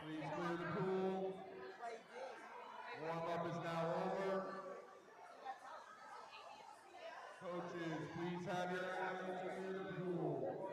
Please clear the pool. Warm-up is now over. Coaches, please have your athletes clear the pool.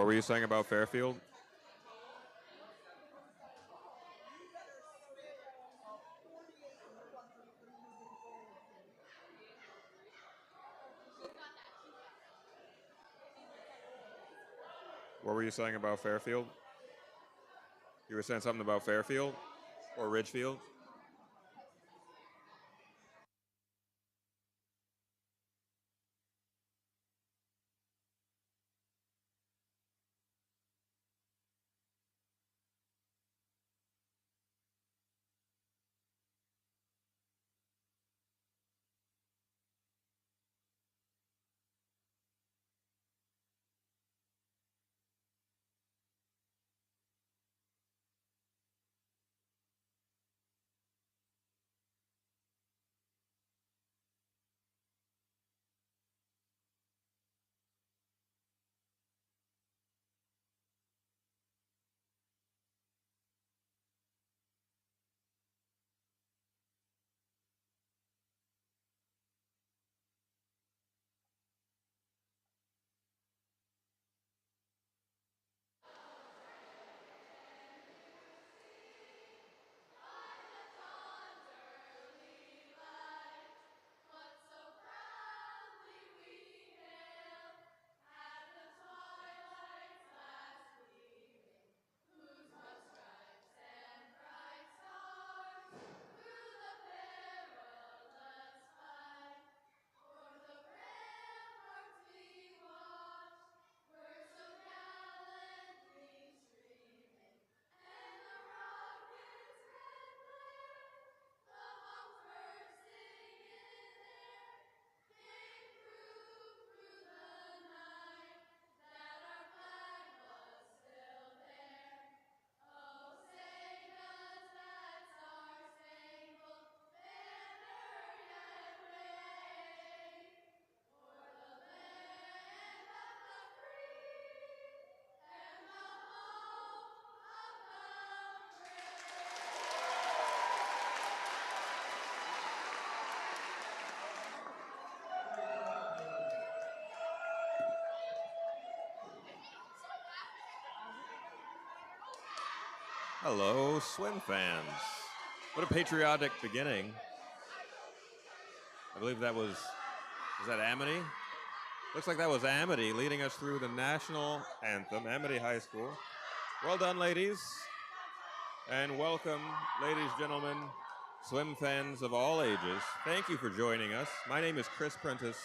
What were you saying about Fairfield? What were you saying about Fairfield? You were saying something about Fairfield or Ridgefield? Hello, swim fans. What a patriotic beginning. I believe that was that Amity? Looks like that was Amity leading us through the national anthem, Amity High School. Well done, ladies. And welcome, ladies, gentlemen, swim fans of all ages. Thank you for joining us. My name is Chris Prentice,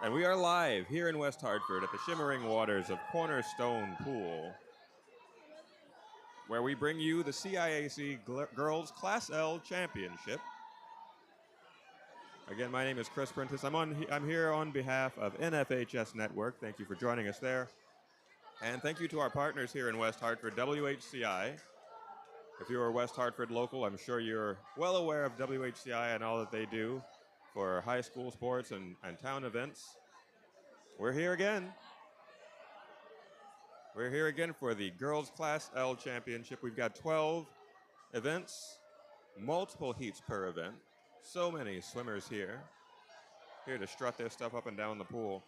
And we are live here in West Hartford at the shimmering waters of Cornerstone Pool, where we bring you the CIAC Girls Class L Championship. Again, my name is Chris Prentice. I'm here on behalf of NFHS Network. Thank you for joining us there. And thank you to our partners here in West Hartford, WHCI. If you're a West Hartford local, I'm sure you're well aware of WHCI and all that they do for high school sports and town events. We're here again. We're here again for the Girls Class L Championship. We've got 12 events, multiple heats per event. So many swimmers here to strut their stuff up and down the pool.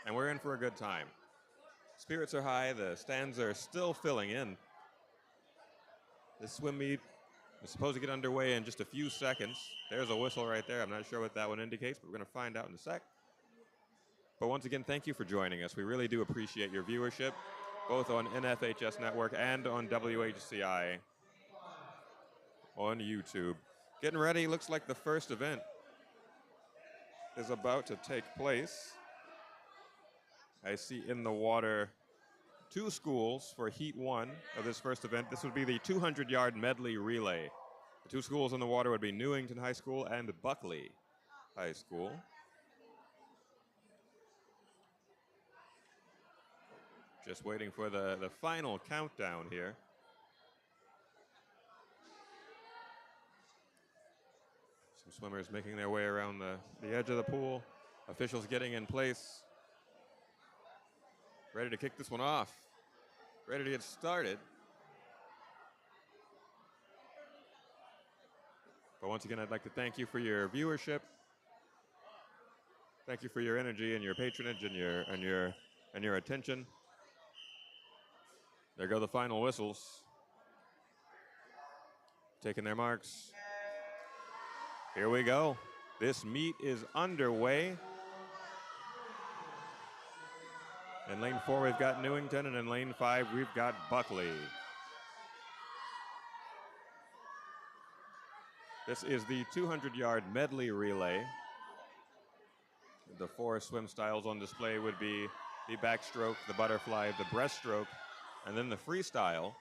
And we're in for a good time. Spirits are high, the stands are still filling in. This swim meet is supposed to get underway in just a few seconds. There's a whistle right there. I'm not sure what that one indicates, but we're going to find out in a sec. But once again, thank you for joining us. We really do appreciate your viewership, both on NFHS Network and on WHCI on YouTube. Getting ready, looks like the first event is about to take place. I see in the water 2 schools for Heat 1 of this first event. This would be the 200-yard medley relay. The 2 schools in the water would be Newington High School and Buckley High School. Just waiting for the final countdown here. Some swimmers making their way around the edge of the pool. Officials getting in place. Ready to kick this one off. Ready to get started. But once again, I'd like to thank you for your viewership. Thank you for your energy and your patronage and your attention. There go the final whistles. Taking their marks. Here we go. This meet is underway. In lane 4, we've got Newington, and in lane 5, we've got Buckley. This is the 200-yard medley relay. The 4 swim styles on display would be the backstroke, the butterfly, the breaststroke, and then the freestyle.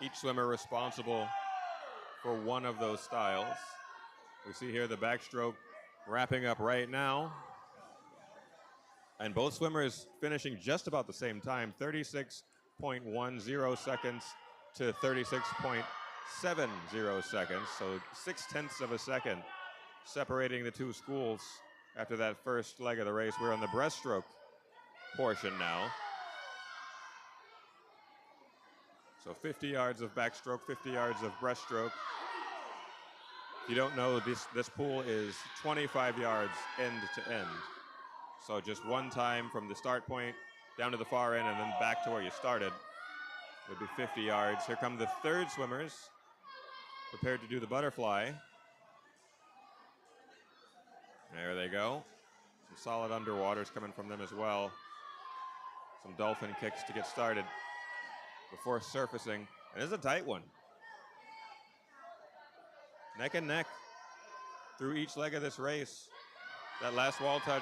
Each swimmer responsible for one of those styles. We see here the backstroke wrapping up right now. And both swimmers finishing just about the same time, 36.10 seconds to 36.70 seconds. So 0.6 of a second separating the 2 schools after that first leg of the race. We're on the breaststroke portion now. So 50 yards of backstroke, 50 yards of breaststroke. If you don't know, this pool is 25 yards end to end. So just one time from the start point down to the far end and then back to where you started would be 50 yards. Here come the 3rd swimmers, prepared to do the butterfly. There they go. Some solid underwaters coming from them as well. Some dolphin kicks to get started before surfacing. And this is a tight one. Neck and neck through each leg of this race. That last wall touch,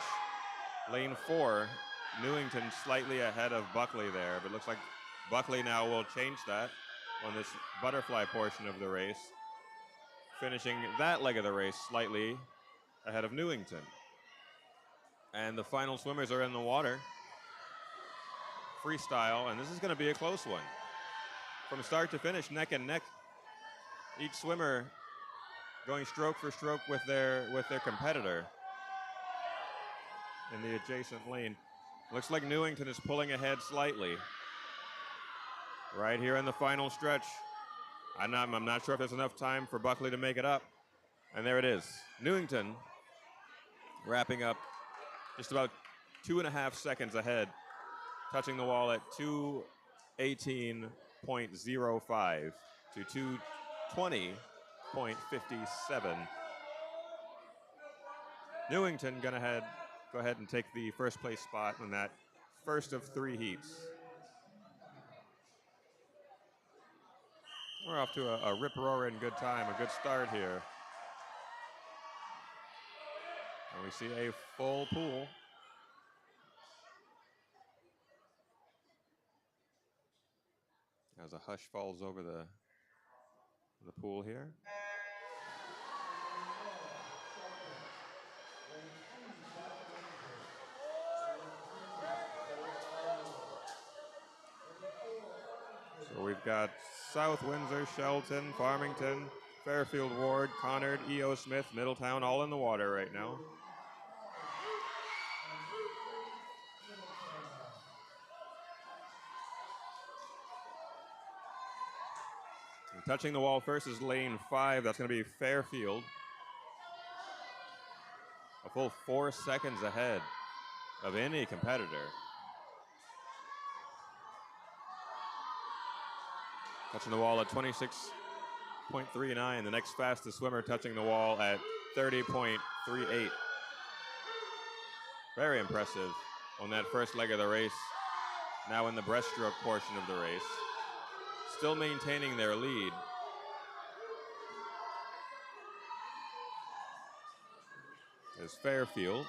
lane 4, Newington slightly ahead of Buckley there, but looks like Buckley now will change that on this butterfly portion of the race, finishing that leg of the race slightly ahead of Newington. And the final swimmers are in the water. Freestyle, and this is going to be a close one. From start to finish, neck and neck. Each swimmer going stroke for stroke with their competitor in the adjacent lane. Looks like Newington is pulling ahead slightly. Right here in the final stretch. I'm not sure if there's enough time for Buckley to make it up. And there it is. Newington wrapping up just about 2.5 seconds ahead, touching the wall at 2:18.05 to 2:20.57. Newington gonna go ahead and take the first place spot in that first of 3 heats. We're off to a rip-roaring good time, a good start here. And we see a full pool. As a hush falls over the pool here. So we've got South Windsor, Shelton, Farmington, Fairfield Ward, Conard, E.O. Smith, Middletown, all in the water right now. And touching the wall first is lane 5. That's going to be Fairfield. A full 4 seconds ahead of any competitor. Touching the wall at 26.39. The next fastest swimmer touching the wall at 30.38. Very impressive on that first leg of the race. Now in the breaststroke portion of the race. Still maintaining their lead. Is Fairfield.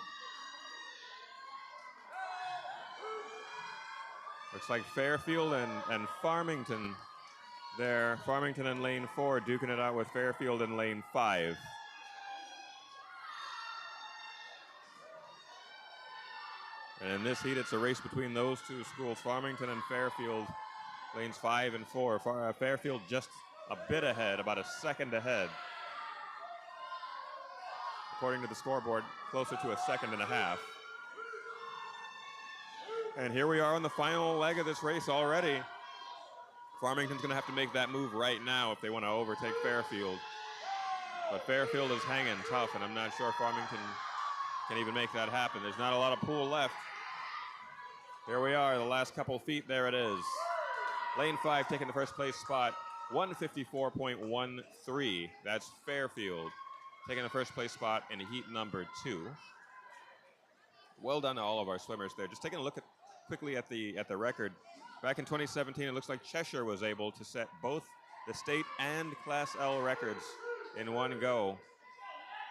Looks like Fairfield and Farmington there. Farmington in lane 4 duking it out with Fairfield in lane 5. And in this heat, it's a race between those two schools, Farmington and Fairfield, lanes 5 and 4. Fairfield just a bit ahead, about a second ahead. According to the scoreboard, closer to a second and a half. And here we are on the final leg of this race already. Farmington's going to have to make that move right now if they want to overtake Fairfield. But Fairfield is hanging tough, and I'm not sure Farmington can even make that happen. There's not a lot of pool left. Here we are, the last couple feet, there it is. Lane 5 taking the first place spot, 154.13. That's Fairfield taking the first place spot in heat number 2. Well done to all of our swimmers there. Just taking a look quickly at the record. Back in 2017, it looks like Cheshire was able to set both the state and Class L records in one go.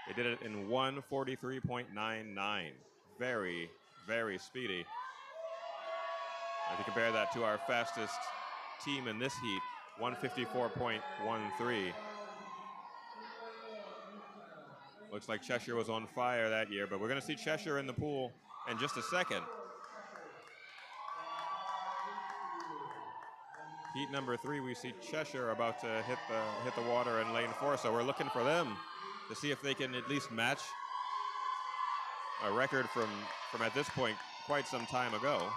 They did it in 1:43.99. Very, very speedy. If you compare that to our fastest team in this heat, 154.13. Looks like Cheshire was on fire that year, but we're going to see Cheshire in the pool in just a second. Heat number 3, we see Cheshire about to hit the water in lane 4, so we're looking for them to see if they can at least match a record from at this point quite some time ago.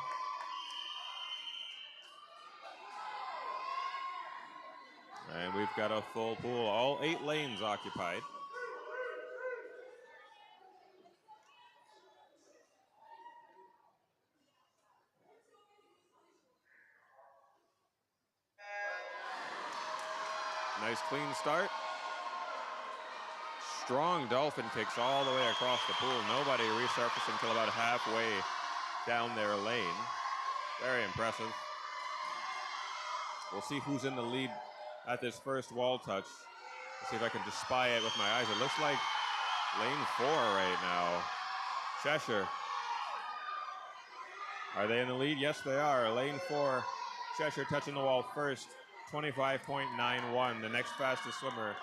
And we've got a full pool, all 8 lanes occupied. Nice clean start. Strong dolphin kicks all the way across the pool. Nobody resurfacing until about halfway down their lane. Very impressive. We'll see who's in the lead at this first wall touch. Let's see if I can just spy it with my eyes. It looks like lane 4 right now. Cheshire. Are they in the lead? Yes, they are. Lane 4, Cheshire touching the wall first. 25.91. The next fastest swimmer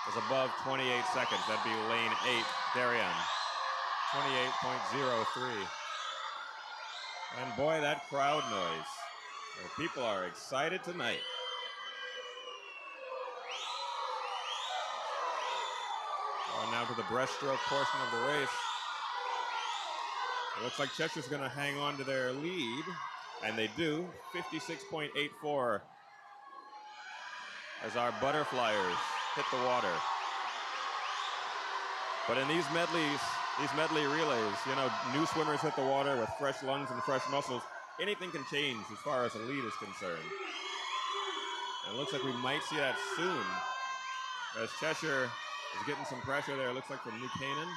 is above 28 seconds. That'd be lane 8, Darien. 28.03. And boy, that crowd noise. People are excited tonight. Now to the breaststroke portion of the race. It looks like Cheshire's going to hang on to their lead, and they do. 56.84 as our butterflyers hit the water. But in these medley relays, you know, new swimmers hit the water with fresh lungs and fresh muscles. Anything can change as far as the lead is concerned. And it looks like we might see that soon as Cheshire is getting some pressure there, it looks like from New Canaan.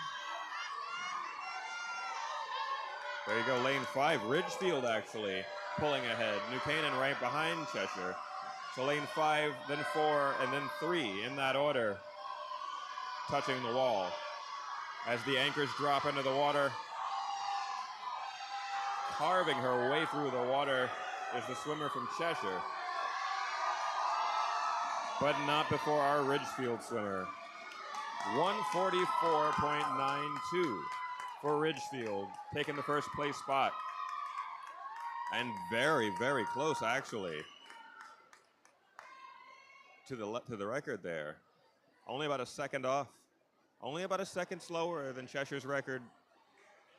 There you go, lane 5, Ridgefield actually pulling ahead. New Canaan right behind Cheshire. So lane 5, then 4, and then 3 in that order, touching the wall. as the anchors drop into the water. Carving her way through the water is the swimmer from Cheshire. But not before our Ridgefield swimmer. 144.92 for Ridgefield, taking the first place spot. And very, very close, actually, to the record there. Only about a second off. Only about a second slower than Cheshire's record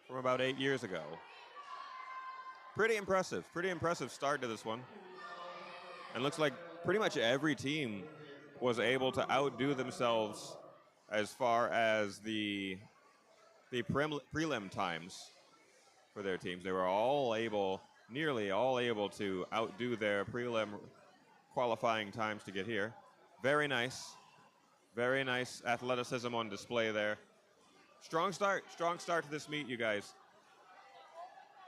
from about 8 years ago. Pretty impressive start to this one. And looks like pretty much every team was able to outdo themselves as far as the prelim times for their teams. They were all able, nearly all able, to outdo their prelim qualifying times to get here. Very nice athleticism on display there. Strong start to this meet, you guys.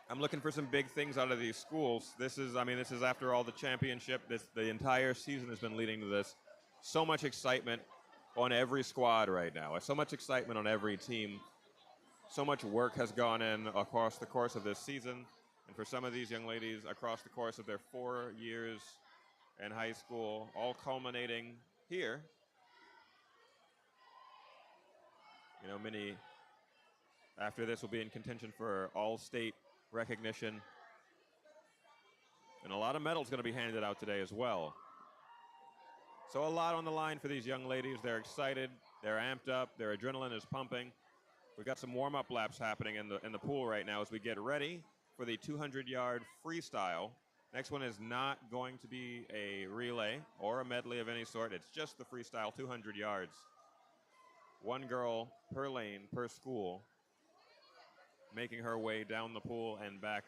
I'm looking for some big things out of these schools. This is after all the championship. The entire season has been leading to this. So much excitement on every squad right now. So much excitement on every team. So much work has gone in across the course of this season. And for some of these young ladies, across the course of their 4 years in high school, all culminating here. You know, many after this will be in contention for all-state recognition. And a lot of medals going to be handed out today as well. So a lot on the line for these young ladies. They're excited, they're amped up, their adrenaline is pumping. We've got some warm-up laps happening in the pool right now as we get ready for the 200-yard freestyle. Next one is not going to be a relay or a medley of any sort. It's just the freestyle 200 yards. One girl per lane, per school, making her way down the pool and back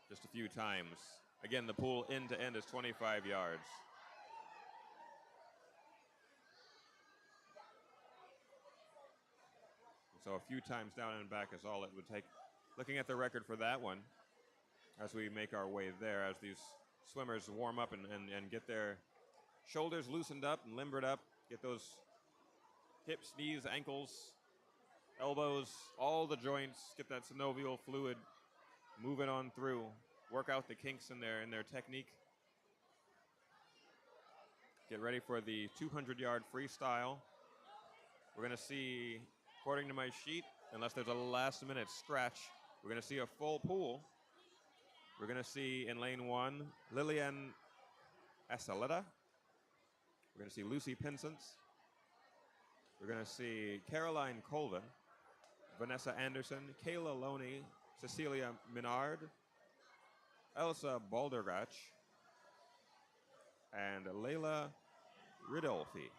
just a few times. Again, the pool end to end is 25 yards. So a few times down and back is all it would take. Looking at the record for that one as we make our way there, as these swimmers warm up and get their shoulders loosened up and limbered up, get those hips, knees, ankles, elbows, all the joints, get that synovial fluid moving on through, work out the kinks in their technique. Get ready for the 200-yard freestyle. We're going to see, according to my sheet, unless there's a last-minute scratch, we're going to see a full pool. We're going to see in lane 1, Lillian Asaleta. We're going to see Lucy Pinsence. We're going to see Caroline Colvin, Vanessa Anderson, Kayla Loney, Cecilia Minard, Elsa Baldergach, and Layla Ridolfi.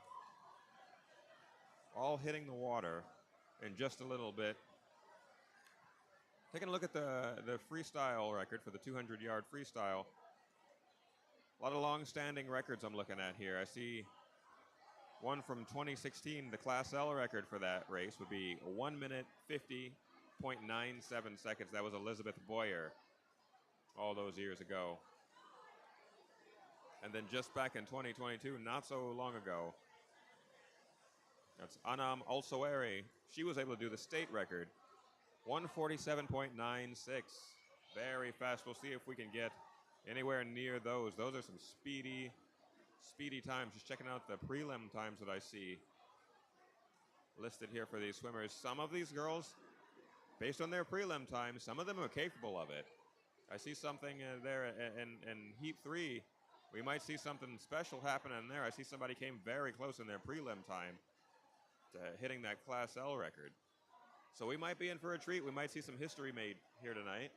All hitting the water in just a little bit. Taking a look at the freestyle record for the 200-yard freestyle. A lot of long-standing records I'm looking at here. I see one from 2016. The Class L record for that race would be 1 minute 50.97 seconds. That was Elizabeth Boyer all those years ago. And then just back in 2022, not so long ago, that's Anam Alsaweri. She was able to do the state record, 147.96. Very fast. We'll see if we can get anywhere near those. Those are some speedy times. Just checking out the prelim times that I see listed here for these swimmers. Some of these girls, based on their prelim times, some of them are capable of it. I see something there in heat 3. We might see something special happen in there. I see somebody came very close in their prelim time to hitting that Class L record. So we might be in for a treat. We might see some history made here tonight.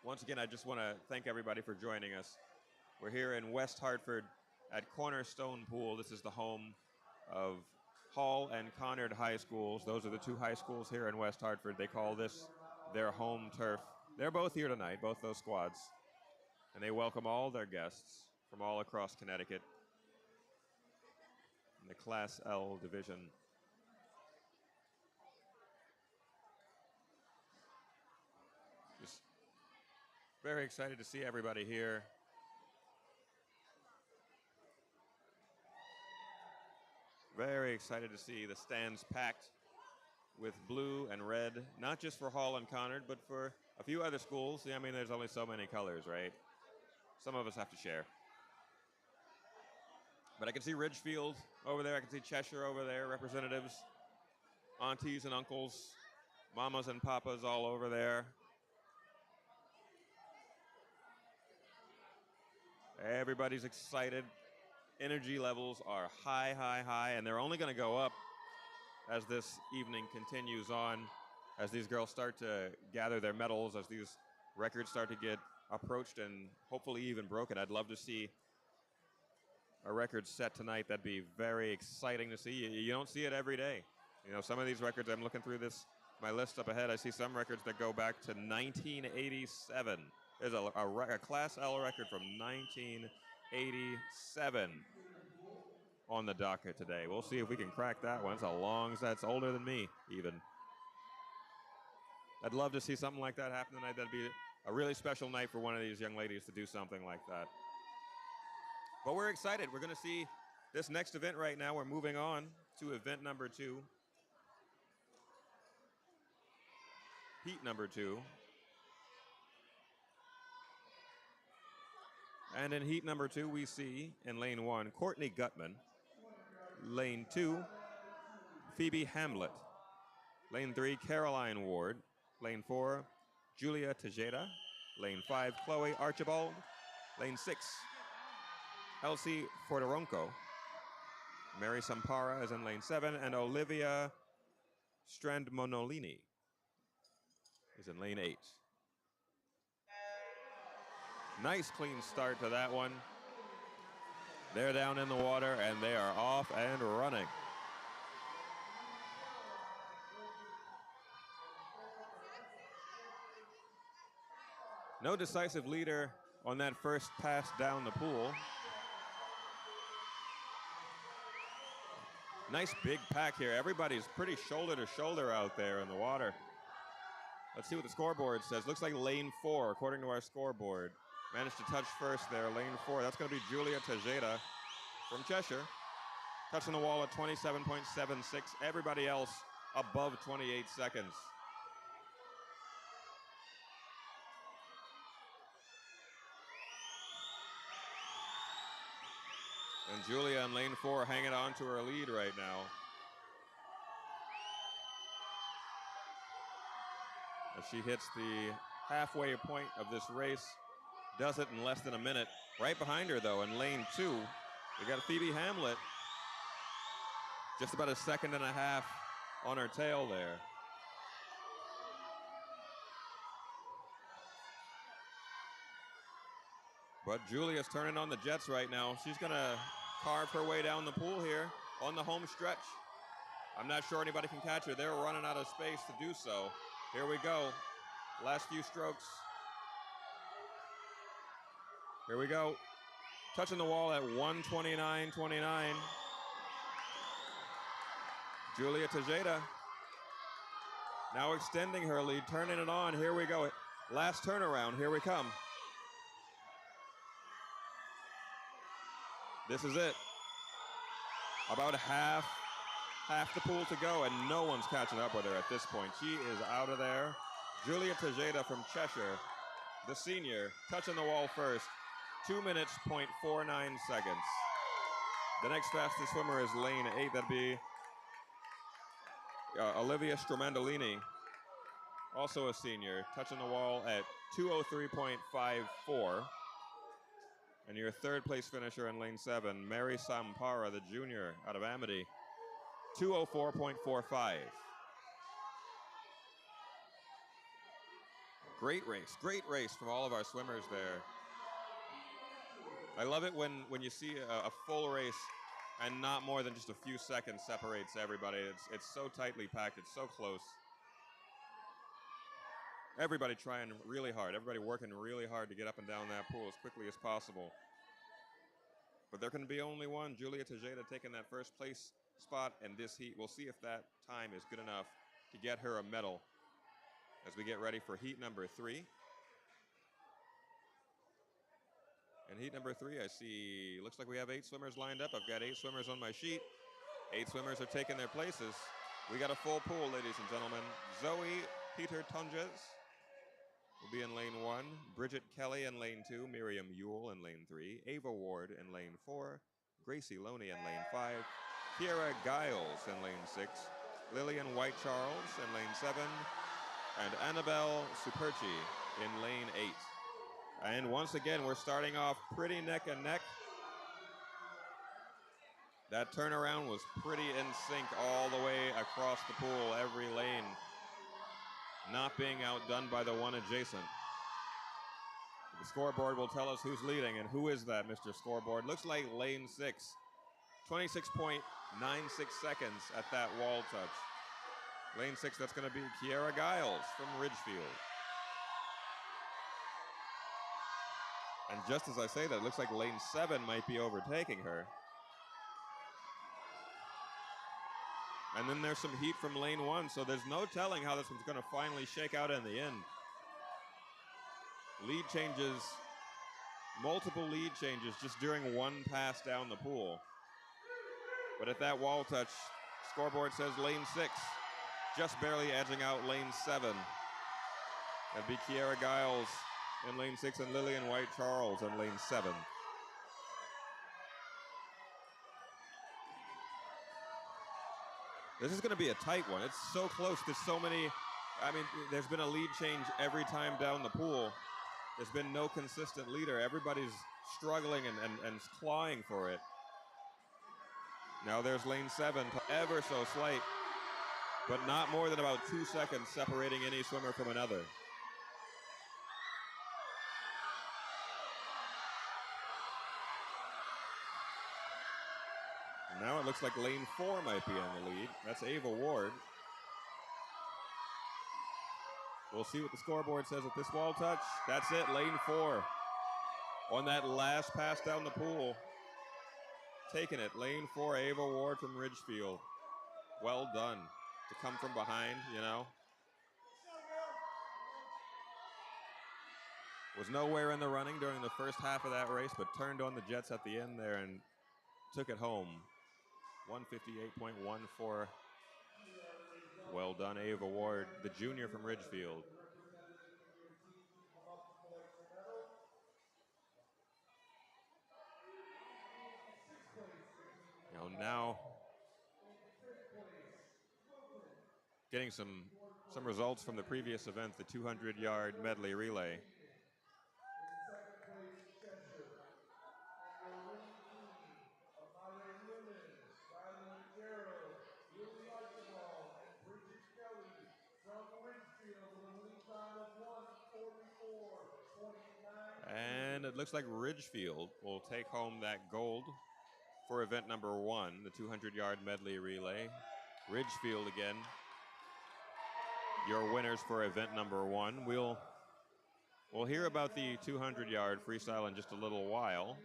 Once again, I just want to thank everybody for joining us. We're here in West Hartford at Cornerstone Pool. This is the home of Hall and Conard High Schools. Those are the two high schools here in West Hartford. They call this their home turf. They're both here tonight, both those squads. And they welcome all their guests from all across Connecticut in the Class L division. Just very excited to see everybody here. Very excited to see the stands packed with blue and red, not just for Hall and Conard, but for a few other schools. Yeah, I mean, there's only so many colors, right? Some of us have to share. But I can see Ridgefield over there. I can see Cheshire over there, representatives, aunties and uncles, mamas and papas all over there. Everybody's excited. Energy levels are high, high, high, and they're only going to go up as this evening continues on, as these girls start to gather their medals, as these records start to get approached and hopefully even broken. I'd love to see a record set tonight. That'd be very exciting to see. You don't see it every day. You know, some of these records, I'm looking through my list up ahead, I see some records that go back to 1987. There's a Class L record from 1987 on the docket today. We'll see if we can crack that one. That's older than me, even. I'd love to see something like that happen tonight. That'd be a really special night for one of these young ladies to do something like that. But we're excited. We're going to see this next event right now. We're moving on to event number 2. Heat number 2. And in heat number 2, we see in lane 1, Courtney Gutman. Lane 2, Phoebe Hamlet. Lane 3, Caroline Ward. Lane 4, Julia Tejeda. Lane 5, Chloe Archibald. Lane 6, Elsie Forteronco. Mary Sampara is in lane 7, and Olivia Strandmonolini is in lane 8. Nice clean start to that one. They're down in the water, and they are off and running. No decisive leader on that first pass down the pool. Nice big pack here. Everybody's pretty shoulder to shoulder out there in the water. Let's see what the scoreboard says. Looks like lane 4, according to our scoreboard. Managed to touch first there, lane 4. That's going to be Julia Tejeda from Cheshire. Touching the wall at 27.76. Everybody else above 28 seconds. And Julia in lane 4 hanging on to her lead right now. As she hits the halfway point of this race. Does it in less than a minute. Right behind her, though, in lane 2, we got Phoebe Hamlet. Just about a second and a half on her tail there. But Julia's turning on the jets right now. She's going to carve her way down the pool here on the home stretch. I'm not sure anybody can catch her. They're running out of space to do so. Here we go. Last few strokes. Here we go. Touching the wall at 1:29.29. Julia Tejeda now extending her lead, turning it on. Here we go. Last turnaround. Here we come. This is it. About half the pool to go, and no one's catching up with her at this point. She is out of there. Julia Tejeda from Cheshire, the senior, touching the wall first. 2 minutes, 0.49 seconds. The next fastest swimmer is lane 8. That'd be Olivia Stromandolini, also a senior, touching the wall at 2:03.54. And your third place finisher in lane 7, Mary Sampara, the junior out of Amity, 2:04.45. Great race from all of our swimmers there. I love it when you see a full race and not more than just a few seconds separates everybody. It's so tightly packed, it's so close. Everybody trying really hard, everybody working really hard to get up and down that pool as quickly as possible. But there can be only one, Julia Tejeda taking that first place spot in this heat. We'll see if that time is good enough to get her a medal as we get ready for heat number 3. In heat number 3, I see, looks like we have 8 swimmers lined up. I've got 8 swimmers on my sheet. 8 swimmers are taking their places. We got a full pool, ladies and gentlemen. Zoe Peter Tunges will be in lane 1. Bridget Kelly in lane 2. Miriam Ewell in lane 3. Ava Ward in lane 4. Gracie Loney in lane 5. Kiera Giles in lane 6. Lillian White Charles in lane 7. And Annabelle Superchi in lane 8. And once again, we're starting off pretty neck and neck. That turnaround was pretty in sync all the way across the pool, every lane, not being outdone by the one adjacent. The scoreboard will tell us who's leading, and who is that, Mr. Scoreboard? Looks like lane 6, 26.96 seconds at that wall touch. Lane 6, that's going to be Kiera Giles from Ridgefield. And just as I say that, it looks like lane 7 might be overtaking her. And then there's some heat from lane 1, so there's no telling how this one's going to finally shake out in the end. Lead changes, multiple lead changes just during one pass down the pool. But at that wall touch, scoreboard says lane 6, just barely edging out lane 7. That'd be Kiera Giles in lane 6 and Lillian White Charles in lane 7. This is going to be a tight one. It's so close. There's so many, I mean, there's been a lead change every time down the pool. There's been no consistent leader. Everybody's struggling and clawing for it. Now there's lane 7, ever so slight, but not more than about 2 seconds separating any swimmer from another. Now it looks like lane 4 might be on the lead. That's Ava Ward. We'll see what the scoreboard says at this wall touch. That's it, lane 4. On that last pass down the pool. Taking it, lane 4, Ava Ward from Ridgefield. Well done to come from behind, you know. Was nowhere in the running during the first half of that race, but turned on the jets at the end there and took it home. 158.14. Well done, Ava Ward, the junior from Ridgefield. Now getting some results from the previous event, the 200-yard medley relay. And it looks like Ridgefield will take home that gold for event number 1, the 200-yard medley relay. Ridgefield again, your winners for event number 1. We'll hear about the 200-yard freestyle in just a little while.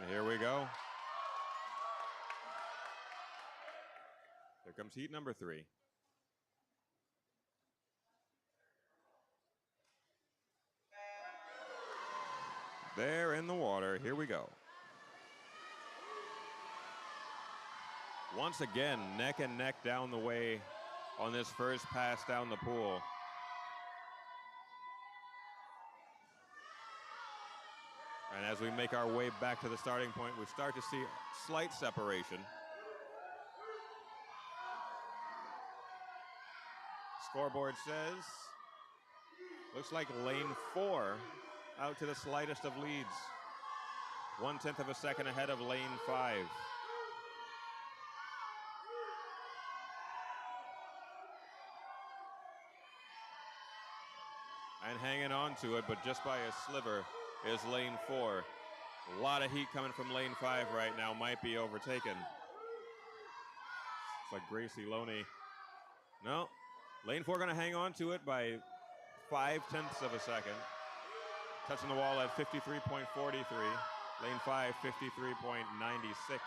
And here we go. Here comes heat number 3. They're in the water. Here we go. Once again, neck and neck down the way on this first pass down the pool. And as we make our way back to the starting point, we start to see slight separation. Scoreboard says, looks like lane 4 out to the slightest of leads. 1/10 of a second ahead of lane 5. And hanging on to it, but just by a sliver, is lane 4. A lot of heat coming from lane 5 right now, might be overtaken. It's like Gracie Loney No. Lane 4 going to hang on to it by 0.5 of a second. Touching the wall at 53.43. Lane 5, 53.96.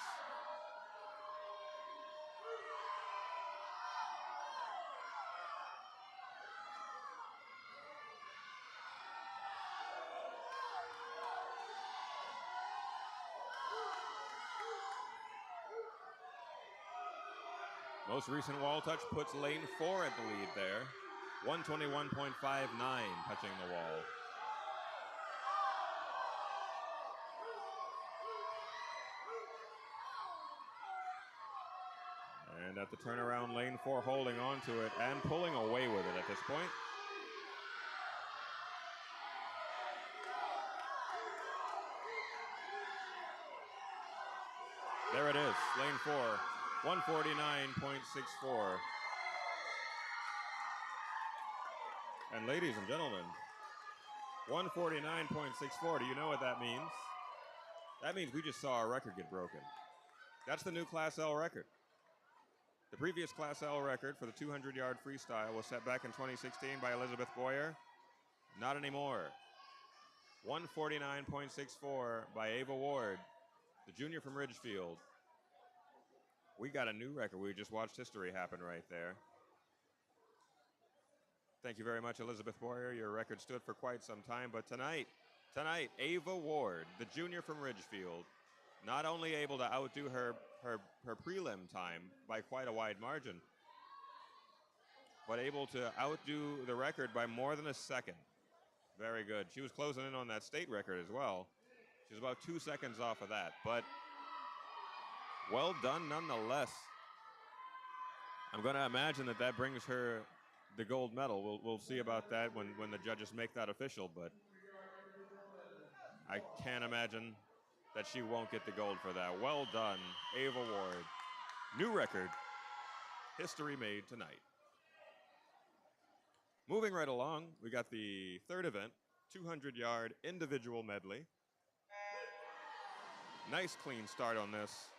Most recent wall touch puts Lane 4 at the lead there. 121.59 touching the wall. And at the turnaround, Lane 4 holding on to it and pulling away with it at this point. There it is, Lane 4, 149.64. And ladies and gentlemen, 149.64, do you know what that means? That means we just saw a record get broken. That's the new Class L record. The previous Class L record for the 200-yard freestyle was set back in 2016 by Elizabeth Boyer. Not anymore. 149.64 by Ava Ward, the junior from Ridgefield. We got a new record. We just watched history happen right there. Thank you very much, Elizabeth Boyer. Your record stood for quite some time, but tonight, Ava Ward, the junior from Ridgefield, not only able to outdo her prelim time by quite a wide margin, but able to outdo the record by more than a second. Very good. She was closing in on that state record as well. She was about 2 seconds off of that, but well done nonetheless. I'm going to imagine that brings her the gold medal. We'll see about that when the judges make that official, but I can't imagine that she won't get the gold for that. Well done, Ava Ward. New record, history made tonight. Moving right along, we got the third event, 200-yard individual medley. Nice clean start on this.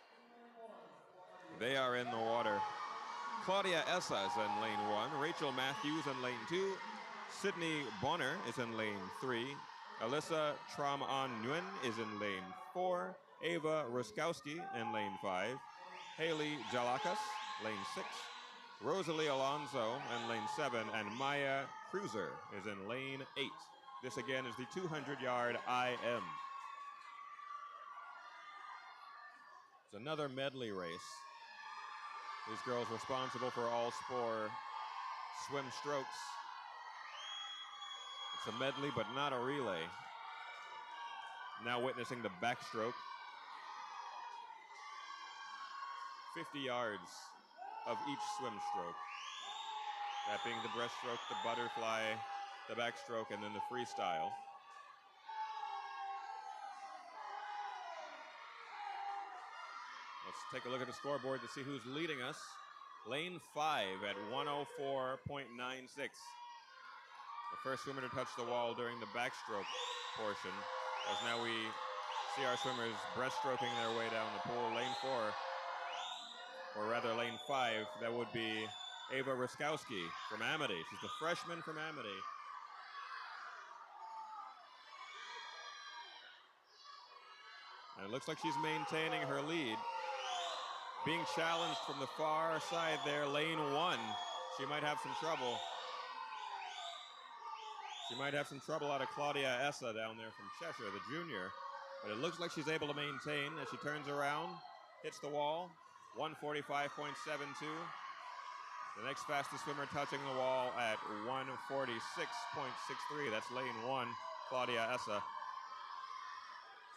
They are in the water. Claudia Essa is in lane 1. Rachel Matthews in lane 2. Sydney Bonner is in lane 3. Alyssa Tram-An Nguyen is in lane 4. Ava Ruskowski in lane 5. Haley Jalakas, lane 6. Rosalie Alonso in lane 7. And Maya Cruiser is in lane 8. This again is the 200-yard IM. It's another medley race. These girls responsible for all four swim strokes. It's a medley, but not a relay. Now witnessing the backstroke. 50 yards of each swim stroke. That being the breaststroke, the butterfly, the backstroke, and then the freestyle. Let's take a look at the scoreboard to see who's leading us. Lane 5 at 104.96. The first swimmer to touch the wall during the backstroke portion, as now we see our swimmers breaststroking their way down the pool. Lane 4, or rather lane 5, that would be Ava Ruskowski from Amity. She's the freshman from Amity. And it looks like she's maintaining her lead. Being challenged from the far side there, lane 1. She might have some trouble. She might have some trouble out of Claudia Essa down there from Cheshire, the junior. But it looks like she's able to maintain as she turns around, hits the wall, 145.72. The next fastest swimmer touching the wall at 146.63. That's lane 1, Claudia Essa.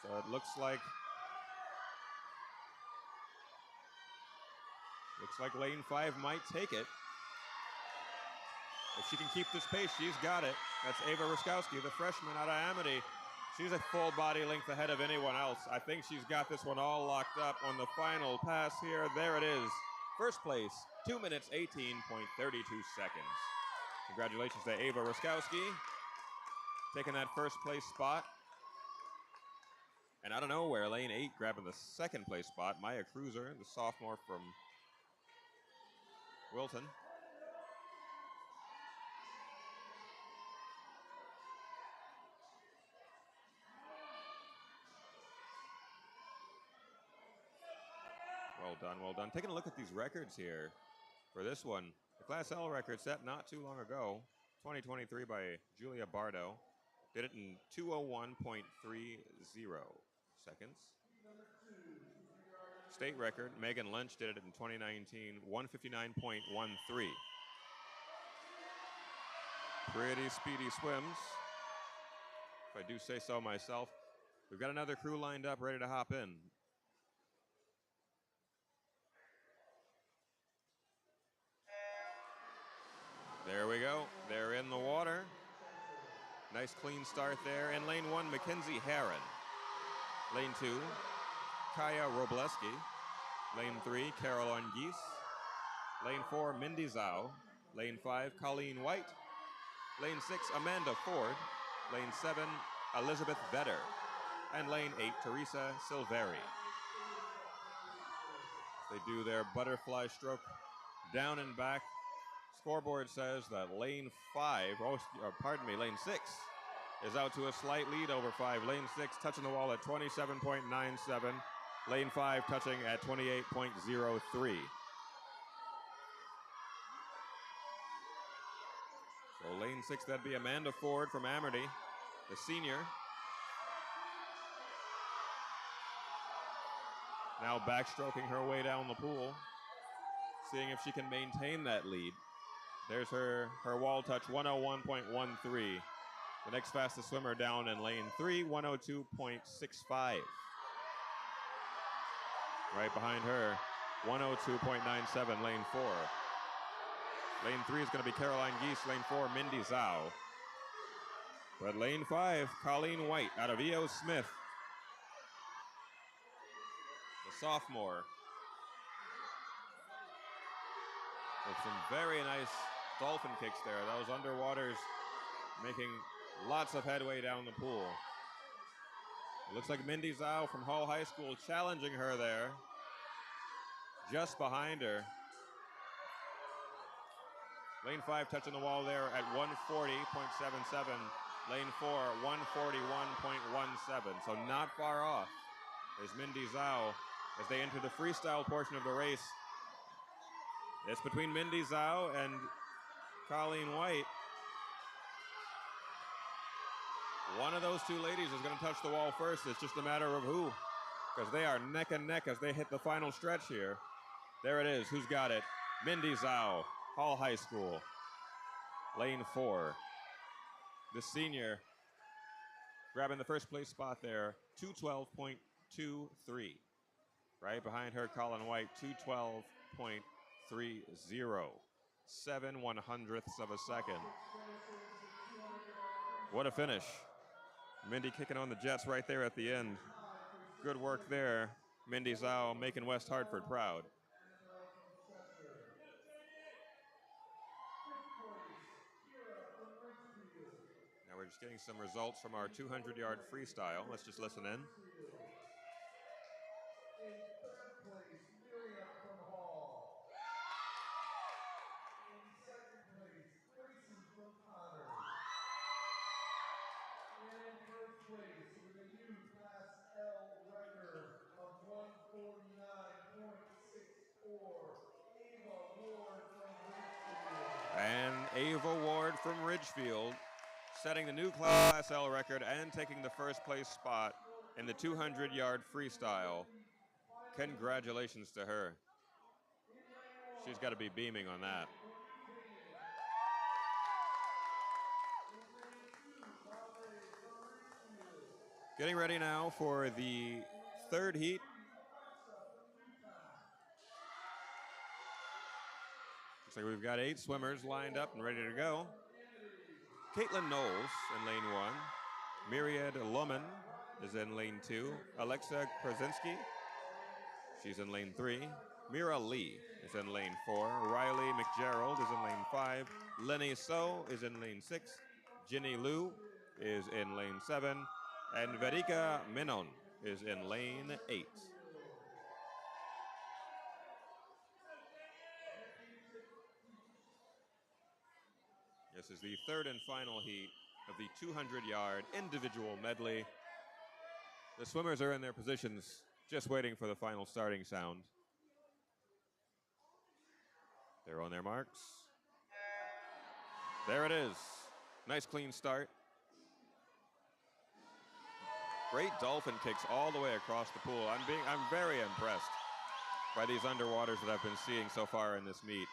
So it looks like lane 5 might take it. If she can keep this pace, she's got it. That's Ava Ruskowski, the freshman out of Amity. She's a full body length ahead of anyone else. I think she's got this one all locked up on the final pass here. There it is. First place, 2 minutes, 18.32 seconds. Congratulations to Ava Ruskowski, taking that first place spot. And out of nowhere, lane 8 grabbing the second place spot. Maya Cruiser, the sophomore from Wilton. done, well done. Taking a look at these records here for this one. The Class L record set not too long ago, 2023 by Julia Bardo. Did it in 2:01.30 seconds. State record, Megan Lynch did it in 2019, 1:59.13. Pretty speedy swims, if I do say so myself. We've got another crew lined up, ready to hop in. There we go. They're in the water. Nice clean start there. In lane 1, Mackenzie Herron. Lane 2, Kaya Robleski. Lane 3, Caroline Geese. Lane 4, Mindy Zhao. Lane 5, Colleen White. Lane 6, Amanda Ford. Lane 7, Elizabeth Vedder. And lane 8, Teresa Silveri. They do their butterfly stroke down and back. Scoreboard says that lane 6 is out to a slight lead over 5. Lane 6 touching the wall at 27.97. Lane 5 touching at 28.03. So lane 6, that'd be Amanda Ford from Amity, the senior. Now backstroking her way down the pool, seeing if she can maintain that lead. There's her wall touch, 101.13. The next fastest swimmer down in lane 3, 102.65. Right behind her, 102.97, lane 4. Lane 3 is going to be Caroline Geese, lane 4, Mindy Zhao. But lane 5, Colleen White out of E.O. Smith, the sophomore. With some very nice dolphin kicks there. Those underwaters making lots of headway down the pool. It looks like Mindy Zhao from Hall High School challenging her there. Just behind her. Lane 5 touching the wall there at 140.77. Lane 4, 141.17. So not far off is Mindy Zhao as they enter the freestyle portion of the race. It's between Mindy Zhao and Colleen White. One of those two ladies is going to touch the wall first. It's just a matter of who, because they are neck and neck as they hit the final stretch here. There it is. Who's got it? Mindy Zhao, Hall High School. Lane 4. The senior grabbing the first place spot there, 212.23. Right behind her, Colin White, 212.30. 7/100ths of a second. What a finish. Mindy kicking on the jets right there at the end. Good work there. Mindy Zhao making West Hartford proud. Now we're just getting some results from our 200-yard freestyle. Let's just listen in. And Ava Ward from Ridgefield setting the new Class L record and taking the first place spot in the 200-yard freestyle. Congratulations to her. She's got to be beaming on that. Getting ready now for the third heat. Looks like we've got 8 swimmers lined up and ready to go. Caitlin Knowles in lane 1. Myriad Lumen is in lane 2. Alexa Krasinski, she's in lane 3. Mira Lee is in lane 4. Riley McGerald is in lane 5. Lenny So is in lane 6. Ginny Liu is in lane 7. And Verika Menon is in lane 8. This is the third and final heat of the 200-yard individual medley. The swimmers are in their positions, just waiting for the final starting sound. They're on their marks. There it is. Nice clean start. Great dolphin kicks all the way across the pool. I'm very impressed by these underwaters that I've been seeing so far in this meet.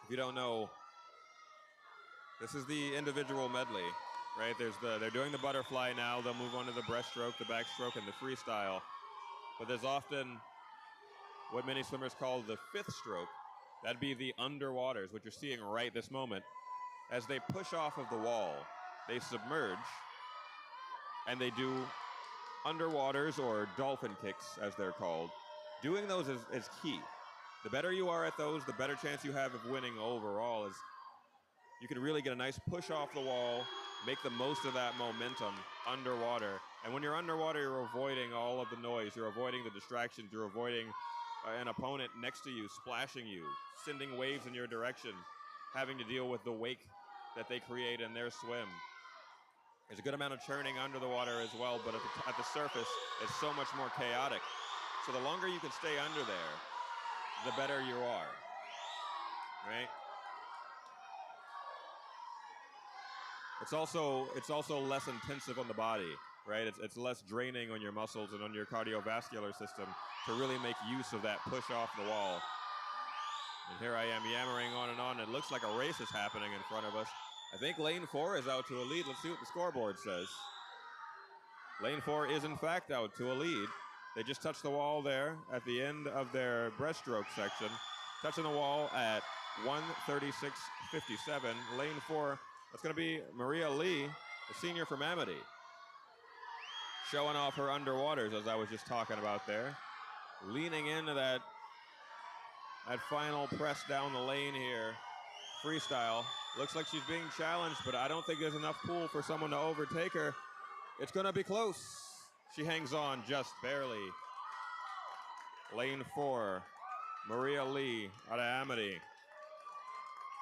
If you don't know, this is the individual medley, right? They're doing the butterfly now. They'll move on to the breaststroke, the backstroke, and the freestyle. But there's often what many swimmers call the fifth stroke. That'd be the underwaters, which you're seeing right this moment. As they push off of the wall, they submerge, and they do underwaters or dolphin kicks, as they're called. Doing those is key. The better you are at those, the better chance you have of winning overall. Is you can really get a nice push off the wall, make the most of that momentum underwater. And when you're underwater, you're avoiding all of the noise. You're avoiding the distractions. You're avoiding an opponent next to you splashing you, sending waves in your direction, having to deal with the wake that they create in their swim. There's a good amount of churning under the water as well, but at the surface, it's so much more chaotic. So the longer you can stay under there, the better you are, right? It's also less intensive on the body, right? It's less draining on your muscles and on your cardiovascular system to really make use of that push off the wall. And here I am yammering on and on. It looks like a race is happening in front of us. I think lane 4 is out to a lead. Let's see what the scoreboard says. Lane 4 is in fact out to a lead. They just touched the wall there at the end of their breaststroke section. Touching the wall at 1:36.57. Lane 4, that's going to be Maria Lee, the senior from Amity. Showing off her underwaters, as I was just talking about there. Leaning into that final press down the lane here. Freestyle. Looks like she's being challenged, but I don't think there's enough pool for someone to overtake her. It's going to be close. She hangs on just barely. Lane 4, Maria Lee out of Amity.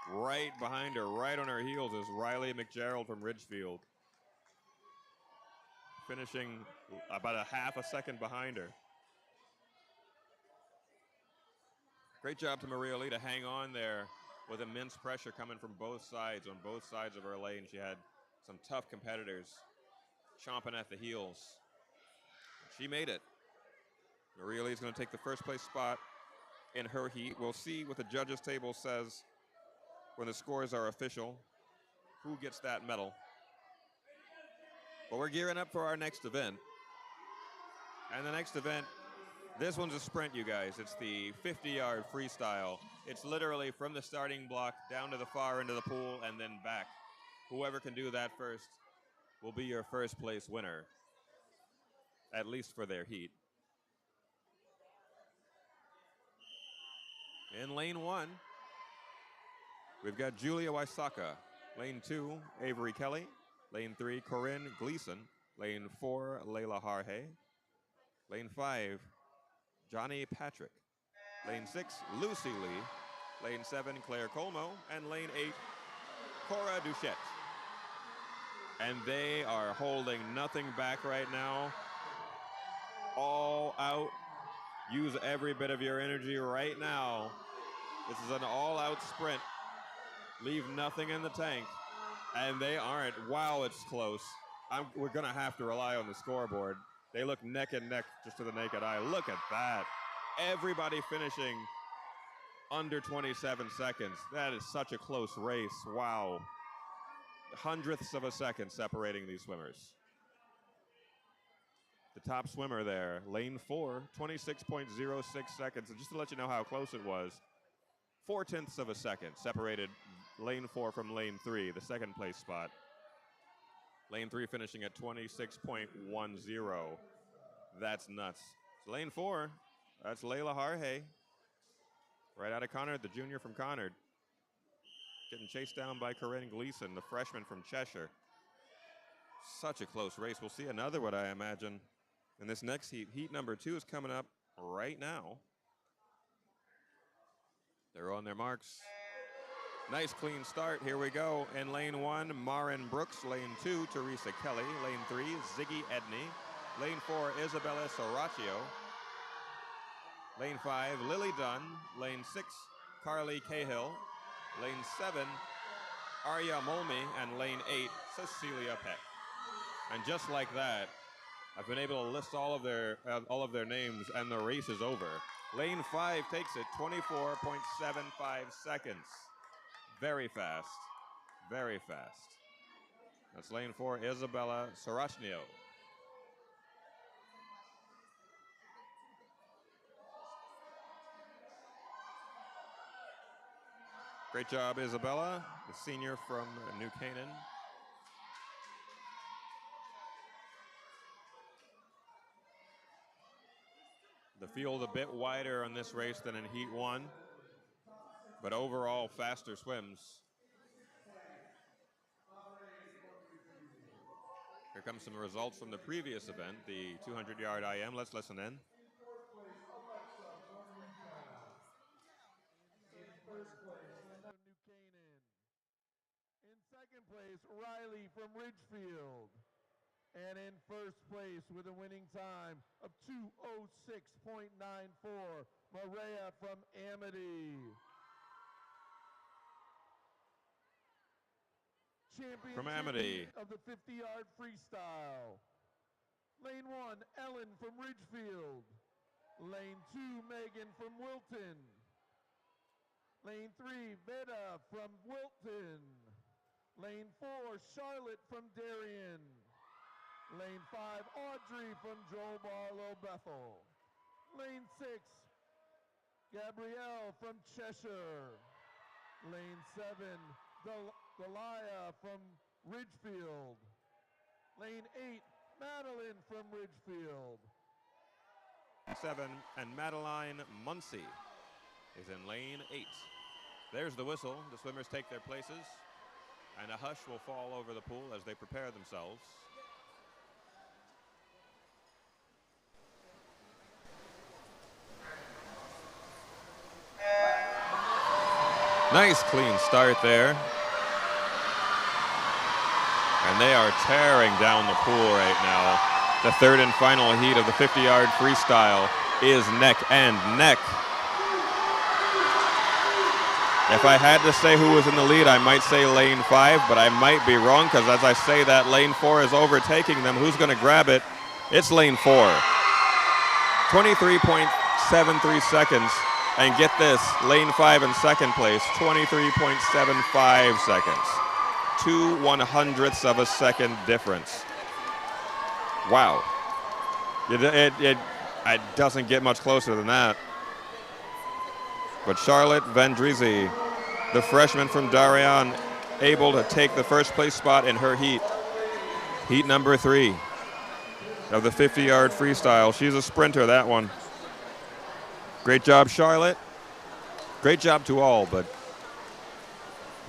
Right behind her, right on her heels, is Riley McGerald from Ridgefield. Finishing about a half a second behind her. Great job to Maria Lee to hang on there with immense pressure coming from both sides, on both sides of her lane. She had some tough competitors chomping at the heels. She made it. Maria Lee's going to take the first place spot in her heat. We'll see what the judges' table says when the scores are official, who gets that medal. But we're gearing up for our next event. And the next event, this one's a sprint, you guys. It's the 50-yard freestyle. It's literally from the starting block down to the far end of the pool and then back. Whoever can do that first will be your first place winner, at least for their heat. In lane 1, we've got Julia Waisaka. Lane 2, Avery Kelly. Lane 3, Corinne Gleason. Lane 4, Layla Harhe. Lane 5, Johnny Patrick. Lane 6, Lucy Lee. Lane 7, Claire Colmo. And lane 8, Cora Duchette. And they are holding nothing back right now. All out. Use every bit of your energy right now. This is an all-out sprint. Leave nothing in the tank. And they aren't. Wow, it's close. We're going to have to rely on the scoreboard. They look neck and neck just to the naked eye. Look at that. Everybody finishing under 27 seconds. That is such a close race. Wow. Hundredths of a second separating these swimmers. The top swimmer there, lane 4, 26.06 seconds. And just to let you know how close it was, 0.4 of a second separated lane 4 from lane 3, the second place spot. Lane 3 finishing at 26.10. That's nuts. So lane 4, that's Layla Harhe. Right out of Conard, the junior from Conard. Getting chased down by Corinne Gleason, the freshman from Cheshire. Such a close race. We'll see another one, I imagine, in this next heat. Heat number 2 is coming up right now. They're on their marks. Nice clean start. Here we go. In lane 1, Marin Brooks. Lane 2, Teresa Kelly. Lane 3, Ziggy Edney. Lane 4, Isabella Soracchio. Lane 5, Lily Dunn. Lane 6, Carly Cahill. Lane 7, Arya Mulmy. And lane 8, Cecilia Peck. And just like that, I've been able to list all of their names, and the race is over. Lane 5 takes it, 24.75 seconds. Very fast, very fast. That's lane 4, Isabella Sarachnio. Great job, Isabella, the senior from New Canaan. The field a bit wider on this race than in Heat 1, but overall faster swims. Here comes some results from the previous event, the 200-yard IM. Let's listen in. In second place, Riley from Ridgefield. And in first place with a winning time of 2:06.94, Maria from Amity. From Amity. Of the 50-yard freestyle. Lane 1, Ellen from Ridgefield. Lane 2, Megan from Wilton. Lane 3, Veda from Wilton. Lane 4, Charlotte from Darien. Lane 5, Audrey from Joel Barlow Bethel. Lane 6, Gabrielle from Cheshire. Lane 7, Delia from Ridgefield. Lane 8, Madeline from Ridgefield. 7, and Madeline Muncie is in lane 8. There's the whistle. The swimmers take their places, and a hush will fall over the pool as they prepare themselves. Nice clean start there. And they are tearing down the pool right now. The third and final heat of the 50-yard freestyle is neck and neck. If I had to say who was in the lead, I might say lane 5, but I might be wrong, because as I say that, lane 4 is overtaking them. Who's going to grab it? It's lane 4. 23.73 seconds. And get this, lane 5 in second place, 23.75 seconds. 2/100ths of a second difference. Wow. It doesn't get much closer than that. But Charlotte Vendrizzi, the freshman from Darien, able to take the first place spot in her heat. Heat number 3 of the 50-yard freestyle. She's a sprinter, that one. Great job, Charlotte. Great job to all, but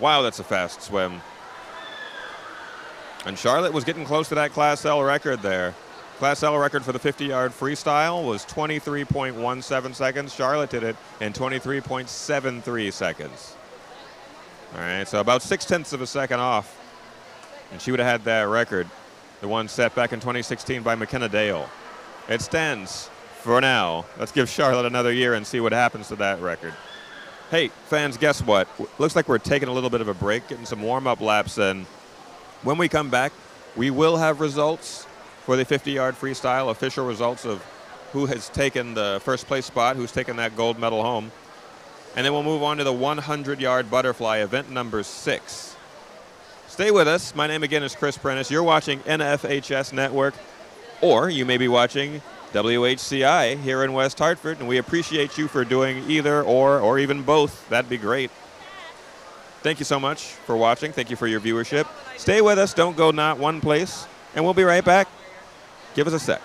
wow, that's a fast swim. And Charlotte was getting close to that Class L record there. Class L record for the 50-yard freestyle was 23.17 seconds. Charlotte did it in 23.73 seconds. All right, so about 0.6 of a second off. And she would have had that record, the one set back in 2016 by McKenna Dale. It stands for now. Let's give Charlotte another year and see what happens to that record. Hey, fans, guess what? Looks like we're taking a little bit of a break, getting some warm-up laps in. When we come back, we will have results for the 50-yard freestyle, official results of who has taken the first place spot, who's taken that gold medal home. And then we'll move on to the 100-yard butterfly, event number 6. Stay with us. My name again is Chris Prentice. You're watching NFHS Network, or you may be watching WHCI here in West Hartford, and we appreciate you for doing either or even both. That'd be great. Thank you so much for watching. Thank you for your viewership. Stay with us. Don't go not one place, and we'll be right back. Give us a sec.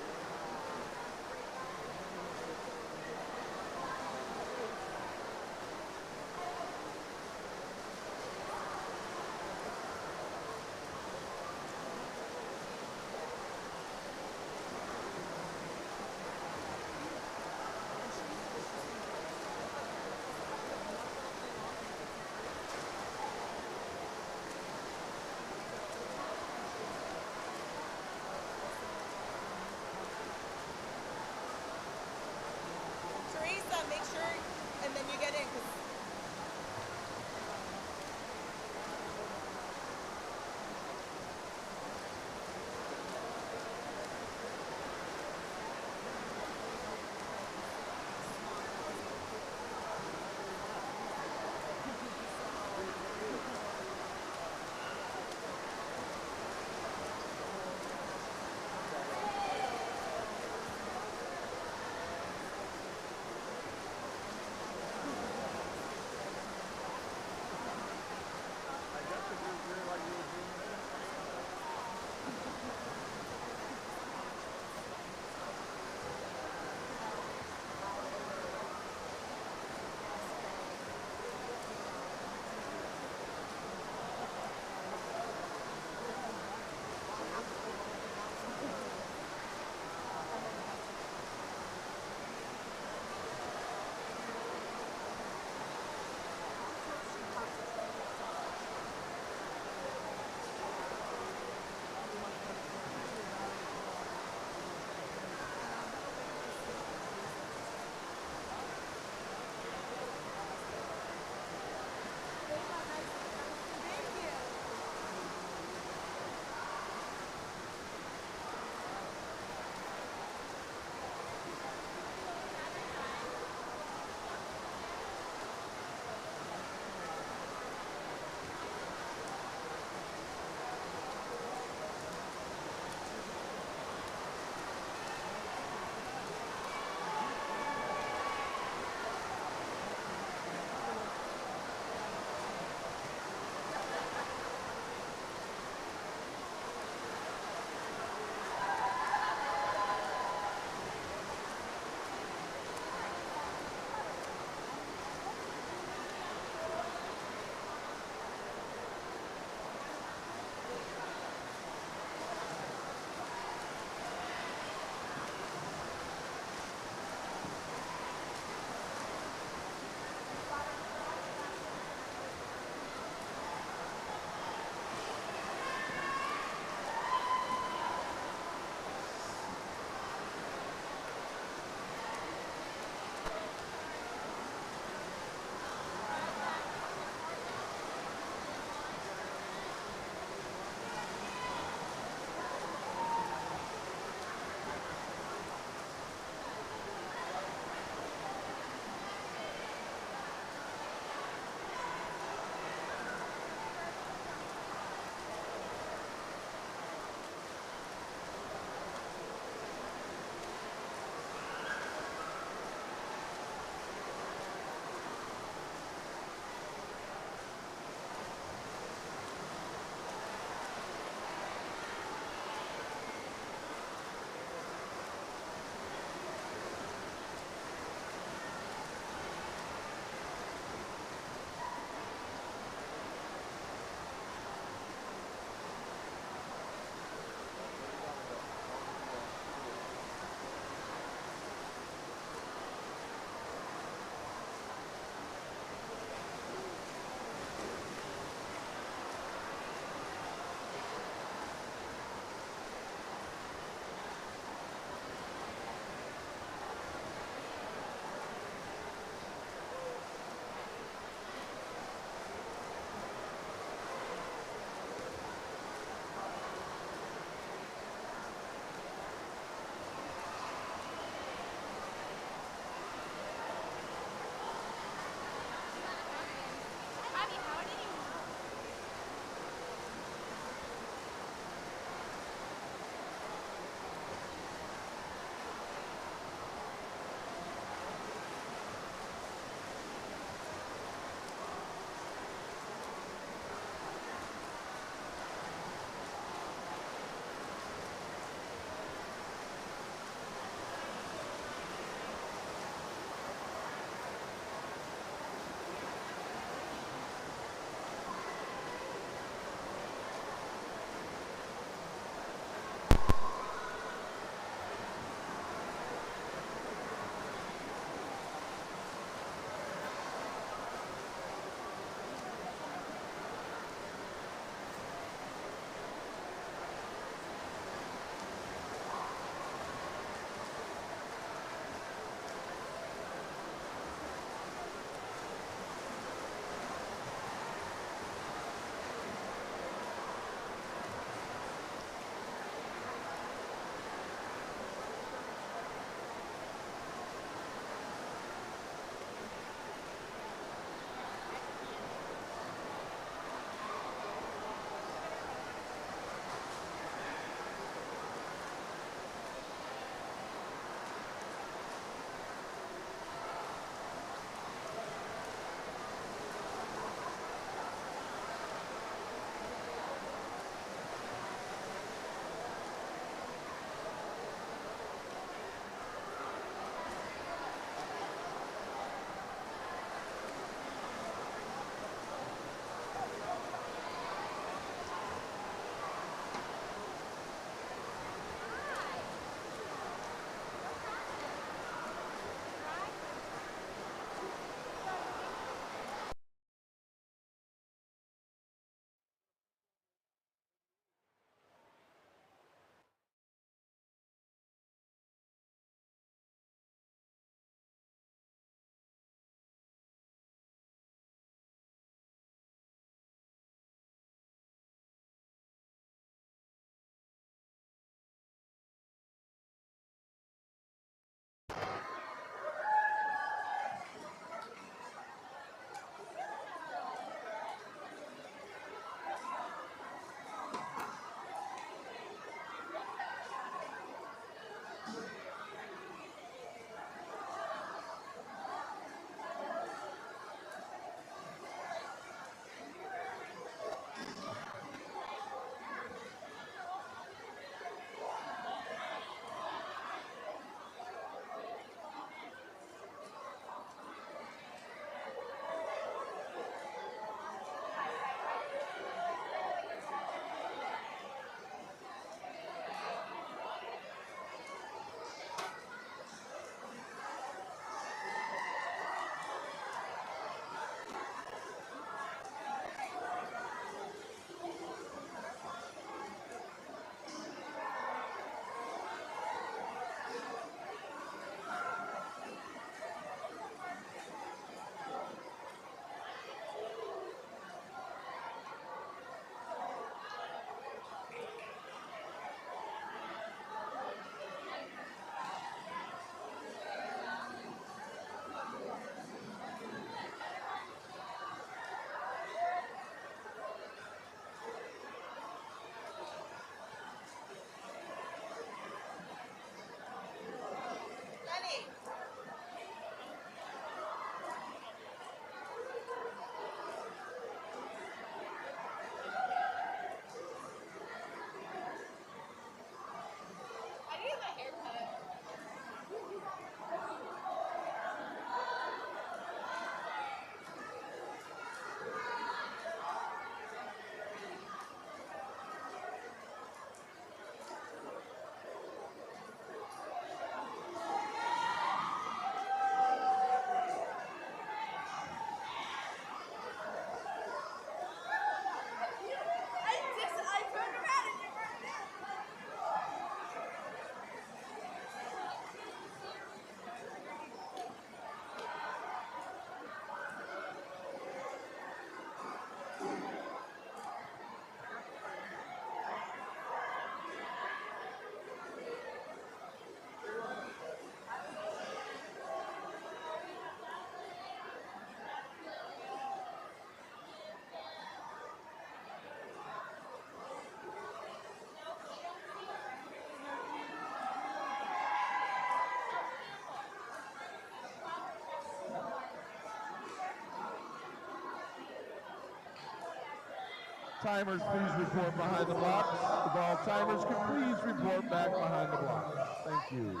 timers, please report behind the blocks. If all timers could please report back behind the blocks. Thank you.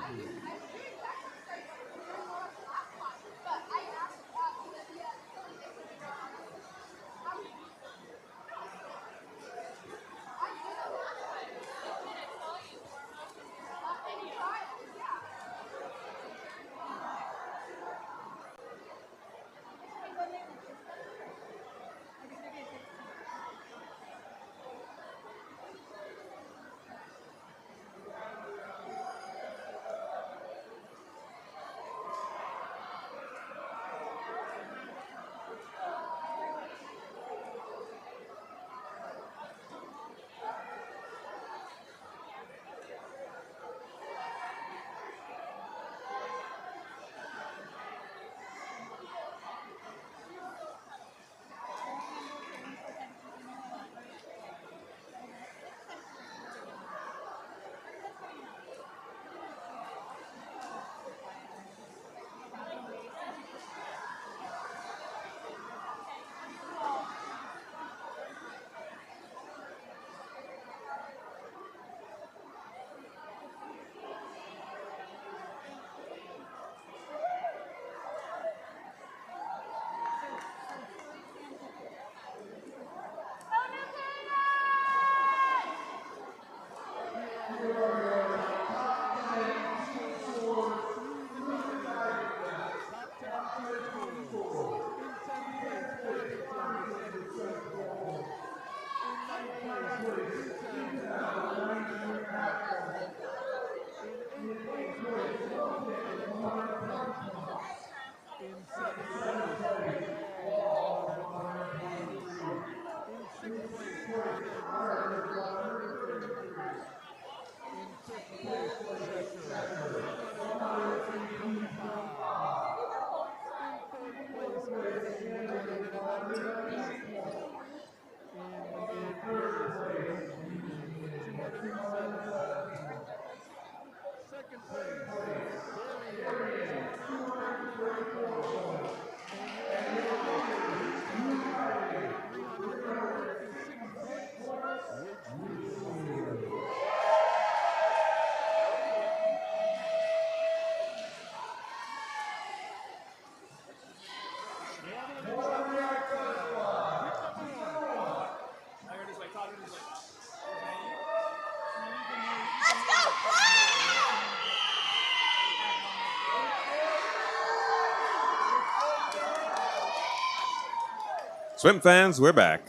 Swim fans, we're back.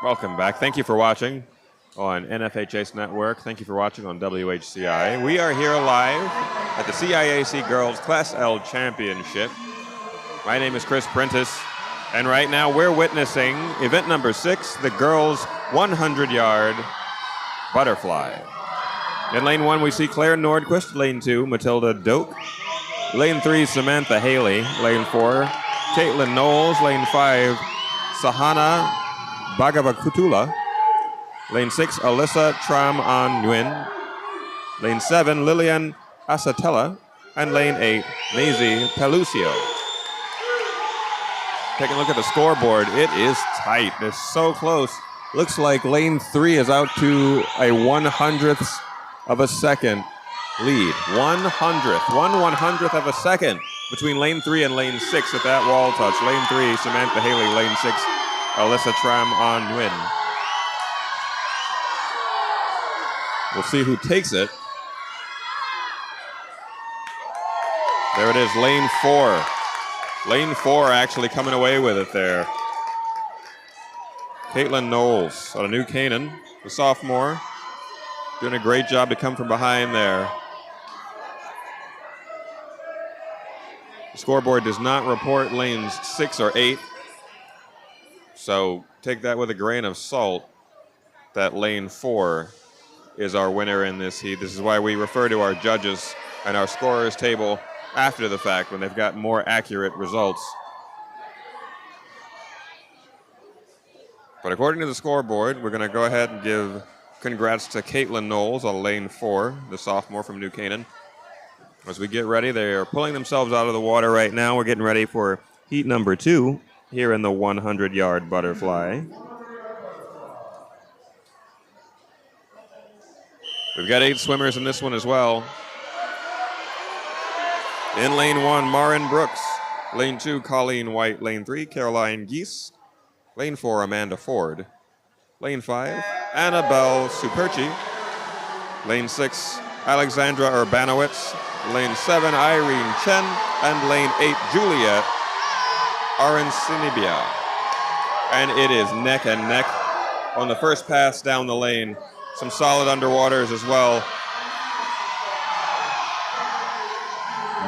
Welcome back. Thank you for watching on NFHS Network. Thank you for watching on WHCI. We are here live at the CIAC Girls Class L Championship. My name is Chris Prentice, and right now we're witnessing event number 6, the girls 100-yard butterfly. In lane 1, we see Claire Nordquist. Lane 2, Matilda Doak. Lane 3, Samantha Haley. Lane 4, Caitlin Knowles. Lane 5, Sahana Bhagavakutula. Lane 6, Alyssa Tram An Nguyen. Lane 7, Lillian Asatella. And lane 8, Maisie Pelucio. Taking a look at the scoreboard, it is tight. It's so close. Looks like lane 3 is out to a 1/100th of a second lead. 1/100th of a second between lane 3 and lane 6 at that wall touch. Lane 3, Samantha Haley. Lane 6, Alyssa Tram An Nguyen. We'll see who takes it. There it is, lane 4. Lane 4 actually coming away with it there. Caitlin Knowles out of New Canaan, the sophomore, doing a great job to come from behind there. The scoreboard does not report lanes 6 or 8, so take that with a grain of salt that lane 4 is our winner in this heat. This is why we refer to our judges and our scorers table after the fact when they've got more accurate results. But according to the scoreboard, we're going to go ahead and give congrats to Caitlin Knowles on lane 4, the sophomore from New Canaan. As we get ready, they are pulling themselves out of the water right now. We're getting ready for heat number 2 here in the 100-yard butterfly. We've got 8 swimmers in this one as well. In lane 1, Marin Brooks. Lane 2, Colleen White. Lane 3, Caroline Geese. Lane 4, Amanda Ford. Lane 5, Annabelle Superchi. Lane 6, Alexandra Urbanowitz. Lane 7, Irene Chen. And lane 8, Juliet Arancinibia. And it is neck and neck on the first pass down the lane. Some solid underwaters as well.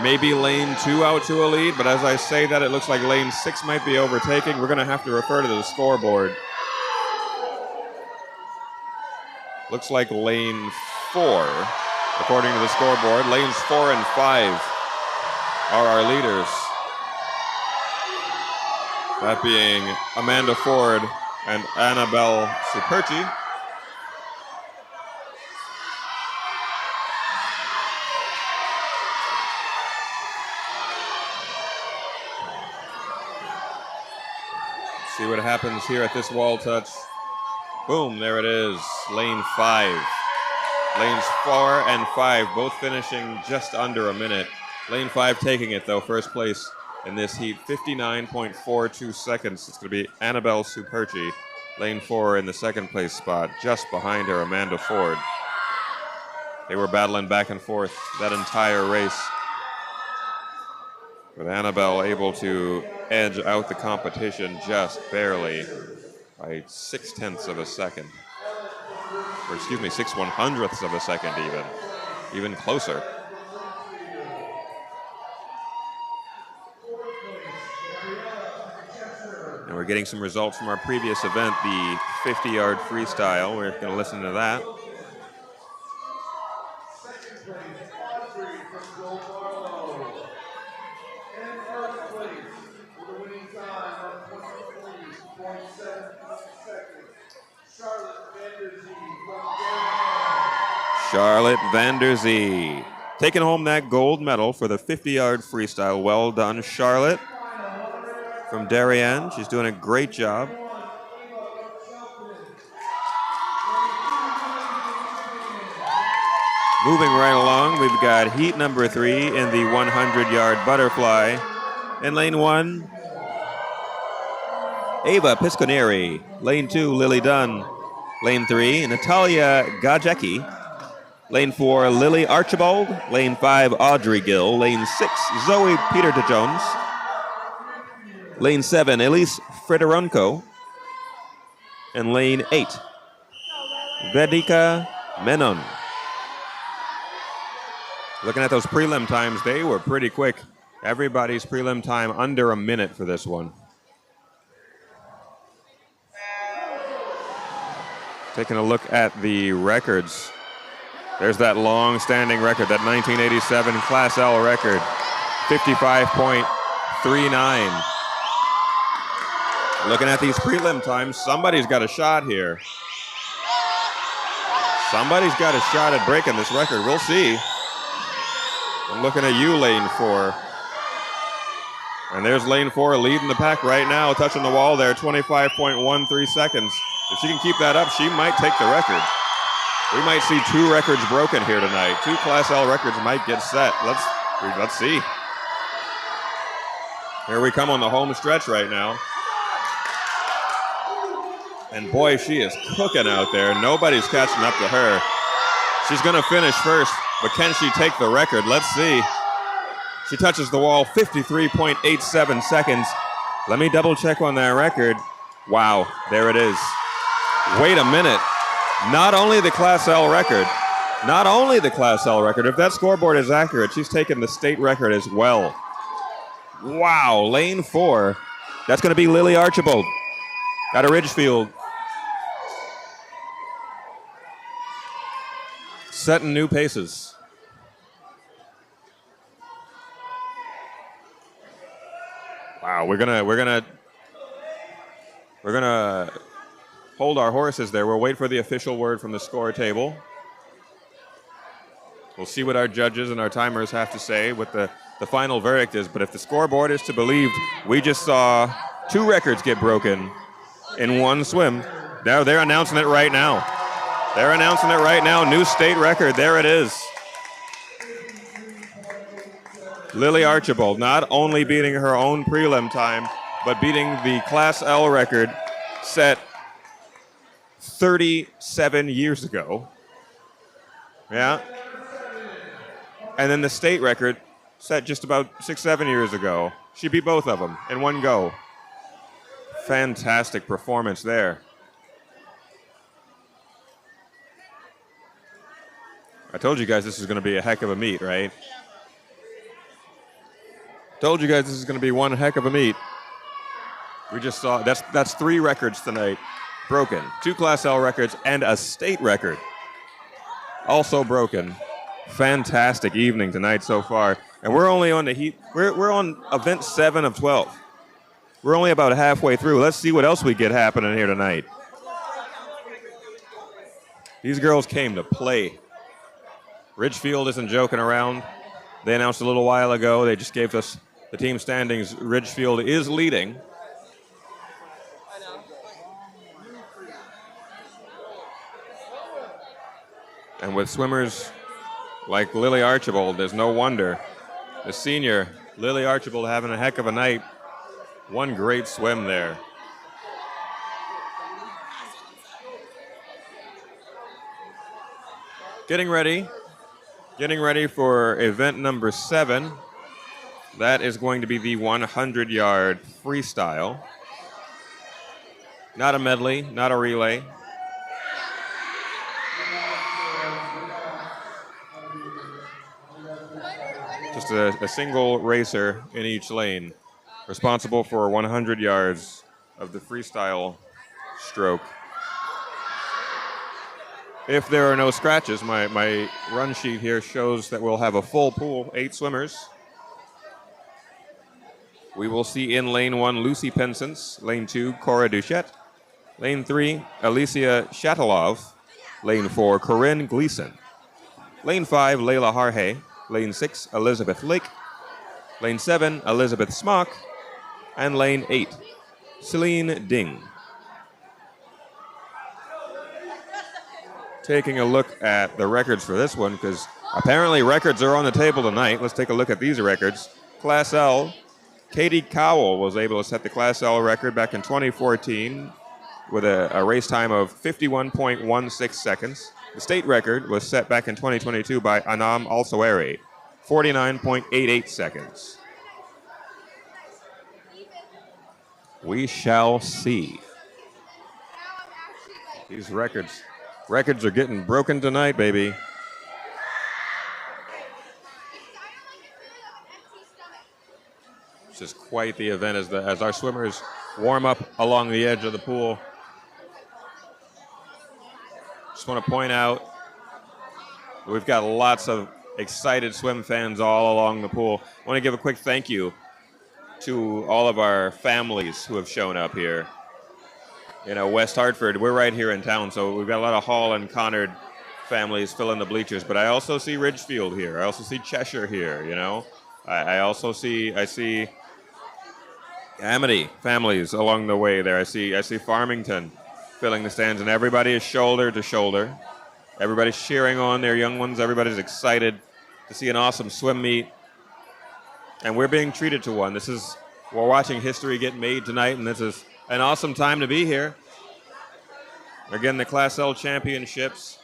Maybe lane 2 out to a lead, but as I say that, it looks like lane 6 might be overtaking. We're going to have to refer to the scoreboard. Looks like lane 4, according to the scoreboard. Lanes 4 and 5 are our leaders. That being Amanda Ford and Annabelle Superchi. See what happens here at this wall touch. Boom, there it is. Lane 5. Lanes 4 and 5 both finishing just under a minute. Lane 5 taking it, though, first place in this heat, 59.42 seconds. It's going to be Annabelle Superchi. Lane 4 in the second place spot, just behind her, Amanda Ford. They were battling back and forth that entire race, with Annabelle able to edge out the competition just barely by 0.6 of a second. Or excuse me, 6/100ths of a second even closer. And we're getting some results from our previous event, the 50-yard freestyle. We're going to listen to that. Charlotte Vanderzee taking home that gold medal for the 50-yard freestyle. Well done, Charlotte, from Darien. She's doing a great job. Moving right along, we've got heat number 3 in the 100-yard butterfly. In lane 1, Ava Pisconeri. Lane 2, Lily Dunn. Lane 3, Natalia Gajecki. Lane 4, Lily Archibald. Lane 5, Audrey Gill. Lane 6, Zoe Peter-de-Jones. Lane 7, Elise Frederico. And lane 8, Vedika Menon. Looking at those prelim times, they were pretty quick. Everybody's prelim time under a minute for this one. Taking a look at the records. There's that long-standing record, that 1987 Class L record, 55.39. Looking at these prelim times, somebody's got a shot here. Somebody's got a shot at breaking this record. We'll see. I'm looking at you, lane 4. And there's lane 4 leading the pack right now, touching the wall there, 25.13 seconds. If she can keep that up, she might take the record. We might see 2 records broken here tonight. 2 Class L records might get set. Let's see. Here we come on the home stretch right now. And boy, she is cooking out there. Nobody's catching up to her. She's going to finish first, but can she take the record? Let's see. She touches the wall, 53.87 seconds. Let me double check on that record. Wow, there it is. Wait a minute. Not only the Class L record. If that scoreboard is accurate, she's taken the state record as well. Wow, lane 4. That's going to be Lily Archibald out of Ridgefield. Setting new paces. Wow, we're gonna hold our horses there. We'll wait for the official word from the score table. We'll see what our judges and our timers have to say, what the final verdict is. But if the scoreboard is to be believed, we just saw 2 records get broken in one swim. Now they're announcing it right now. They're announcing it right now. New state record. There it is. Lily Archibald not only beating her own prelim time, but beating the Class L record set 37 years ago. Yeah. And then the state record set just about 6-7 years ago. She beat both of them in one go. Fantastic performance there. I told you guys this is going to be a heck of a meet, right? Told you guys this is going to be one heck of a meet. We just saw that's 3 records tonight broken. 2 Class L records and a state record also broken. Fantastic evening tonight so far. And we're only on the heat. We're on event 7 of 12. We're only about halfway through. Let's see what else we get happening here tonight. These girls came to play. Ridgefield isn't joking around. They announced a little while ago. They just gave us the team standings. Ridgefield is leading. And with swimmers like Lily Archibald, there's no wonder. The senior, Lily Archibald, having a heck of a night. One great swim there. Getting ready for event number 7. That is going to be the 100-yard freestyle. Not a medley, not a relay. Just a single racer in each lane, responsible for 100 yards of the freestyle stroke. If there are no scratches, my run sheet here shows that we'll have a full pool, 8 swimmers. We will see in lane 1, Lucy Pensance. Lane 2, Cora Duchette. Lane 3, Alicia Shatilov. Lane 4, Corinne Gleason. Lane 5, Layla Harhay. Lane 6, Elizabeth Lake. Lane 7, Elizabeth Smock. And lane 8, Celine Ding. Taking a look at the records for this one, because apparently records are on the table tonight. Let's take a look at these records. Class L, Katie Cowell was able to set the Class L record back in 2014 with a race time of 51.16 seconds. The state record was set back in 2022 by Anam Alsawari, 49.88 seconds. We shall see. These records are getting broken tonight, baby. It's just quite the event as our swimmers warm up along the edge of the pool. Just want to point out we've got lots of excited swim fans all along the pool. I want to give a quick thank you to all of our families who have shown up here. You know, West Hartford, we're right here in town, so we've got a lot of Hall and Conard families filling the bleachers, but I also see Ridgefield here. I also see Cheshire here, you know. I see Amity families along the way there. I see Farmington filling the stands, and everybody is shoulder to shoulder. Everybody's cheering on their young ones. Everybody's excited to see an awesome swim meet. And we're being treated to one. We're watching history get made tonight, and this is an awesome time to be here. Again, the Class L Championships,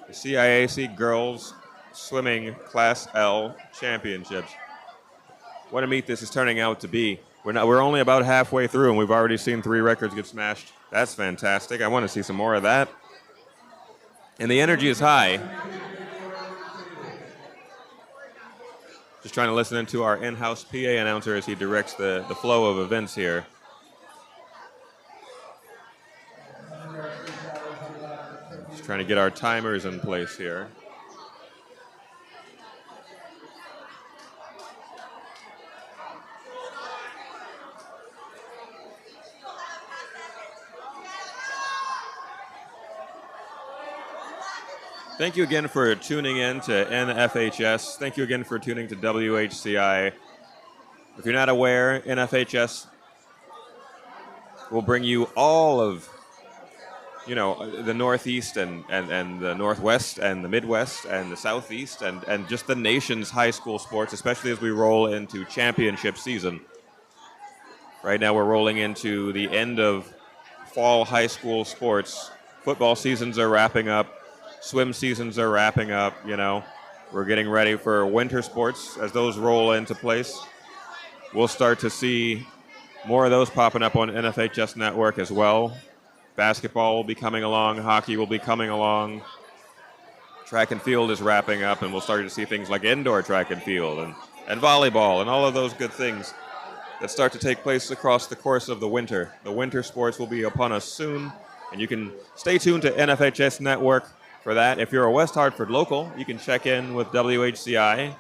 the CIAC Girls Swimming Class L Championships. What a meet this is turning out to be. We're only about halfway through, and we've already seen 3 records get smashed. That's fantastic. I want to see some more of that. And the energy is high. Just trying to listen into our in-house PA announcer as he directs the flow of events here. Just trying to get our timers in place here. Thank you again for tuning in to NFHS. Thank you again for tuning to WHCI. If you're not aware, NFHS will bring you all of the Northeast and the Northwest and the Midwest and the Southeast and just the nation's high school sports, especially as we roll into championship season. Right now we're rolling into the end of fall high school sports. Football seasons are wrapping up. Swim seasons are wrapping up, We're getting ready for winter sports. As those roll into place, we'll start to see more of those popping up on NFHS Network as well. Basketball will be coming along. Hockey will be coming along. Track and field is wrapping up, and we'll start to see things like indoor track and field and volleyball and all of those good things that start to take place across the course of the winter. The winter sports will be upon us soon, and you can stay tuned to NFHS Network for that. If you're a West Hartford local, you can check in with WHCI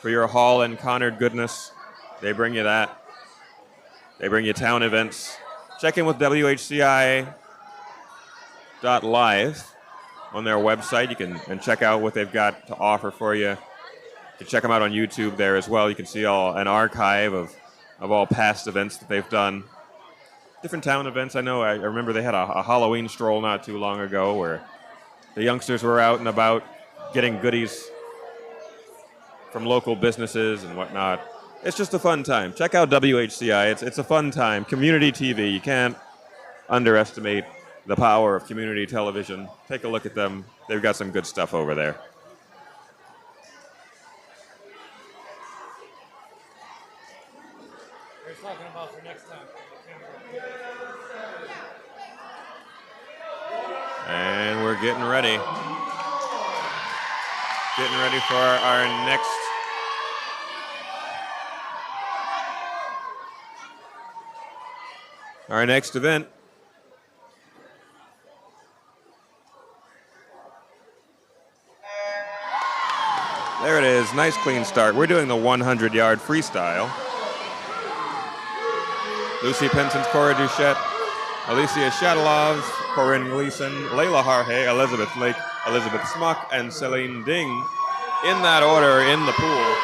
for your Hall and Conard goodness. They bring you that. They bring you town events. Check in with WHCI.live on their website. You can check out what they've got to offer for you. You can check them out on YouTube there as well. You can see an archive of all past events that they've done. Different town events. I remember they had a Halloween stroll not too long ago where the youngsters were out and about getting goodies from local businesses and whatnot. It's just a fun time. Check out WHCI. It's a fun time. Community TV. You can't underestimate the power of community television. Take a look at them. They've got some good stuff over there. They're talking about for next time. And we're getting ready. Getting ready for our next event. There it is. Nice clean start. We're doing the 100-yard freestyle. Lucy Penson's Cora Duchette, Alicia Shadalov, Corinne Gleason, Layla Harhe, Elizabeth Lake, Elizabeth Smuck, and Celine Ding in that order in the pool.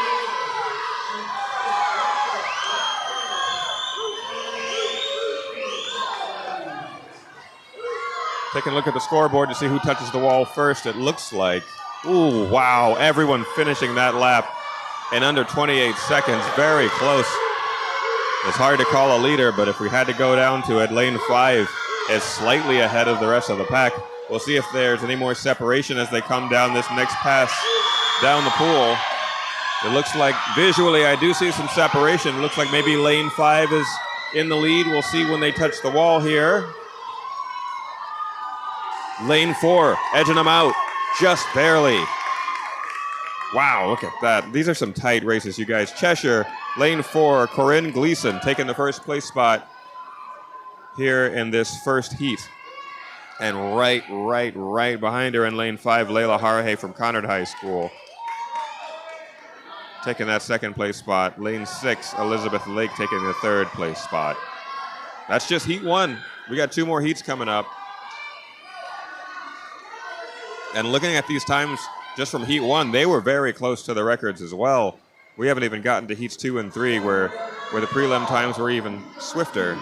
Taking a look at the scoreboard to see who touches the wall first. It looks like, ooh, wow, everyone finishing that lap in under 28 seconds. Very close. It's hard to call a leader, but if we had to go down to it, lane 5 is slightly ahead of the rest of the pack. We'll see if there's any more separation as they come down this next pass down the pool. It looks like visually I do see some separation. It looks like maybe lane 5 is in the lead. We'll see when they touch the wall here. Lane 4, edging them out, just barely. Wow, look at that. These are some tight races, you guys. Cheshire, lane 4, Corinne Gleason taking the first place spot here in this first heat. And right behind her in lane 5, Layla Harhe from Conard High School. Taking that second place spot. Lane 6, Elizabeth Lake taking the third place spot. That's just heat 1. We got 2 more heats coming up. And looking at these times just from heat 1, they were very close to the records as well. We haven't even gotten to heats 2 and 3 where the prelim times were even swifter.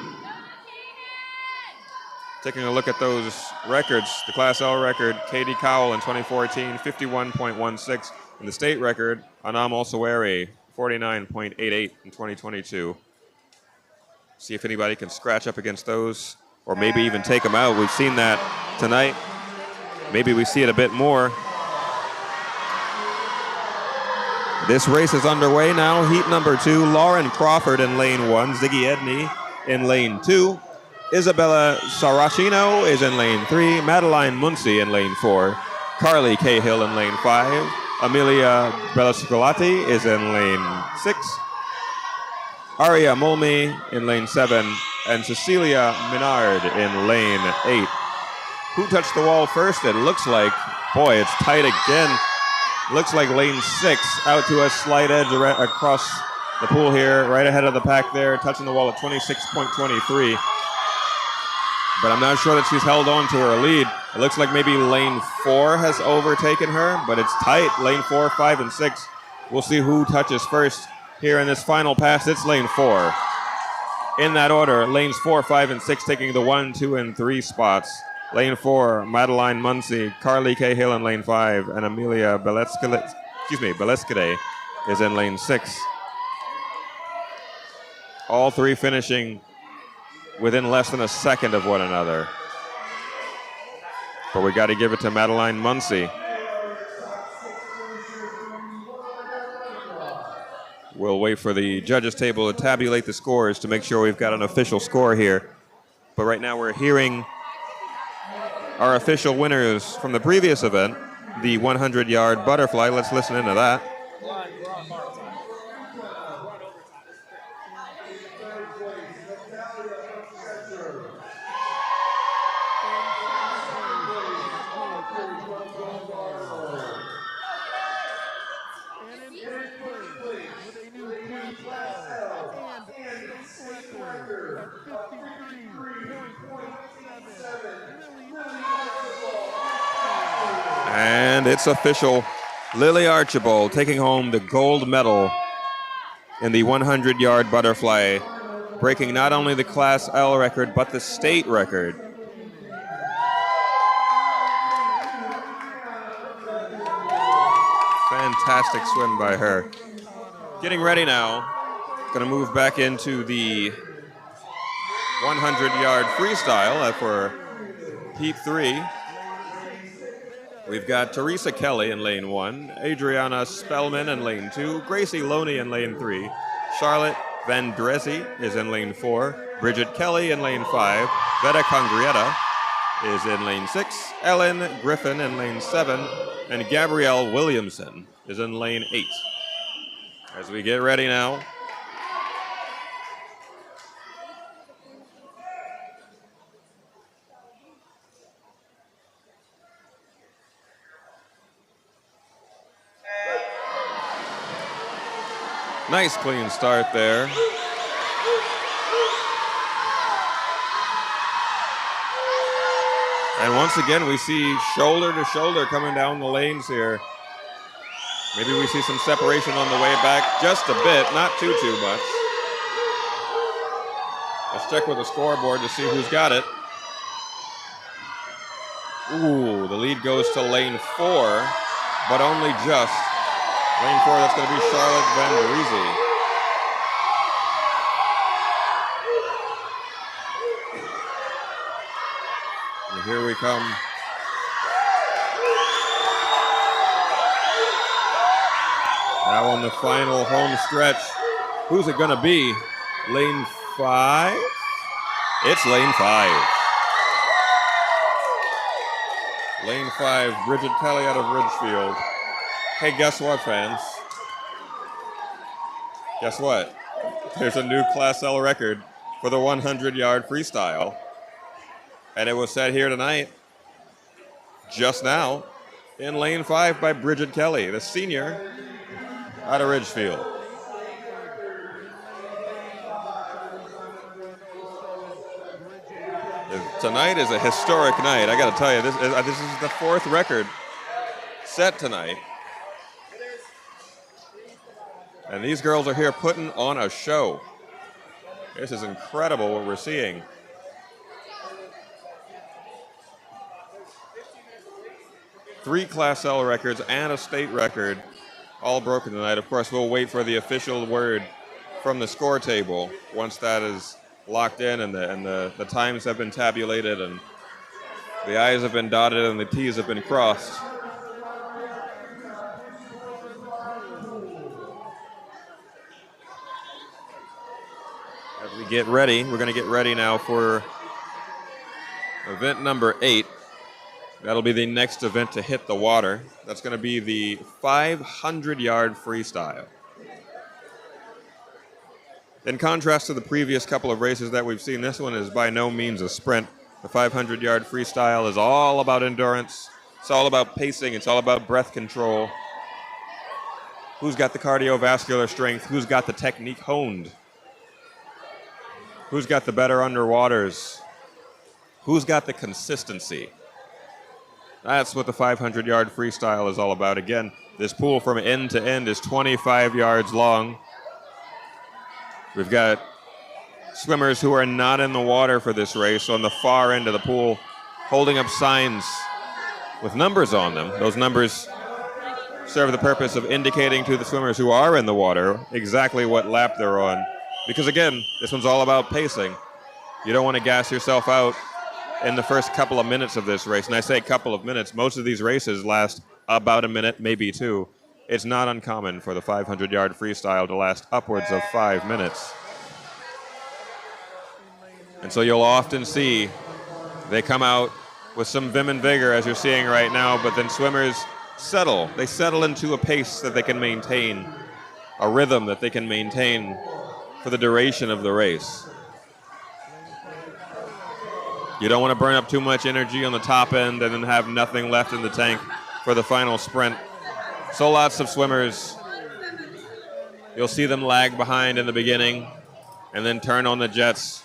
Taking a look at those records, the Class L record, Katie Cowell in 2014, 51.16. And the state record, Anam Olsawari, 49.88 in 2022. See if anybody can scratch up against those or maybe even take them out. We've seen that tonight. Maybe we see it a bit more. This race is underway now. Heat number 2, Lauren Crawford in lane 1, Ziggy Edney in lane 2. Isabella Saracino is in lane 3, Madeline Muncy in lane 4, Carly Cahill in lane 5, Amelia Bellascolati is in lane 6, Aria Mulmy in lane 7, and Cecilia Minard in lane 8. Who touched the wall first? It looks like, boy, it's tight again. Looks like lane 6 out to a slight edge across the pool here, right ahead of the pack there, touching the wall at 26.23. But I'm not sure that she's held on to her lead. It looks like maybe lane 4 has overtaken her, but it's tight. Lane 4, 5, and 6. We'll see who touches first here in this final pass. It's lane 4. In that order, lanes 4, 5, and 6 taking the 1, 2, and 3 spots. Lane 4, Madeline Muncy, Carly Cahill in lane 5, and Amelia Beleskide is in lane 6. All three finishing within less than a second of one another. But we got to give it to Madeline Muncy. We'll wait for the judges' table to tabulate the scores to make sure we've got an official score here. But right now we're hearing our official winners from the previous event, the 100-yard butterfly. Let's listen into that. And it's official. Lily Archibald taking home the gold medal in the 100-yard butterfly, breaking not only the Class L record, but the state record. Fantastic swim by her. Getting ready now. Going to move back into the 100-yard freestyle for Heat 3. We've got Teresa Kelly in lane 1, Adriana Spellman in lane 2, Gracie Loney in lane 3, Charlotte Van Dressy is in lane 4, Bridget Kelly in lane 5, Veta Congrietta is in lane 6, Ellen Griffin in lane 7, and Gabrielle Williamson is in lane 8. As we get ready now, nice clean start there. And once again, we see shoulder to shoulder coming down the lanes here. Maybe we see some separation on the way back, just a bit, not too much. Let's check with the scoreboard to see who's got it. Ooh, the lead goes to lane 4, but only just. Lane 4, that's going to be Charlotte Van Dressy. And here we come. Now on the final home stretch. Who's it going to be? Lane 5? It's lane 5. Lane 5, Bridget Kelly out of Ridgefield. Hey, guess what, fans? Guess what? There's a new Class L record for the 100-yard freestyle. And it was set here tonight, just now, in lane 5 by Bridget Kelly, the senior out of Ridgefield. Tonight is a historic night. I got to tell you, this is the 4th record set tonight. And these girls are here putting on a show. This is incredible what we're seeing. Three Class L records and a state record, all broken tonight. Of course, we'll wait for the official word from the score table once that is locked in and the times have been tabulated and the I's have been dotted and the T's have been crossed. As we get ready, we're going to get ready now for event number 8. That'll be the next event to hit the water. That's going to be the 500-yard freestyle. In contrast to the previous couple of races that we've seen, this one is by no means a sprint. The 500-yard freestyle is all about endurance. It's all about pacing. It's all about breath control. Who's got the cardiovascular strength? Who's got the technique honed? Who's got the better underwaters? Who's got the consistency? That's what the 500-yard freestyle is all about. Again, this pool from end to end is 25 yards long. We've got swimmers who are not in the water for this race on the far end of the pool, holding up signs with numbers on them. Those numbers serve the purpose of indicating to the swimmers who are in the water exactly what lap they're on. Because again, this one's all about pacing. You don't want to gas yourself out in the first couple of minutes of this race. And I say couple of minutes, most of these races last about a minute, maybe two. It's not uncommon for the 500-yard freestyle to last upwards of 5 minutes. And so you'll often see they come out with some vim and vigor, as you're seeing right now, but then swimmers settle. They settle into a pace that they can maintain, a rhythm that they can maintain for the duration of the race. You don't want to burn up too much energy on the top end and then have nothing left in the tank for the final sprint. So lots of swimmers, you'll see them lag behind in the beginning and then turn on the jets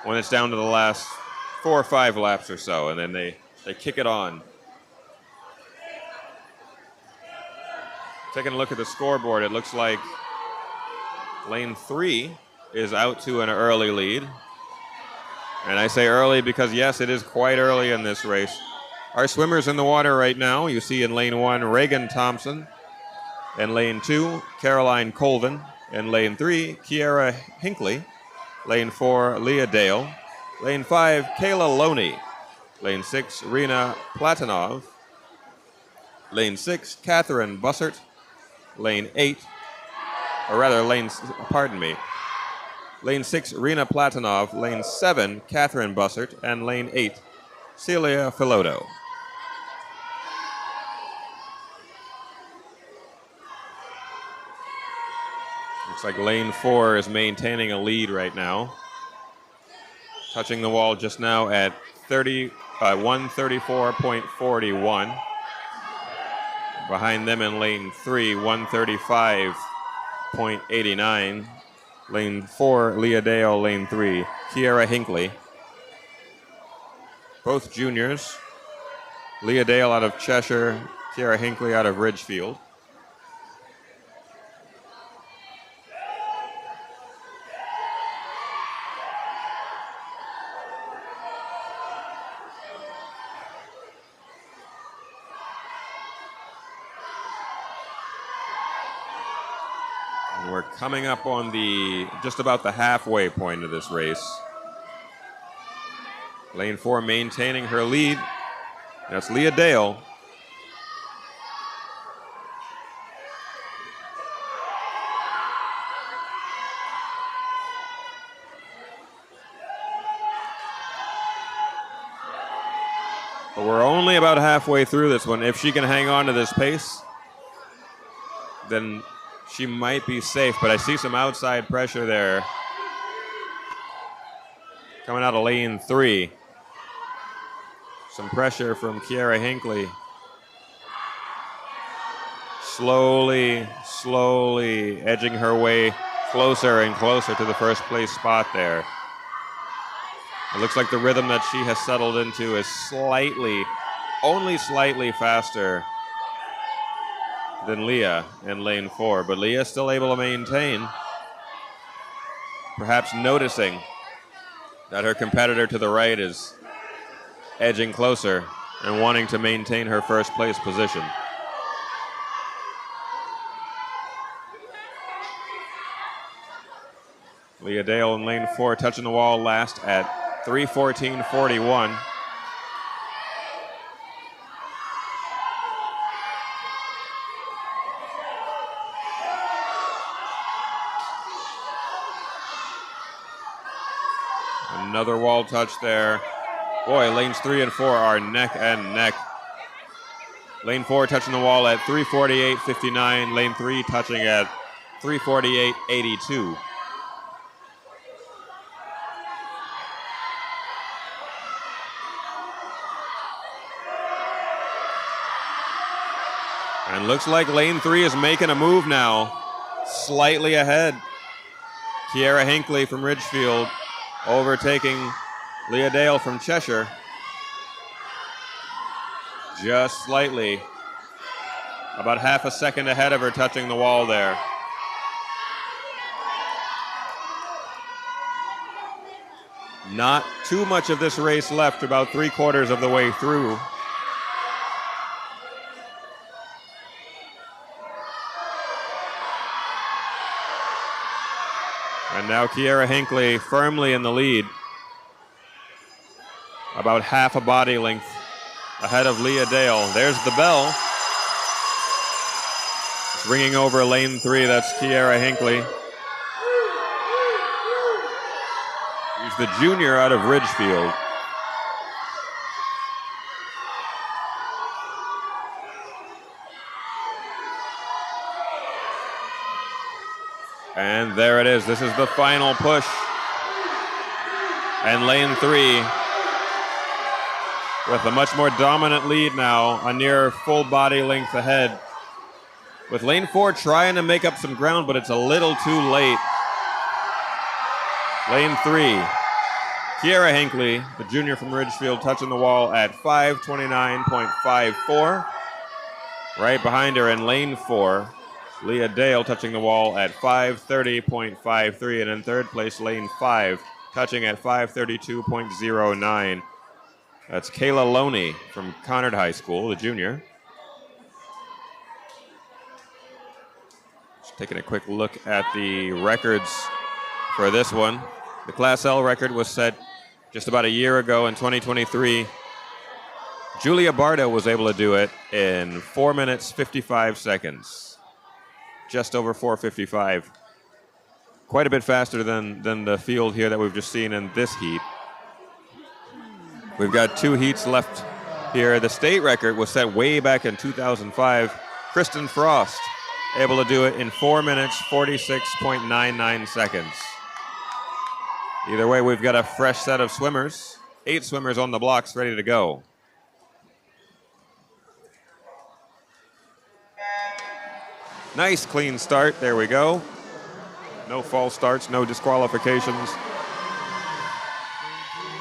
when it's down to the last 4 or 5 laps or so, and then they kick it on. Taking a look at the scoreboard, it looks like lane 3 is out to an early lead. And I say early because, yes, it is quite early in this race. Our swimmers in the water right now, you see in lane 1, Reagan Thompson. In lane 2, Caroline Colvin. In lane 3, Kiera Hinckley. Lane 4, Leah Dale. Lane 5, Kayla Loney. Lane 6, Rena Platonov. Lane 6, Catherine Bussert. Lane 8, or rather lane 6, Rena Platonov. Lane 7, Catherine Bussert. And lane 8, Celia Filoto. Looks like lane 4 is maintaining a lead right now. Touching the wall just now at 134.41. Behind them in lane 3, 135.89. Lane 4, Leah Dale. Lane 3, Kiera Hinckley. Both juniors. Leah Dale out of Cheshire, Kiera Hinckley out of Ridgefield. And we're coming up on just about the halfway point of this race. Lane 4 maintaining her lead. That's Leah Dale. But we're only about halfway through this one. If she can hang on to this pace, then she might be safe. But I see some outside pressure there coming out of lane 3. Some pressure from Kiera Hinckley. Slowly edging her way closer and closer to the first place spot there. It looks like the rhythm that she has settled into is only slightly faster than Leah in lane 4. But Leah is still able to maintain, perhaps noticing that her competitor to the right is edging closer and wanting to maintain her first place position. Leah Dale in lane 4 touching the wall last at 3:14.41. Another wall touch there. Boy, lanes 3 and 4 are neck and neck. Lane 4 touching the wall at 3:48.59. Lane 3 touching at 3:48.82. And looks like lane 3 is making a move now. Slightly ahead. Kiera Hinckley from Ridgefield overtaking Leah Dale from Cheshire. Just slightly. About half a second ahead of her touching the wall there. Not too much of this race left, about 3/4 of the way through. And now Kiera Hinckley firmly in the lead. About half a body length ahead of Leah Dale. There's the bell. It's ringing over lane 3. That's Kiera Hinckley. He's the junior out of Ridgefield. And there it is. This is the final push. And lane 3 with a much more dominant lead now, a near full body length ahead. With lane 4 trying to make up some ground, but it's a little too late. Lane 3, Kiera Hinckley, the junior from Ridgefield, touching the wall at 5:29.54. Right behind her in lane 4, Leah Dale touching the wall at 5:30.53. And in third place, lane 5, touching at 5:32.09. That's Kayla Loney from Conard High School, the junior. Just taking a quick look at the records for this one. The Class L record was set just about a year ago in 2023. Julia Bardo was able to do it in 4 minutes, 55 seconds. Just over 4:55. Quite a bit faster than the field here that we've just seen in this heat. We've got 2 heats left here. The state record was set way back in 2005. Kristen Frost able to do it in 4 minutes, 46.99 seconds. Either way, we've got a fresh set of swimmers. 8 swimmers on the blocks ready to go. Nice clean start. There we go. No false starts, no disqualifications.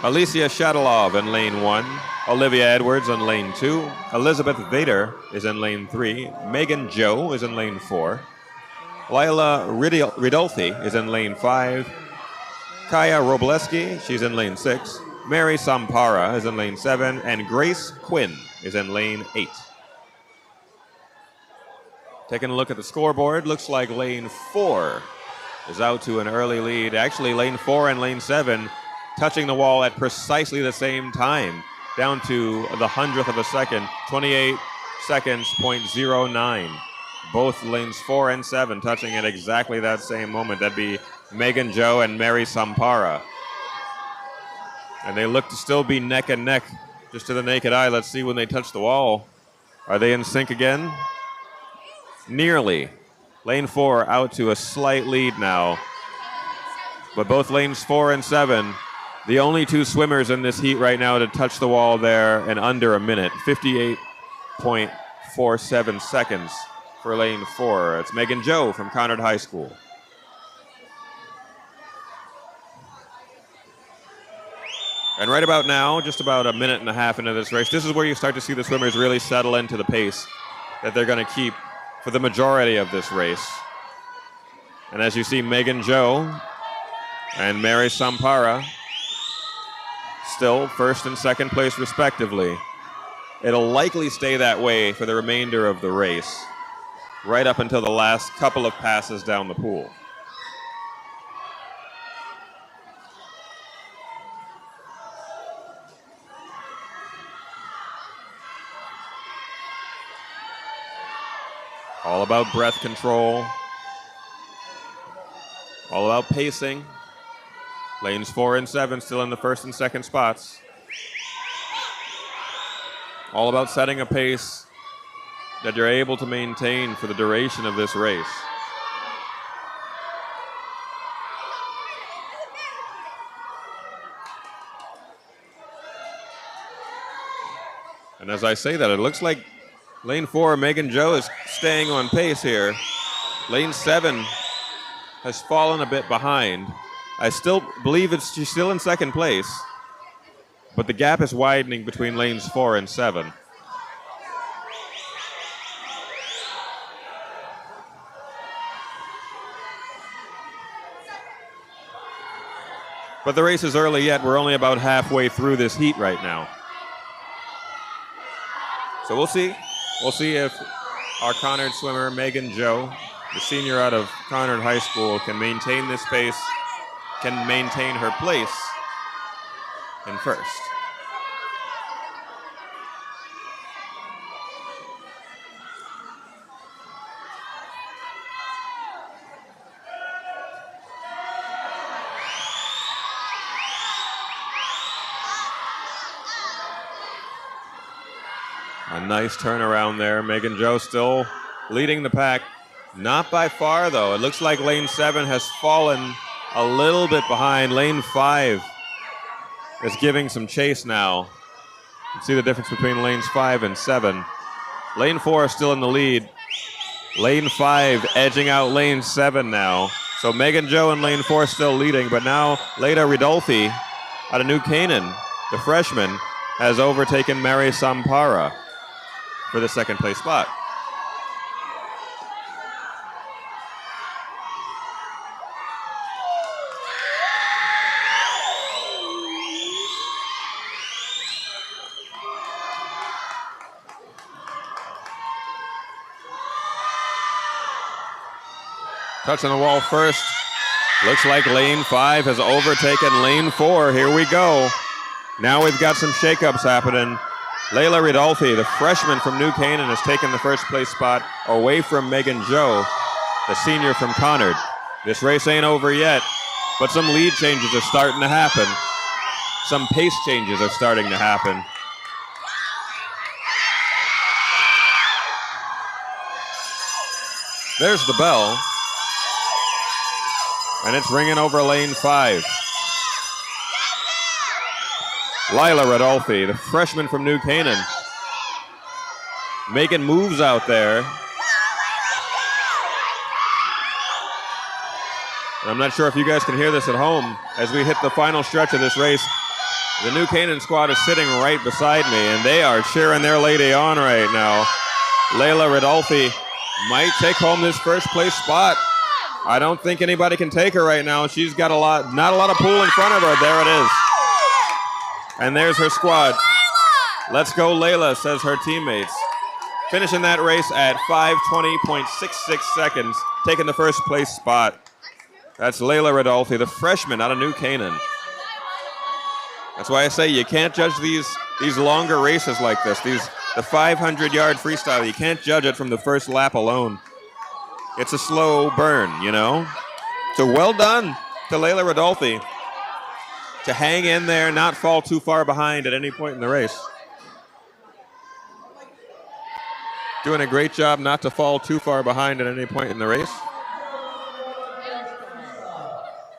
Alicia Shadalov in lane 1. Olivia Edwards in lane 2. Elizabeth Vader is in lane 3. Megan Joe is in lane 4. Lila Ridolfi is in lane 5. Kaya Robleski, she's in lane 6. Mary Sampara is in lane 7. And Grace Quinn is in lane 8. Taking a look at the scoreboard, looks like lane 4 is out to an early lead. Actually, lane 4 and lane 7 touching the wall at precisely the same time, down to the 100th of a second, 28 seconds, .09. Both lanes 4 and 7 touching at exactly that same moment. That'd be Megan Joe and Mary Sampara. And they look to still be neck and neck, just to the naked eye. Let's see when they touch the wall. Are they in sync again? Nearly. Lane 4 out to a slight lead now. But both lanes 4 and 7, the only 2 swimmers in this heat right now to touch the wall there in under a minute. 58.47 seconds for lane 4. It's Megan Joe from Conard High School. And right about now, just about a minute and a half into this race, this is where you start to see the swimmers really settle into the pace that they're going to keep for the majority of this race. And as you see, Megan Joe and Mary Sampara still first and second place respectively. It'll likely stay that way for the remainder of the race, right up until the last couple of passes down the pool. All about breath control, all about pacing. Lanes 4 and 7 still in the first and second spots. All about setting a pace that you're able to maintain for the duration of this race. And as I say that, it looks like lane 4, Megan Joe, is staying on pace here. Lane 7 has fallen a bit behind. I still believe she's still in second place, but the gap is widening between lanes 4 and 7. But the race is early yet. We're only about halfway through this heat right now. So we'll see. We'll see if our Conard swimmer, Megan Jo, the senior out of Conard High School, can maintain this pace, can maintain her place in first. A nice turnaround there. Megan Jo still leading the pack. Not by far, though. It looks like lane 7 has fallen a little bit behind. Lane 5 is giving some chase now. You can see the difference between lanes 5 and 7. Lane 4 is still in the lead. Lane 5 edging out lane 7 now. So Megan Jo in lane 4 still leading, but now Leda Ridolfi out of New Canaan, the freshman, has overtaken Mary Sampara for the second place spot. Touch on the wall first. Looks like lane 5 has overtaken lane 4. Here we go. Now we've got some shakeups happening. Layla Ridolfi, the freshman from New Canaan, has taken the first place spot away from Megan Jo, the senior from Conard. This race ain't over yet, but some lead changes are starting to happen. Some pace changes are starting to happen. There's the bell. And it's ringing over lane 5. Lila Ridolfi, the freshman from New Canaan, making moves out there. And I'm not sure if you guys can hear this at home. As we hit the final stretch of this race, the New Canaan squad is sitting right beside me, and they are cheering their lady on right now. Layla Ridolfi might take home this first place spot. I don't think anybody can take her right now. She's got not a lot of pool in front of her. There it is. And there's her squad. Let's go, Layla, says her teammates. Finishing that race at 5:20.66 seconds, taking the first place spot. That's Layla Ridolfi, the freshman out of New Canaan. That's why I say you can't judge these longer races like this, the 500-yard freestyle. You can't judge it from the first lap alone. It's a slow burn, you know? So well done to Layla Ridolfi to hang in there, not fall too far behind at any point in the race. Doing a great job not to fall too far behind at any point in the race.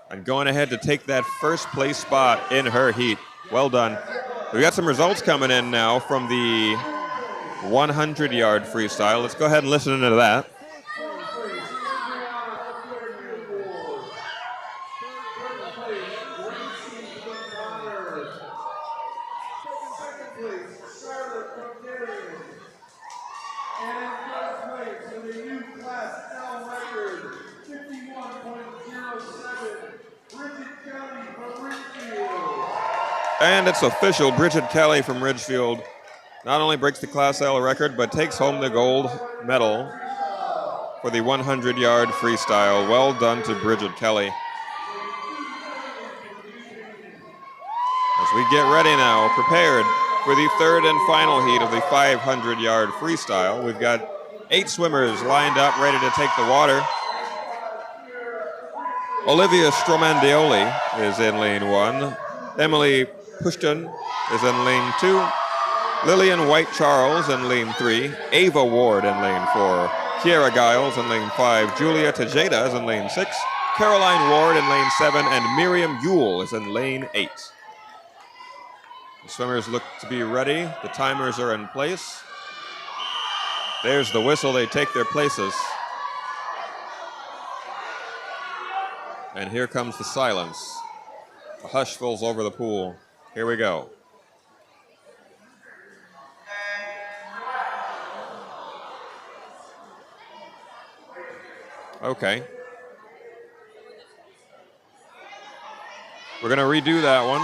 And going ahead to take that first place spot in her heat. Well done. We got some results coming in now from the 100-yard freestyle. Let's go ahead and listen into that. And it's official, Bridget Kelly from Ridgefield not only breaks the Class L record, but takes home the gold medal for the 100-yard freestyle. Well done to Bridget Kelly. As we get ready now, prepared for the third and final heat of the 500-yard freestyle. We've got 8 swimmers lined up, ready to take the water. Olivia Stromandioli is in lane 1. Emily Pushton is in lane 2. Lillian White-Charles in lane 3. Ava Ward in lane 4. Kiera Giles in lane 5. Julia Tejeda is in lane 6. Caroline Ward in lane 7. And Miriam Yule is in lane 8. The swimmers look to be ready. The timers are in place. There's the whistle. They take their places. And here comes the silence. A hush falls over the pool. Here we go. Okay. We're going to redo that one.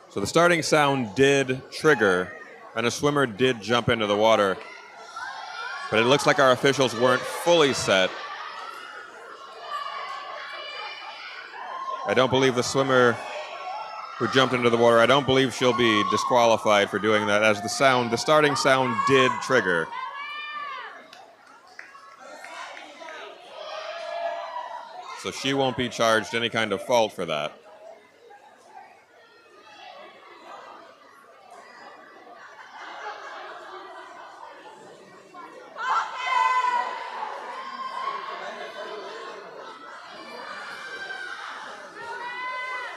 So the starting sound did trigger, and a swimmer did jump into the water. But it looks like our officials weren't fully set. I don't believe the swimmer who jumped into the water, I don't believe she'll be disqualified for doing that, as the starting sound did trigger. So she won't be charged any kind of fault for that.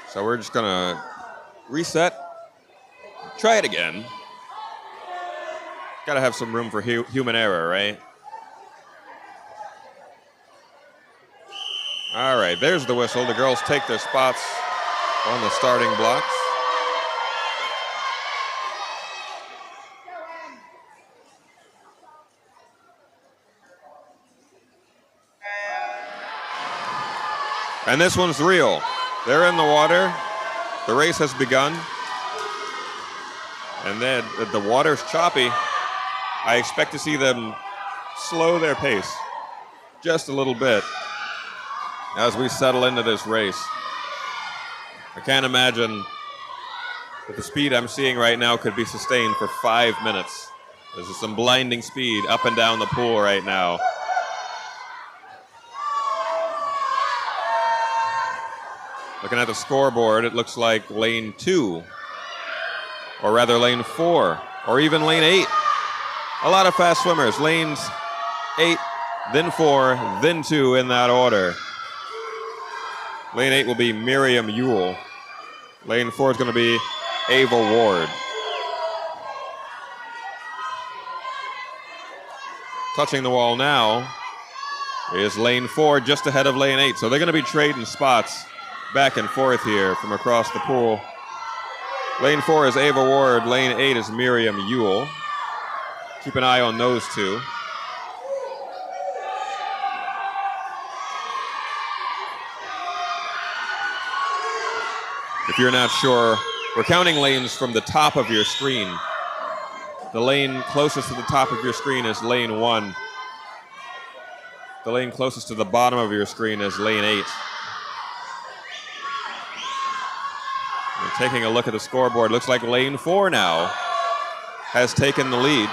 So we're just gonna reset, try it again. Gotta have some room for human error, right? All right, there's the whistle. The girls take their spots on the starting blocks. And this one's real. They're in the water. The race has begun. And then the water's choppy. I expect to see them slow their pace just a little bit as we settle into this race. I can't imagine that the speed I'm seeing right now could be sustained for 5 minutes. There's some blinding speed up and down the pool right now. Looking at the scoreboard, it looks like lane 2, or rather lane 4, or even lane 8. A lot of fast swimmers. Lanes 8, then 4, then 2 in that order. Lane 8 will be Miriam Ewell. Lane 4 is going to be Ava Ward. Touching the wall now is lane 4, just ahead of lane 8. So they're going to be trading spots back and forth here from across the pool. Lane 4 is Ava Ward. Lane 8 is Miriam Ewell. Keep an eye on those two. If you're not sure, we're counting lanes from the top of your screen. The lane closest to the top of your screen is lane 1. The lane closest to the bottom of your screen is lane 8. And taking a look at the scoreboard, looks like lane 4 now has taken the lead,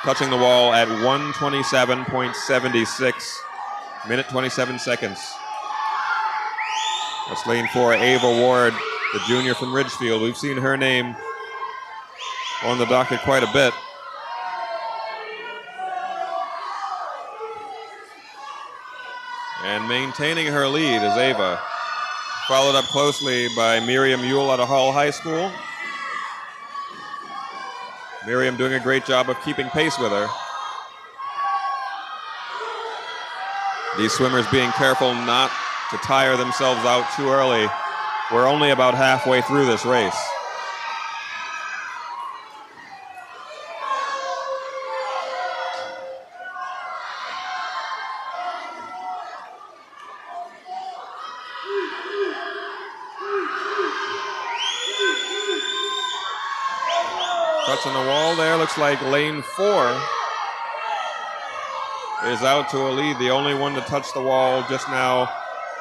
touching the wall at 1:27.76, minute 27 seconds. That's lane 4, Ava Ward, the junior from Ridgefield. We've seen her name on the docket quite a bit. And maintaining her lead is Ava, followed up closely by Miriam Ewell out of Hull High School. Miriam doing a great job of keeping pace with her. These swimmers being careful not to tire themselves out too early. We're only about halfway through this race. Touching the wall there, looks like lane 4 is out to a lead. The only one to touch the wall just now,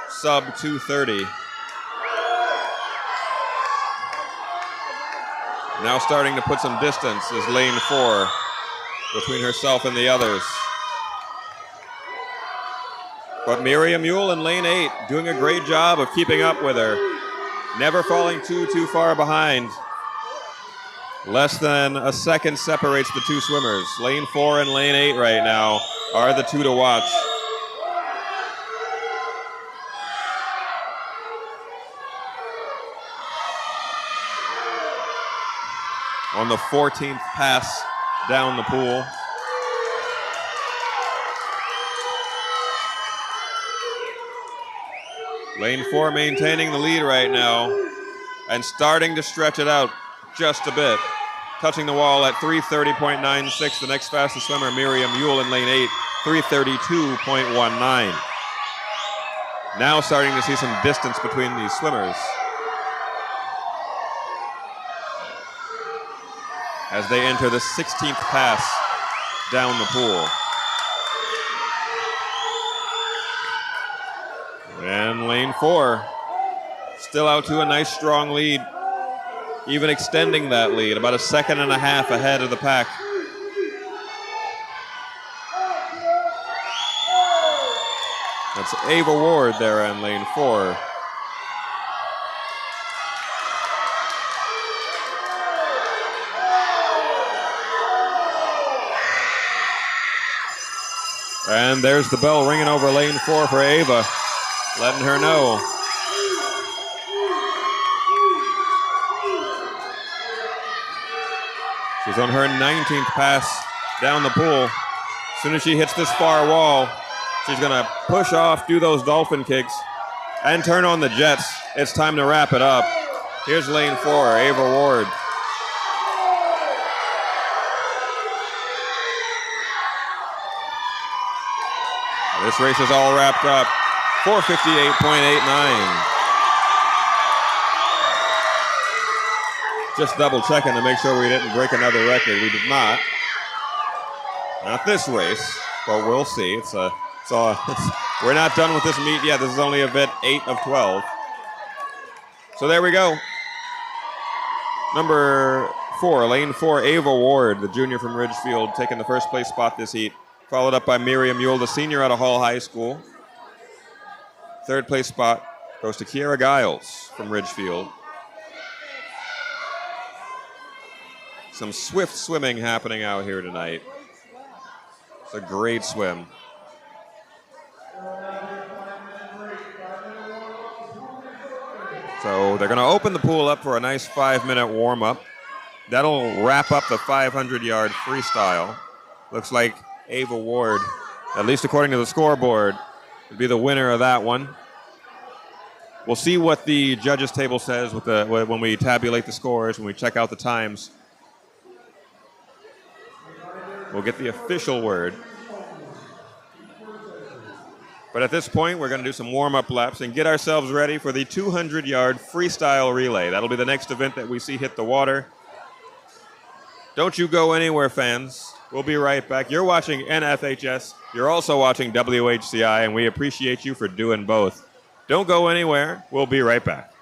sub 2:30. Now starting to put some distance is lane 4 between herself and the others. But Miriam Ewell in lane 8 doing a great job of keeping up with her, never falling too far behind. Less than a second separates the two swimmers. Lane 4 and lane 8 right now are the two to watch. On the 14th pass down the pool. Lane 4 maintaining the lead right now and starting to stretch it out just a bit. Touching the wall at 3:30.96. The next fastest swimmer, Miriam Yule in lane 8, 3:32.19. Now starting to see some distance between these swimmers as they enter the 16th pass down the pool. And lane 4, still out to a nice strong lead, even extending that lead, about a second and a half ahead of the pack. That's Ava Ward there in lane 4. And there's the bell ringing over lane 4 for Ava, letting her know. She's on her 19th pass down the pool. As soon as she hits this far wall, she's going to push off, do those dolphin kicks, and turn on the jets. It's time to wrap it up. Here's lane 4, Ava Ward. This race is all wrapped up. 4:58.89. Just double checking to make sure we didn't break another record. We did not. Not this race, but we'll see. We're not done with this meet yet. This is only event 8 of 12. So there we go. Number 4, lane 4, Ava Ward, the junior from Ridgefield, taking the first place spot this heat. Followed up by Miriam Yule, the senior out of Hall High School. Third place spot goes to Kiera Giles from Ridgefield. Some swift swimming happening out here tonight. It's a great swim. So they're going to open the pool up for a nice 5-minute warm-up. That'll wrap up the 500-yard freestyle. Looks like Ava Ward, at least according to the scoreboard, would be the winner of that one. We'll see what the judges table says when we tabulate the scores, when we check out the times. We'll get the official word. But at this point, we're going to do some warm-up laps and get ourselves ready for the 200-yard freestyle relay. That'll be the next event that we see hit the water. Don't you go anywhere, fans. We'll be right back. You're watching NFHS. You're also watching WHCI, and we appreciate you for doing both. Don't go anywhere. We'll be right back.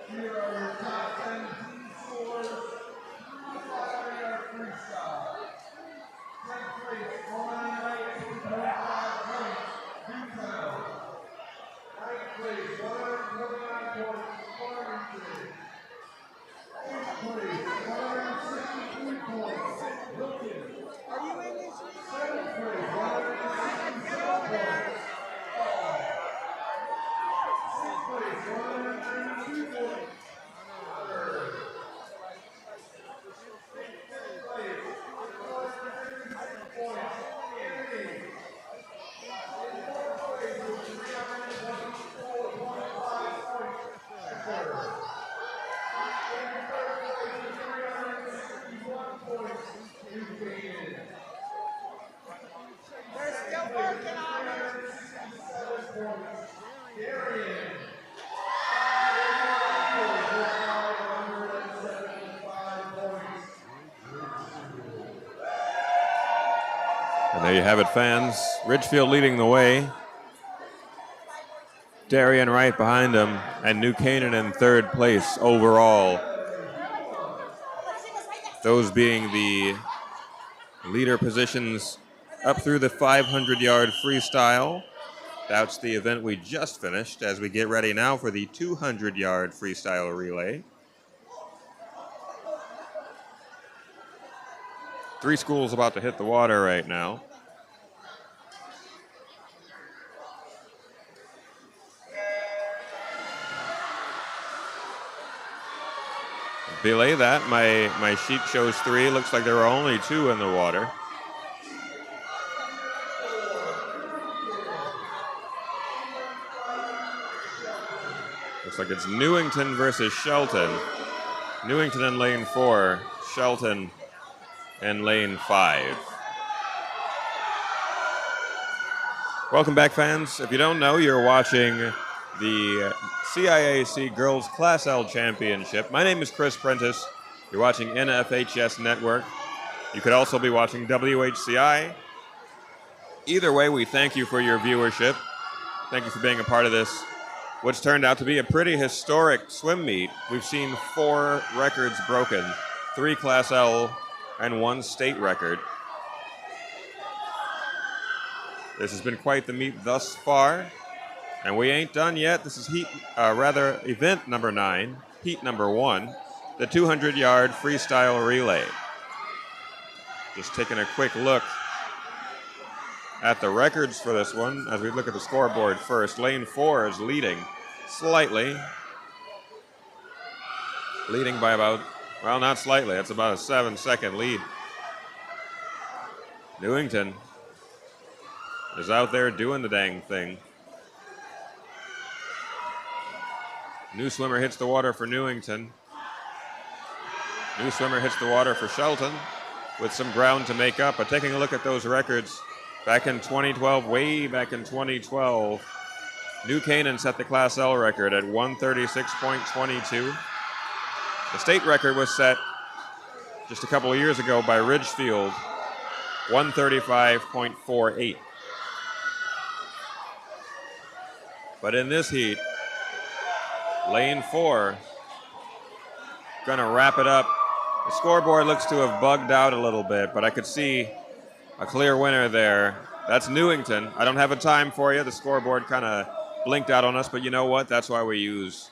Here are your top 10 team scores. 500-yard freestyle. 10th place, 198.5 points, Newtown. 9th place, 129 points, Farmington. 8th place, 163 points, Wilton. 7th place, 167 points, Hall. 6th place, 192 points. And there you have it, fans. Ridgefield leading the way. Darien right behind him, and New Canaan in third place overall. Those being the leader positions up through the 500-yard freestyle. That's the event we just finished as we get ready now for the 200-yard freestyle relay. 3 schools about to hit the water right now. Belay that, my sheet shows 3. Looks like there were only 2 in the water. Looks like it's Newington versus Shelton. Newington in lane 4, Shelton in lane 5. Welcome back, fans. If you don't know, you're watching the CIAC Girls Class L Championship. My name is Chris Prentice. You're watching NFHS Network. You could also be watching WHCI. Either way, we thank you for your viewership. Thank you for being a part of this, what's turned out to be a pretty historic swim meet. We've seen 4 records broken, 3 Class L and 1 state record. This has been quite the meet thus far, and we ain't done yet. This is event number 9, heat number 1, the 200-yard freestyle relay. Just taking a quick look at the records for this one as we look at the scoreboard first. Lane 4 is leading slightly. Leading by about, well, not slightly, it's about a 7-second lead. Newington is out there doing the dang thing. New swimmer hits the water for Newington. New swimmer hits the water for Shelton with some ground to make up. But taking a look at those records, back in 2012, way back in 2012, New Canaan set the Class L record at 136.22. The state record was set just a couple of years ago by Ridgefield, 135.48. But in this heat, lane 4 gonna wrap it up. The scoreboard looks to have bugged out a little bit, but I could see a clear winner there. That's Newington. I don't have a time for you. The scoreboard kind of blinked out on us, but you know what? That's why we use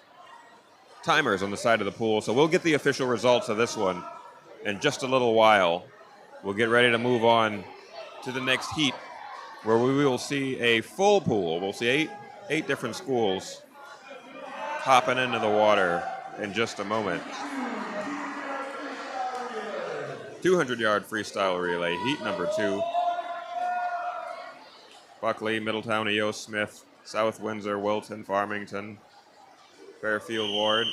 timers on the side of the pool. So we'll get the official results of this one in just a little while. We'll get ready to move on to the next heat, where we will see a full pool. We'll see eight different schools hopping into the water in just a moment. 200-yard freestyle relay, heat number 2. Buckley, Middletown, EO Smith, South Windsor, Wilton, Farmington, Fairfield Ward.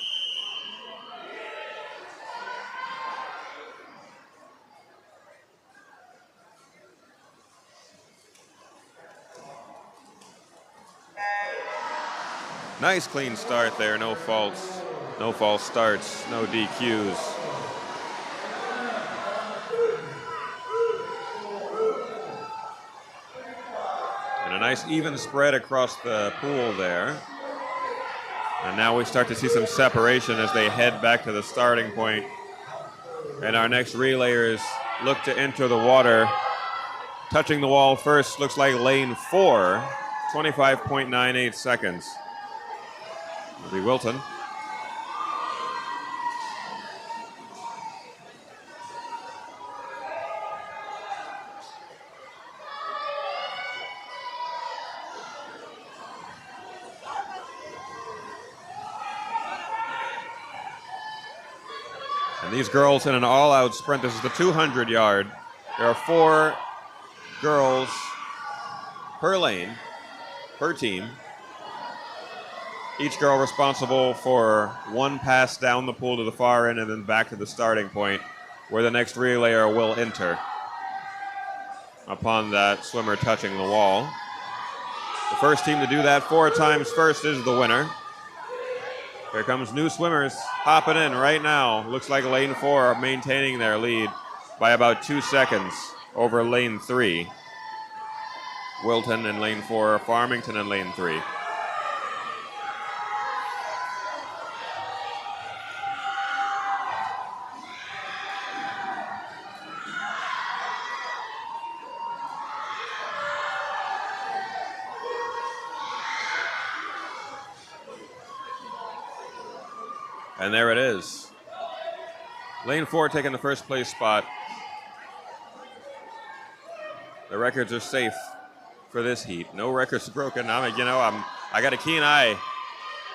Nice clean start there, no faults, no false starts, no DQs. And a nice even spread across the pool there. And now we start to see some separation as they head back to the starting point. And our next relayers look to enter the water. Touching the wall first looks like lane 4, 25.98 seconds. It'll be Wilton. And these girls in an all-out sprint. This is the 200-yard. There are 4 girls per lane, per team. Each girl responsible for 1 pass down the pool to the far end and then back to the starting point, where the next relayer will enter upon that swimmer touching the wall. The first team to do that 4 times first is the winner. Here comes new swimmers hopping in right now. Looks like lane 4 are maintaining their lead by about 2 seconds over lane 3. Wilton in lane 4, Farmington in lane 3. And there it is. Lane 4 taking the first place spot. The records are safe for this heat. No records broken. I got a keen eye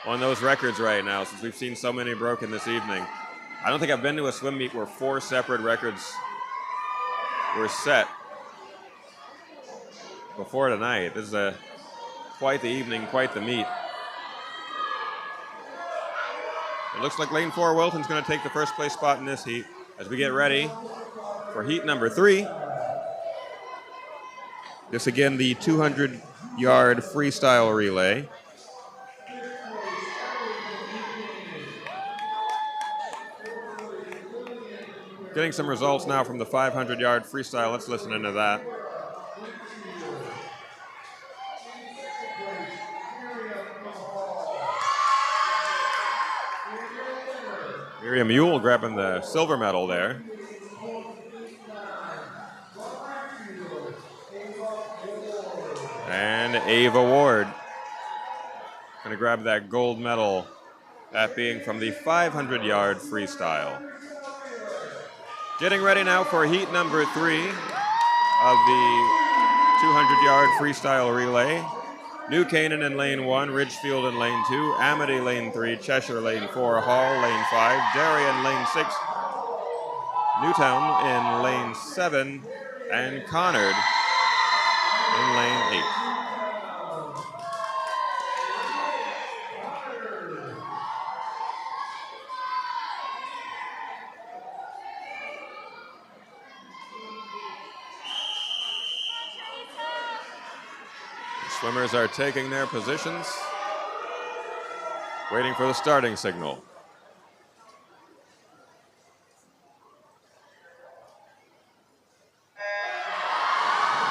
on those records right now since we've seen so many broken this evening. I don't think I've been to a swim meet where 4 separate records were set before tonight. This is quite the evening, quite the meet. It looks like lane 4, Wilton's going to take the first place spot in this heat as we get ready for heat number 3. This again, the 200-yard freestyle relay. Getting some results now from the 500-yard freestyle. Let's listen into that. Miriam Ewell grabbing the silver medal there. And Ava Ward going to grab that gold medal, that being from the 500-yard freestyle. Getting ready now for heat number 3 of the 200-yard freestyle relay. New Canaan in lane 1, Ridgefield in lane 2, Amity lane 3, Cheshire lane 4, Hall lane 5, Darien lane 6, Newtown in lane 7, and Conard in lane 8. Swimmers are taking their positions, waiting for the starting signal.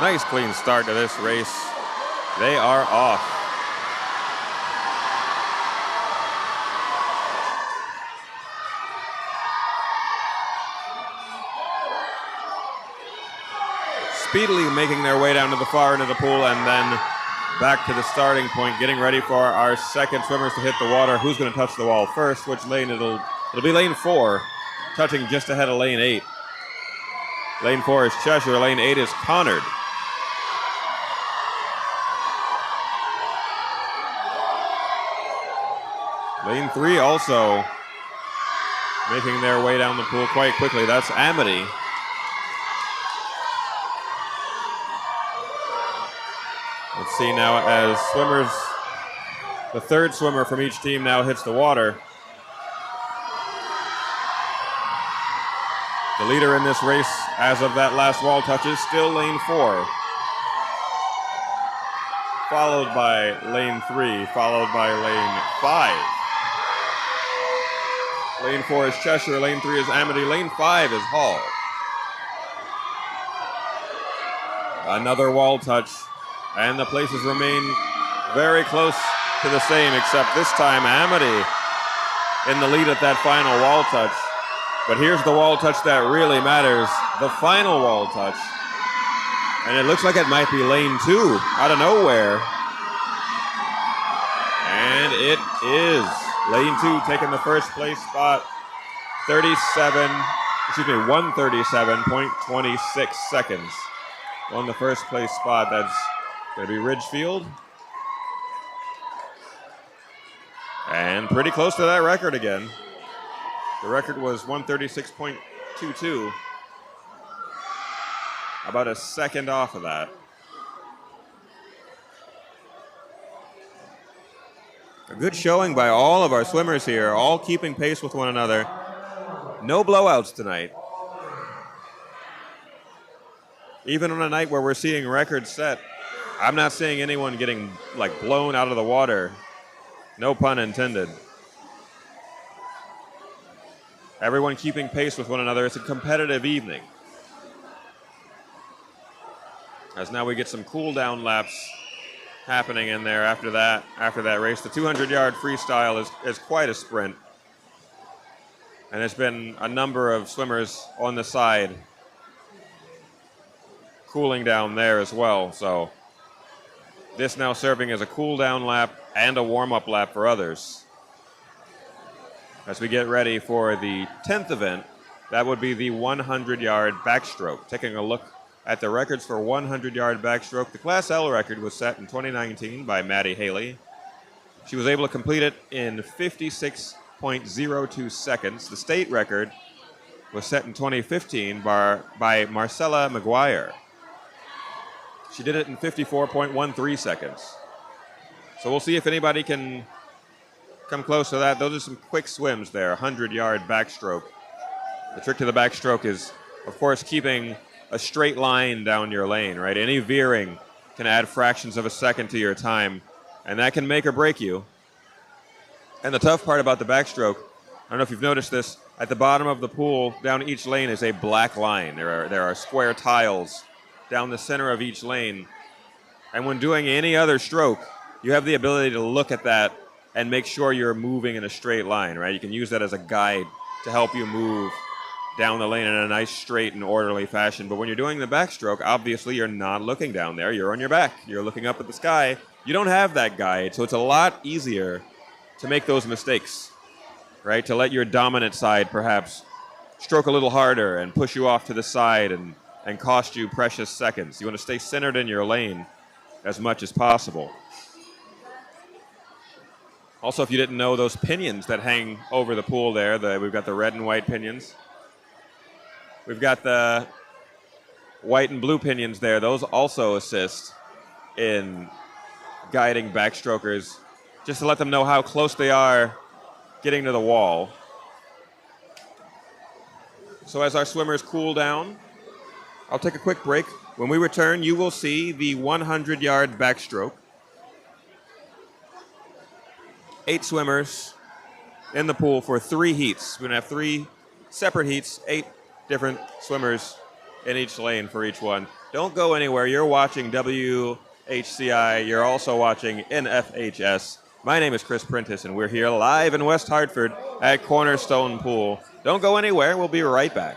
Nice clean start to this race. They are off. Speedily making their way down to the far end of the pool and then back to the starting point, getting ready for our second swimmers to hit the water. Who's going to touch the wall first? Which lane? It'll be lane 4, touching just ahead of lane 8. Lane 4 is Cheshire. Lane 8 is Connard. Lane 3 also making their way down the pool quite quickly. That's Amity. Let's see now as swimmers, the third swimmer from each team now hits the water. The leader in this race as of that last wall touch is still lane 4. Followed by lane 3, followed by lane 5. Lane 4 is Cheshire, lane 3 is Amity, lane 5 is Hall. Another wall touch, and the places remain very close to the same, except this time Amity in the lead at that final wall touch. But here's the wall touch that really matters, the final wall touch. And it looks like it might be lane 2 out of nowhere. And it is. Lane 2 taking the first place spot, 137.26 seconds on the first place spot. That's going to be Ridgefield. And pretty close to that record again. The record was 136.22. About a second off of that. A good showing by all of our swimmers here, all keeping pace with one another. No blowouts tonight. Even on a night where we're seeing records set, I'm not seeing anyone getting like blown out of the water. No pun intended. Everyone keeping pace with one another. It's a competitive evening. As now we get some cool down laps happening in there after that race. The 200-yard freestyle is quite a sprint. And there's been a number of swimmers on the side cooling down there as well. So this now serving as a cool down lap and a warm-up lap for others. As we get ready for the 10th event, that would be the 100-yard backstroke. Taking a look at the records for 100-yard backstroke, the Class L record was set in 2019 by Maddie Haley. She was able to complete it in 56.02 seconds. The state record was set in 2015 by Marcella McGuire. She did it in 54.13 seconds. So we'll see if anybody can come close to that. Those are some quick swims there, 100-yard backstroke. The trick to the backstroke is, of course, keeping a straight line down your lane, right? Any veering can add fractions of a second to your time, and that can make or break you. And the tough part about the backstroke, I don't know if you've noticed this, at the bottom of the pool, down each lane is a black line. There are square tiles down the center of each lane. And when doing any other stroke, you have the ability to look at that and make sure you're moving in a straight line, right? You can use that as a guide to help you move down the lane in a nice, straight, and orderly fashion. But when you're doing the backstroke, obviously you're not looking down there. You're on your back. You're looking up at the sky. You don't have that guide, so it's a lot easier to make those mistakes, right? To let your dominant side perhaps stroke a little harder and push you off to the side and cost you precious seconds. You want to stay centered in your lane as much as possible. Also, if you didn't know, those pinions that hang over the pool there, we've got the red and white pinions. We've got the white and blue pinions there. Those also assist in guiding backstrokers, just to let them know how close they are getting to the wall. So as our swimmers cool down, I'll take a quick break. When we return, you will see the 100-yard backstroke. 8 swimmers in the pool for 3 heats. We're going to have 3 separate heats, 8 different swimmers in each lane for each one. Don't go anywhere. You're watching WHCI. You're also watching NFHS. My name is Chris Prentice, and we're here live in West Hartford at Cornerstone Pool. Don't go anywhere. We'll be right back.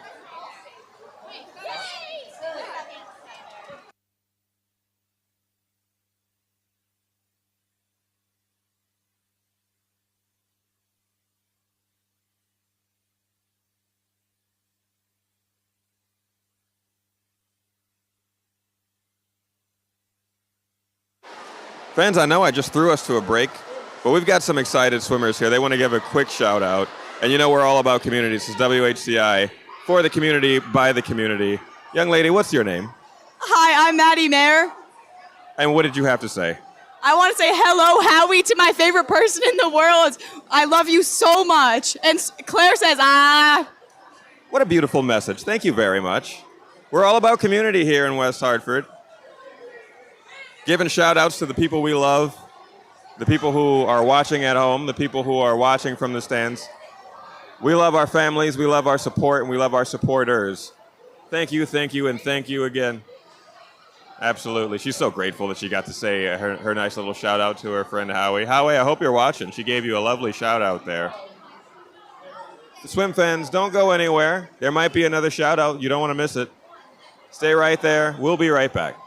Fans, I know I just threw us to a break, but we've got some excited swimmers here. They want to give a quick shout out. And you know we're all about community. This is WHCI, for the community, by the community. Young lady, what's your name? Hi, I'm Maddie Mayer. And what did you have to say? I want to say hello, Howie, to my favorite person in the world. I love you so much. And Claire says, ah. What a beautiful message. Thank you very much. We're all about community here in West Hartford. Giving shout outs to the people we love, the people who are watching at home, the people who are watching from the stands. We love our families, we love our support, and we love our supporters. Thank you, and thank you again. Absolutely. She's so grateful that she got to say her nice little shout out to her friend Howie. Howie, I hope you're watching. She gave you a lovely shout out there. Swim fans, don't go anywhere. There might be another shout out. You don't want to miss it. Stay right there. We'll be right back.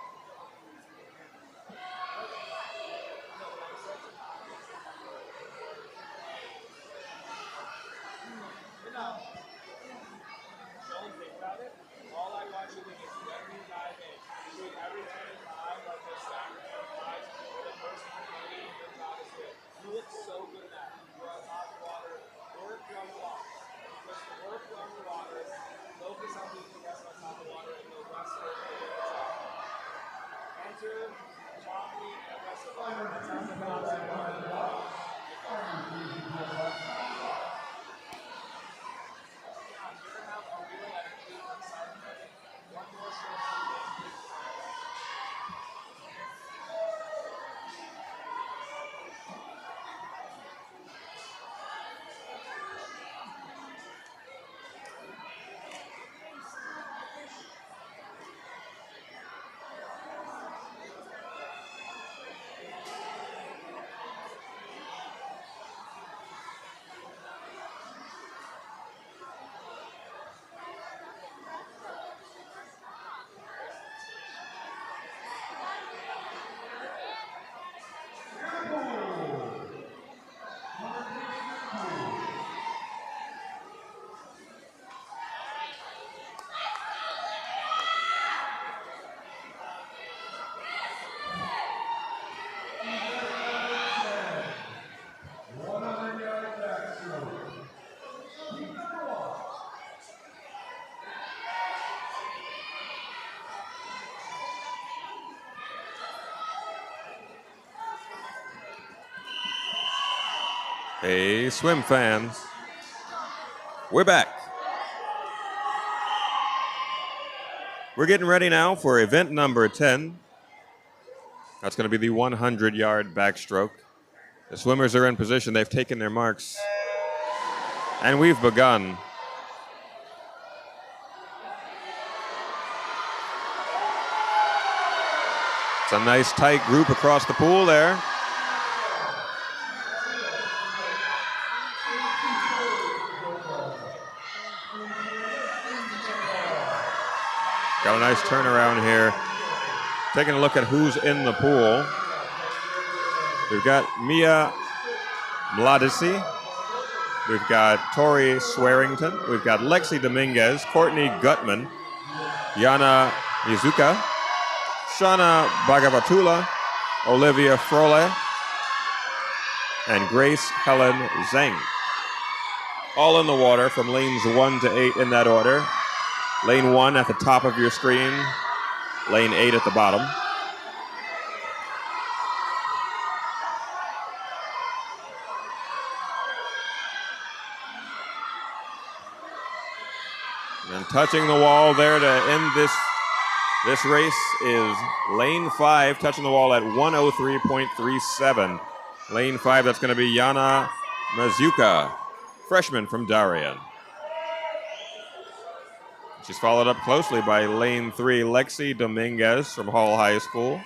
Hey, swim fans. We're back. We're getting ready now for event number 10. That's going to be the 100-yard backstroke. The swimmers are in position. They've taken their marks. And we've begun. It's a nice tight group across the pool there. Got a nice turnaround here. Taking a look at who's in the pool. We've got Mia Mladici. We've got Tori Swearington. We've got Lexi Dominguez, Courtney Gutman, Yana Mizuka, Shauna Bhagavatula, Olivia Frole, and Grace Helen Zhang. All in the water from lanes 1 to 8 in that order. Lane 1 at the top of your screen, lane 8 at the bottom. And touching the wall there to end this race is lane 5, touching the wall at 1:03.37. Lane 5, that's going to be Yana Mazuka, freshman from Darien. She's followed up closely by lane 3, Lexi Dominguez from Hall High School.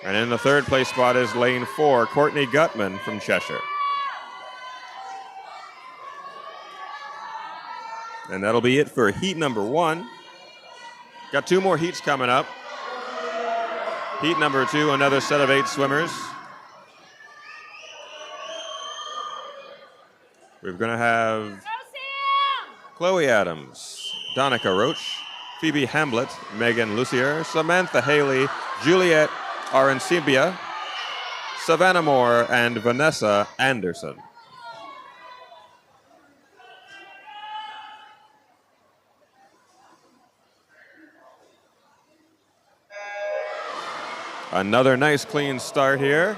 And in the third place spot is lane 4, Courtney Gutman from Cheshire. And that'll be it for heat number 1. Got 2 more heats coming up. Heat number 2, another set of 8 swimmers. We're going to have Chloe Adams, Donica Roach, Phoebe Hamblett, Megan Lucier, Samantha Haley, Juliet Arancibia, Savannah Moore, and Vanessa Anderson. Another nice clean start here.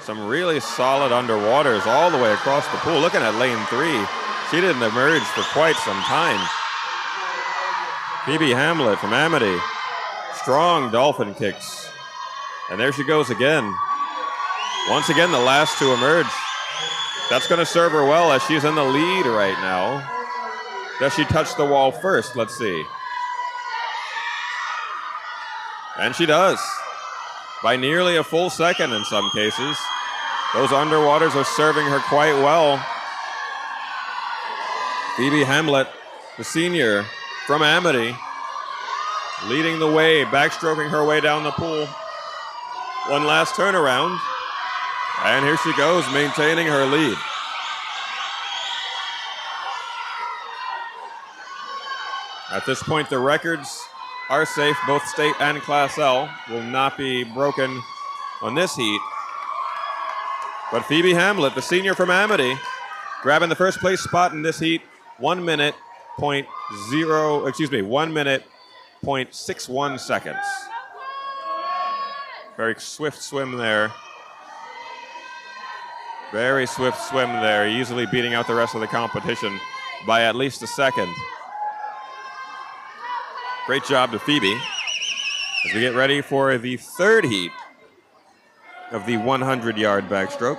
Some really solid underwaters all the way across the pool. Looking at lane 3, she didn't emerge for quite some time. Phoebe Hamlet from Amity, strong dolphin kicks. And there she goes again. Once again, the last to emerge. That's going to serve her well as she's in the lead right now. Does she touch the wall first? Let's see. And she does. By nearly a full second in some cases. Those underwaters are serving her quite well. Phoebe Hamlet, the senior from Amity, leading the way, backstroking her way down the pool. One last turnaround. And here she goes, maintaining her lead. At this point, the records are safe. Both state and Class L will not be broken on this heat. But Phoebe Hamlet, the senior from Amity, grabbing the first place spot in this heat. 1 minute, 1.61 seconds. Very swift swim there. Very swift swim there, easily beating out the rest of the competition by at least a second. Great job to Phoebe as we get ready for the third heat of the 100-yard backstroke.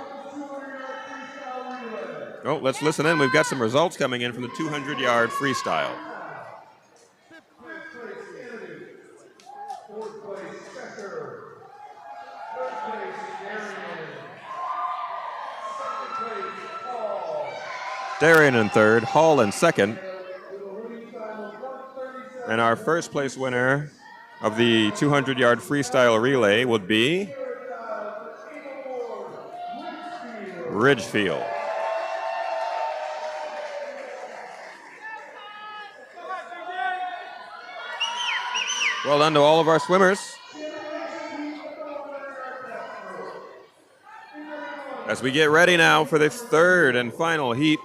Oh, let's listen in. We've got some results coming in from the 200-yard freestyle. Darian in third, Hall in second. And our first place winner of the 200-yard freestyle relay would be Ridgefield. Well done to all of our swimmers. As we get ready now for the third and final heat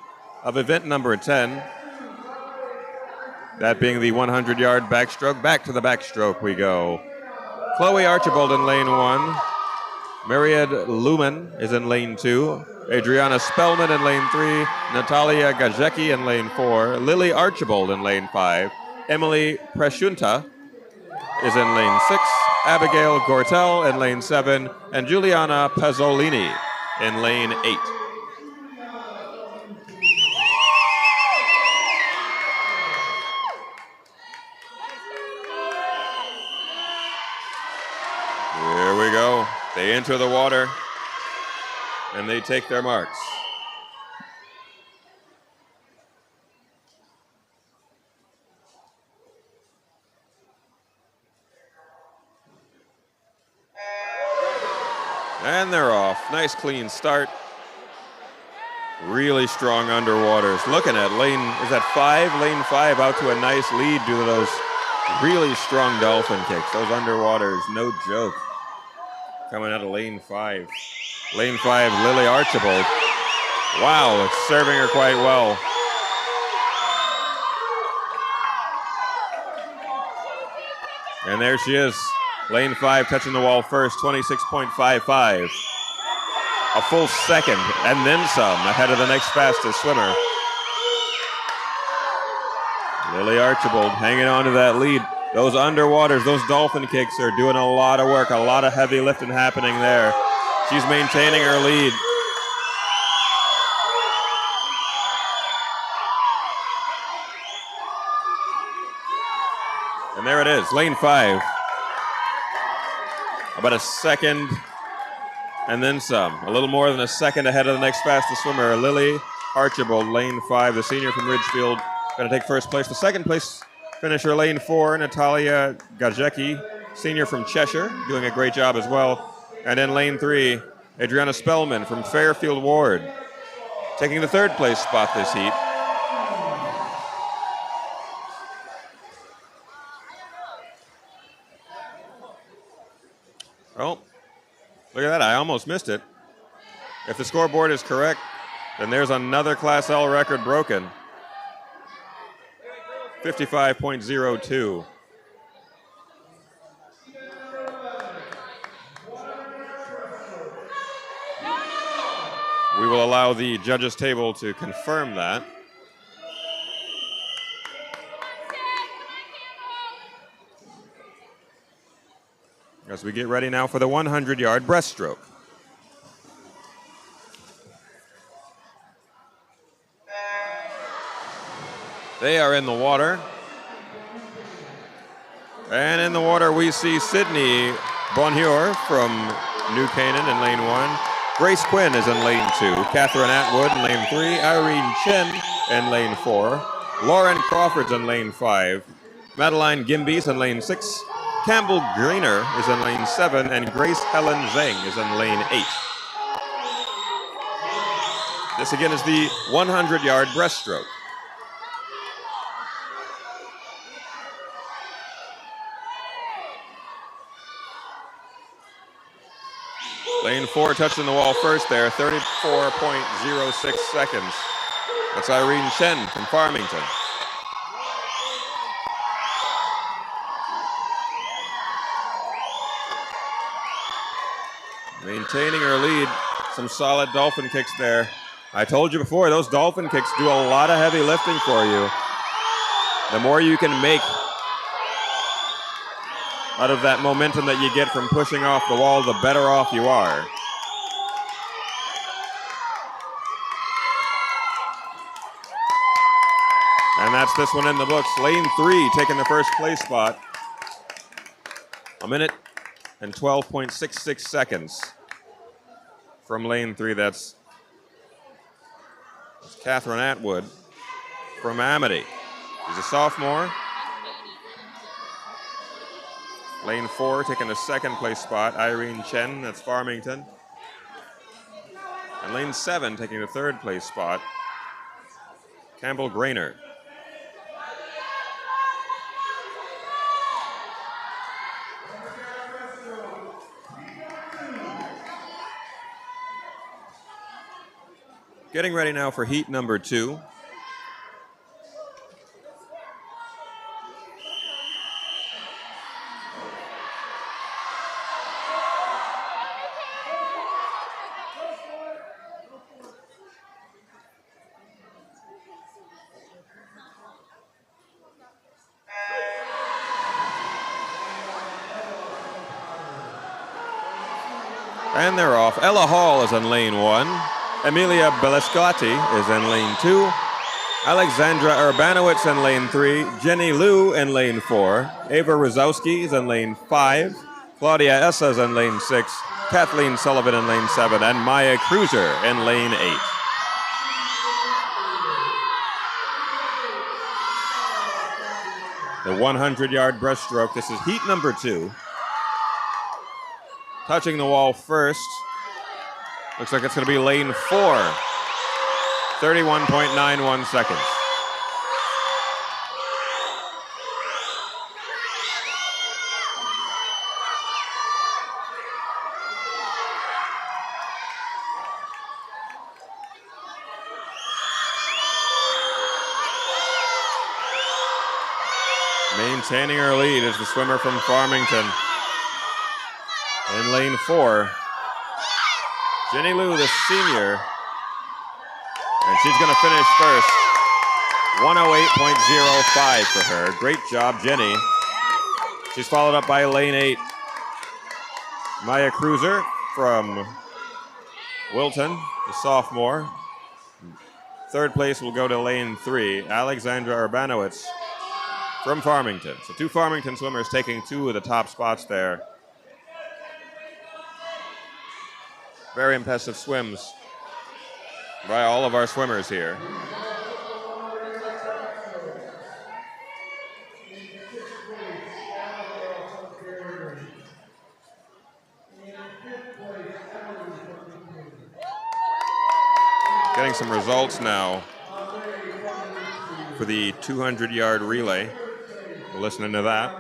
of event number 10. That being the 100-yard backstroke. Back to the backstroke we go. Chloe Archibald in lane 1. Myriad Lumen is in lane 2. Adriana Spellman in lane 3. Natalia Gajecki in lane 4. Lily Archibald in lane 5. Emily Presunta is in lane 6. Abigail Gortel in lane 7. And Juliana Pazzolini in lane 8. Here we go. They enter the water and they take their marks. And they're off. Nice clean start. Really strong underwaters. Looking at lane 5? Lane 5 out to a nice lead due to those really strong dolphin kicks. Those underwaters, no joke. Coming out of lane 5. Lane 5, Lily Archibald. Wow, it's serving her quite well. And there she is. Lane 5 touching the wall first, 26.55. A full second and then some ahead of the next fastest swimmer. Lily Archibald hanging on to that lead. Those underwaters, those dolphin kicks are doing a lot of work, a lot of heavy lifting happening there. She's maintaining her lead. And there it is, lane 5. About a second and then some. A little more than a second ahead of the next fastest swimmer, Lily Archibald, lane 5, the senior from Ridgefield, going to take first place. The second place finisher, lane 4, Natalia Gajecki, senior from Cheshire, doing a great job as well. And in lane 3, Adriana Spellman from Fairfield Ward, taking the third place spot this heat. Oh, look at that, I almost missed it. If the scoreboard is correct, then there's another Class L record broken. 55.02. We will allow the judges' table to confirm that. As we get ready now for the 100-yard breaststroke. They are in the water. And in the water we see Sydney Bonheur from New Canaan in lane 1. Grace Quinn is in lane 2. Catherine Atwood in lane 3. Irene Chen in lane 4. Lauren Crawford's in lane 5. Madeline Gimby's in lane 6. Campbell Greener is in lane 7. And Grace Helen Zhang is in lane 8. This again is the 100-yard breaststroke. Lane 4 touching the wall first there, 34.06 seconds. That's Irene Chen from Farmington. Maintaining her lead, some solid dolphin kicks there. I told you before, those dolphin kicks do a lot of heavy lifting for you. The more you can make out of that momentum that you get from pushing off the wall, the better off you are. And that's this one in the books. Lane 3 taking the first place spot. 1 minute and 12.66 seconds from lane 3. That's Catherine Atwood from Amity. She's a sophomore. Lane 4 taking the second place spot, Irene Chen, that's Farmington. And lane 7 taking the third place spot, Campbell Grainer. Getting ready now for heat number 2. And they're off. Ella Hall is in lane 1. Emilia Belescotti is in lane 2. Alexandra Urbanowitz in lane 3. Jenny Liu in lane 4. Ava Rozowski is in lane 5. Claudia Essa is in lane 6. Kathleen Sullivan in lane 7. And Maya Cruiser in lane 8. The 100-yard breaststroke. This is heat number 2. Touching the wall first. Looks like it's going to be lane 4. 31.91 seconds. Maintaining her lead is the swimmer from Farmington. In lane 4, Jenny Liu, the senior, and she's going to finish first. 108.05 for her. Great job, Jenny. She's followed up by lane 8, Maya Cruiser from Wilton, the sophomore. Third place will go to lane 3, Alexandra Urbanowitz from Farmington. So 2 Farmington swimmers taking 2 of the top spots there. Very impressive swims by all of our swimmers here. Getting some results now for the 200-yard relay. We're listening to that.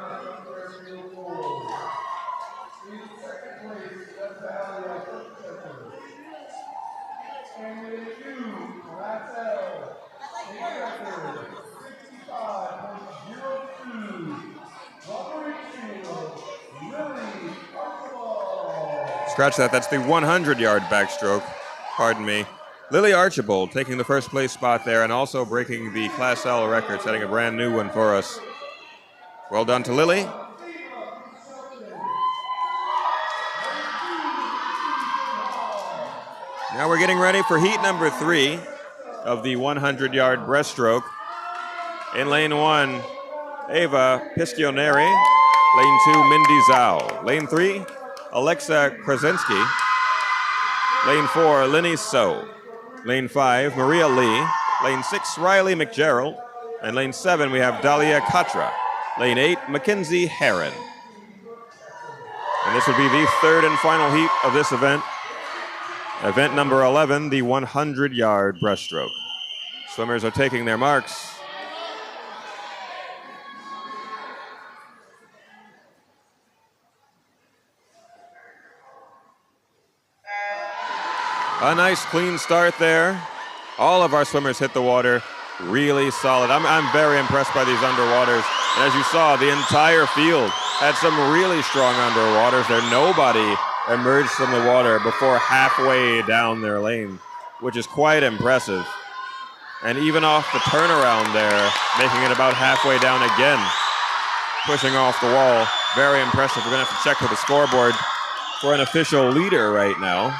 Scratch that, that's the 100-yard backstroke. Pardon me. Lily Archibald taking the first place spot there and also breaking the Class L record, setting a brand new one for us. Well done to Lily. Now we're getting ready for heat number 3 of the 100-yard breaststroke. In lane 1, Ava Piscioneri. Lane 2, Mindy Zhao. Lane 3, Alexa Krasinski. Lane 4, Linny So. Lane 5, Maria Lee. Lane 6, Riley McGerald. And lane 7, we have Dahlia Katra. Lane 8, Mackenzie Heron. And this would be the 3rd and final heat of this event. Event number 11, the 100-yard breaststroke. Swimmers are taking their marks. A nice clean start there. All of our swimmers hit the water really solid. I'm very impressed by these underwaters. And as you saw, the entire field had some really strong underwaters there. Nobody emerged from the water before halfway down their lane, which is quite impressive. And even off the turnaround there, making it about halfway down again, pushing off the wall. Very impressive. We're going to have to check with the scoreboard for an official leader right now.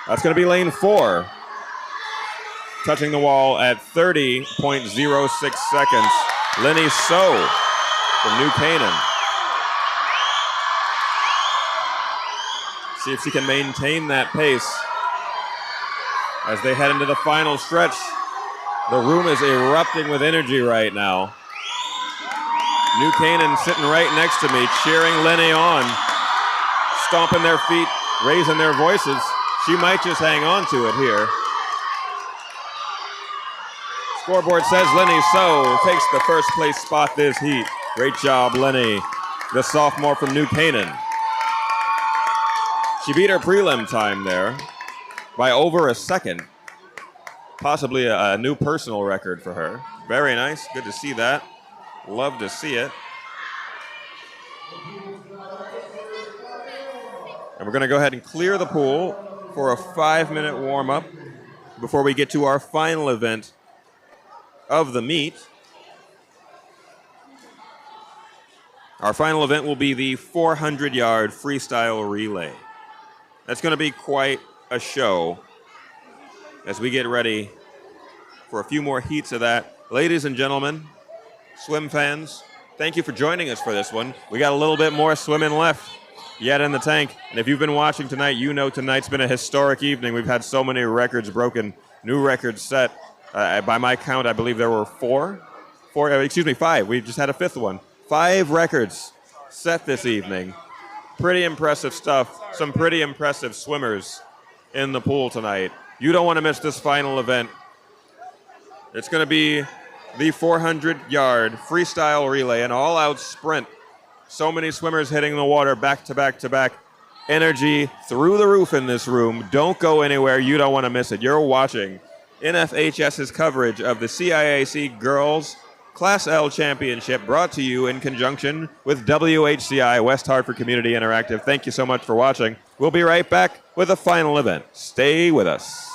That's going to be lane 4, touching the wall at 30.06 seconds. Linny So from New Canaan. See if she can maintain that pace as they head into the final stretch. The room is erupting with energy right now. New Canaan sitting right next to me, cheering Linny on, stomping their feet, raising their voices. She might just hang on to it here. Scoreboard says Linny So takes the first place spot this heat. Great job, Linny, the sophomore from New Canaan. She beat her prelim time there by over a second. Possibly a new personal record for her. Very nice. Good to see that. Love to see it. And we're going to go ahead and clear the pool for a 5-minute warm-up before we get to our final event of the meet. Our final event will be the 400-yard freestyle relay. That's going to be quite a show as we get ready for a few more heats of that. Ladies and gentlemen, swim fans, thank you for joining us for this one. We got a little bit more swimming left yet in the tank. And if you've been watching tonight, you know tonight's been a historic evening. We've had so many records broken, new records set. By my count, I believe there were 5. We just had a 5th one. 5 records set this evening. Pretty impressive stuff. Some pretty impressive swimmers in the pool tonight. You don't want to miss this final event. It's going to be the 400-yard freestyle relay, an all-out sprint. So many swimmers hitting the water back to back to back. Energy through the roof in this room. Don't go anywhere. You don't want to miss it. You're watching NFHS's coverage of the CIAC Girls Class L Championship, brought to you in conjunction with WHCI, West Hartford Community Interactive. Thank you so much for watching. We'll be right back with the final event. Stay with us.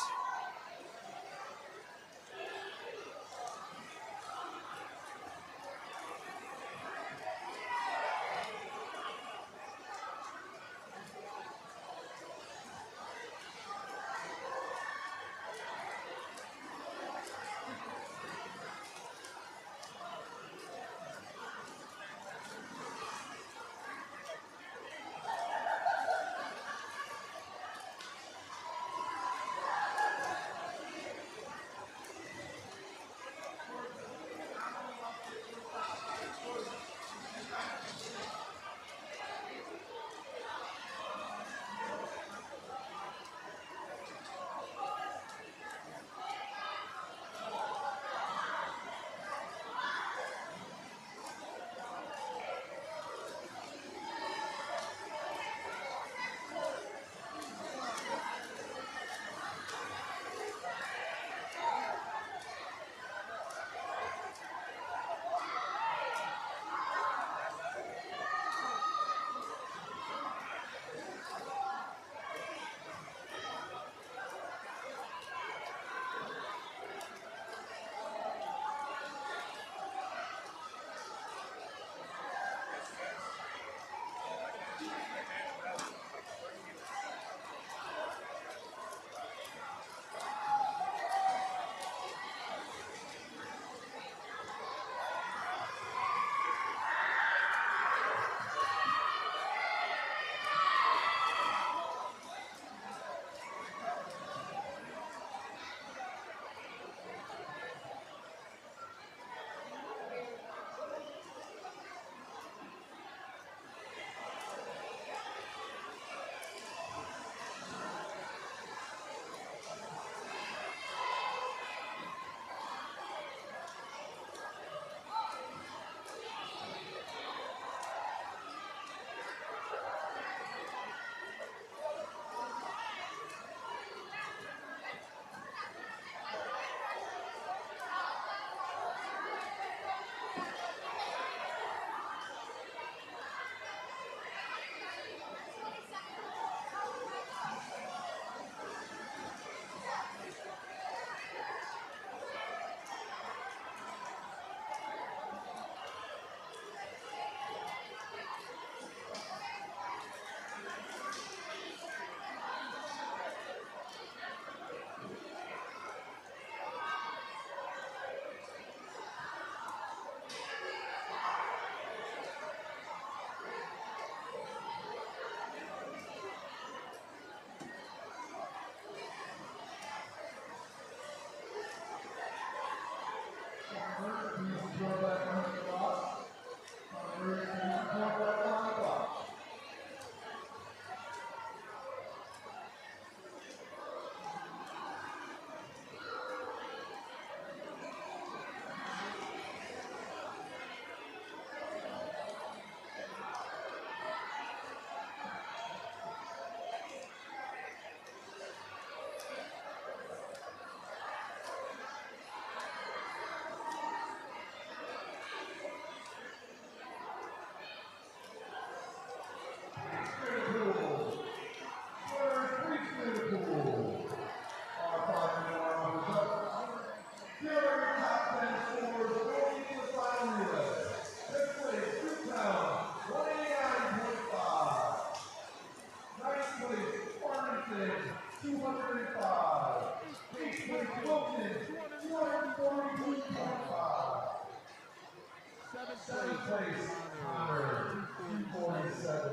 Seventh place, Connor, 247.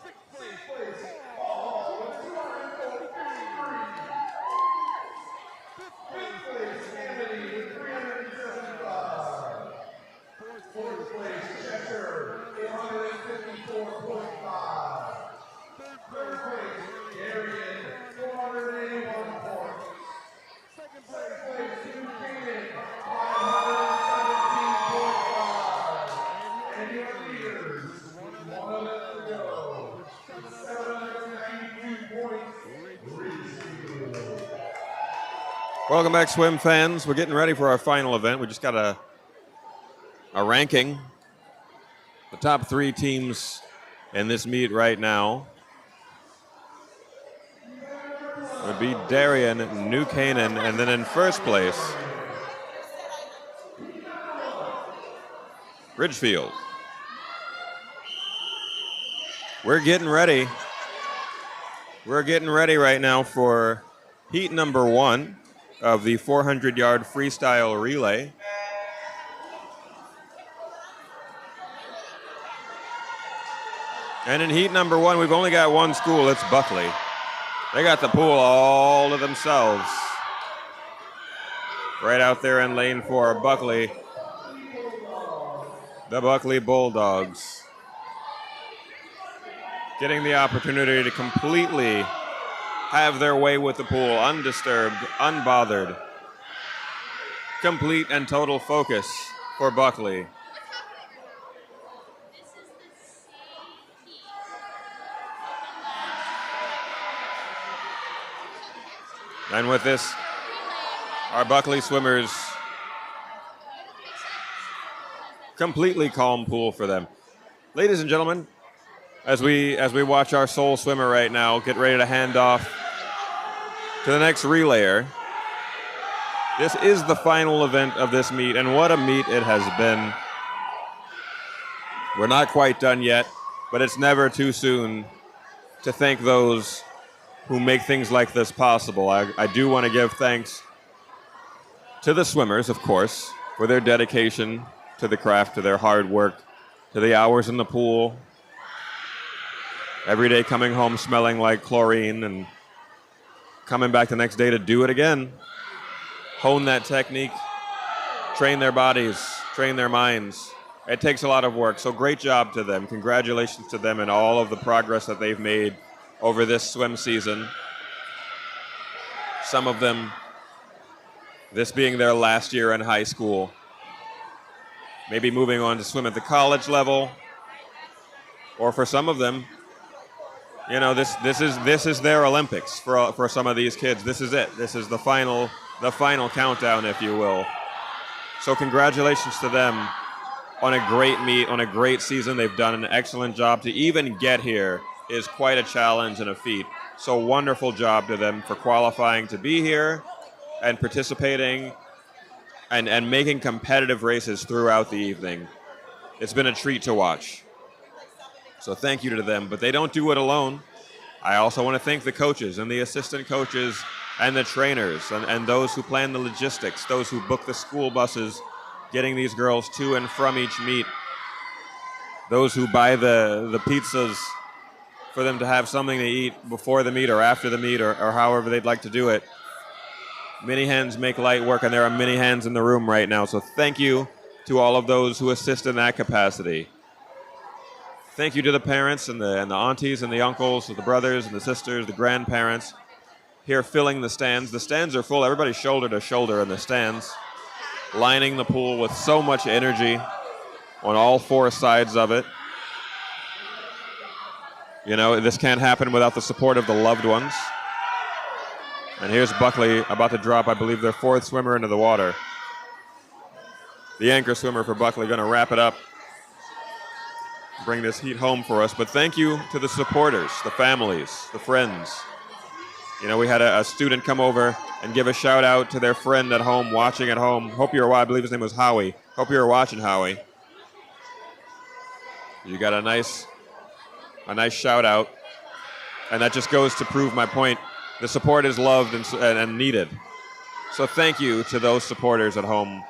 Sixth place, Paul, 253. Fifth place, Anthony with 375. Fourth place, Chester, 454.5. Third place, Darian, 481 points. Second place, Buchanan, 517.5. And your leaders, one of them to go, with 792 points, Ridgefield. Welcome back, swim fans. We're getting ready for our final event. We just got a ranking. The top 3 teams in this meet right now would be Darien, New Canaan, and then in first place, Ridgefield. We're getting ready. We're getting ready right now for heat number 1 of the 400-yard freestyle relay. And in heat number 1, we've only got one school. It's Buckley. They got the pool all to themselves. Right out there in lane 4, Buckley. The Buckley Bulldogs. Getting the opportunity to completely have their way with the pool, undisturbed, unbothered. Complete and total focus for Buckley. And with this, our Buckley swimmers, completely calm pool for them. Ladies and gentlemen, as we watch our sole swimmer right now get ready to hand off to the next relayer, this is the final event of this meet, and what a meet it has been. We're not quite done yet, but it's never too soon to thank those who make things like this possible. I do want to give thanks to the swimmers, of course, for their dedication to the craft, to their hard work, to the hours in the pool. Every day coming home smelling like chlorine and coming back the next day to do it again. Hone that technique, train their bodies, train their minds. It takes a lot of work, so great job to them. Congratulations to them and all of the progress that they've made over this swim season. Some of them, this being their last year in high school, maybe moving on to swim at the college level, or for some of them, you know, this is their Olympics for some of these kids. This is it. This is the final countdown, if you will. So congratulations to them on a great meet, on a great season. They've done an excellent job. To even get here is quite a challenge and a feat. So wonderful job to them for qualifying to be here and participating and making competitive races throughout the evening. It's been a treat to watch. So thank you to them, but they don't do it alone. I also want to thank the coaches and the assistant coaches and the trainers and those who plan the logistics, those who book the school buses, getting these girls to and from each meet, those who buy the pizzas for them to have something to eat before the meet or after the meet or however they'd like to do it. Many hands make light work, and there are many hands in the room right now. So thank you to all of those who assist in that capacity. Thank you to the parents and the aunties and the uncles, the brothers and the sisters, the grandparents here filling the stands. The stands are full. Everybody's shoulder to shoulder in the stands, lining the pool with so much energy on all 4 sides of it. You know, this can't happen without the support of the loved ones. And here's Buckley about to drop, I believe, their 4th swimmer into the water. The anchor swimmer for Buckley going to wrap it up, bring this heat home for us. But thank you to the supporters, the families, the friends. You know, we had a student come over and give a shout out to their friend at home, watching at home. Hope you're, I believe his name was Howie. Hope you're watching, Howie. You got a nice shout out. And that just goes to prove my point. The support is loved and needed. So thank you to those supporters at home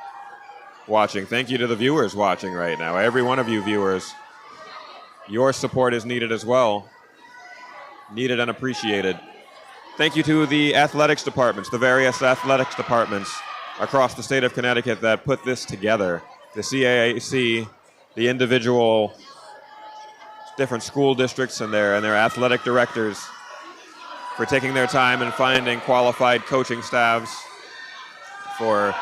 watching. Thank you to the viewers watching right now. Every one of you viewers, your support is needed as well. Needed and appreciated. Thank you to the athletics departments, the various athletics departments across the state of Connecticut that put this together. The CIAC, the individual different school districts and their athletic directors for taking their time and finding qualified coaching staffs, for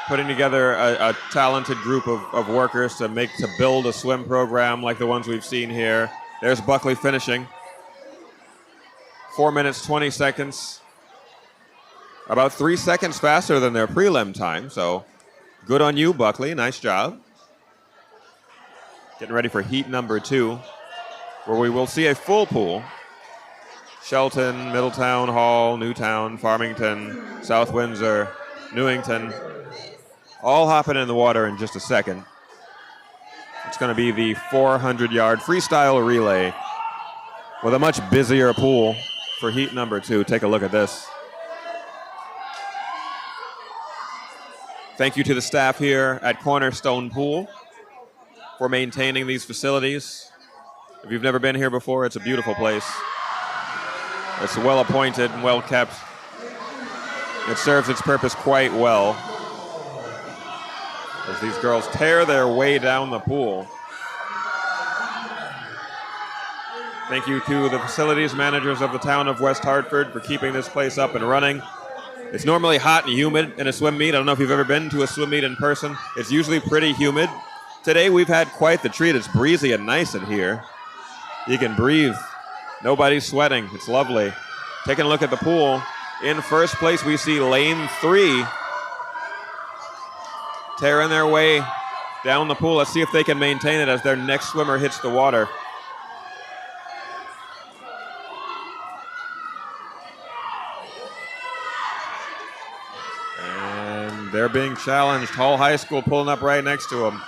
putting together a talented group of workers to build a swim program like the ones we've seen here. There's Buckley finishing. 4 minutes, 20 seconds. About 3 seconds faster than their prelim time, so good on you, Buckley. Nice job. Getting ready for heat number 2, where we will see a full pool. Shelton, Middletown, Hall, Newtown, Farmington, South Windsor, Newington, all hopping in the water in just a second. It's going to be the 400-yard freestyle relay with a much busier pool for heat number 2. Take a look at this. Thank you to the staff here at Cornerstone Pool for maintaining these facilities. If you've never been here before, it's a beautiful place. It's well appointed and well kept. It serves its purpose quite well as these girls tear their way down the pool. Thank you to the facilities managers of the town of West Hartford for keeping this place up and running. It's normally hot and humid in a swim meet. I don't know if you've ever been to a swim meet in person. It's usually pretty humid. Today we've had quite the treat. It's breezy and nice in here. You can breathe. Nobody's sweating. It's lovely. Taking a look at the pool. In first place, we see lane 3 tearing their way down the pool. Let's see if they can maintain it as their next swimmer hits the water. And they're being challenged. Hall High School pulling up right next to them.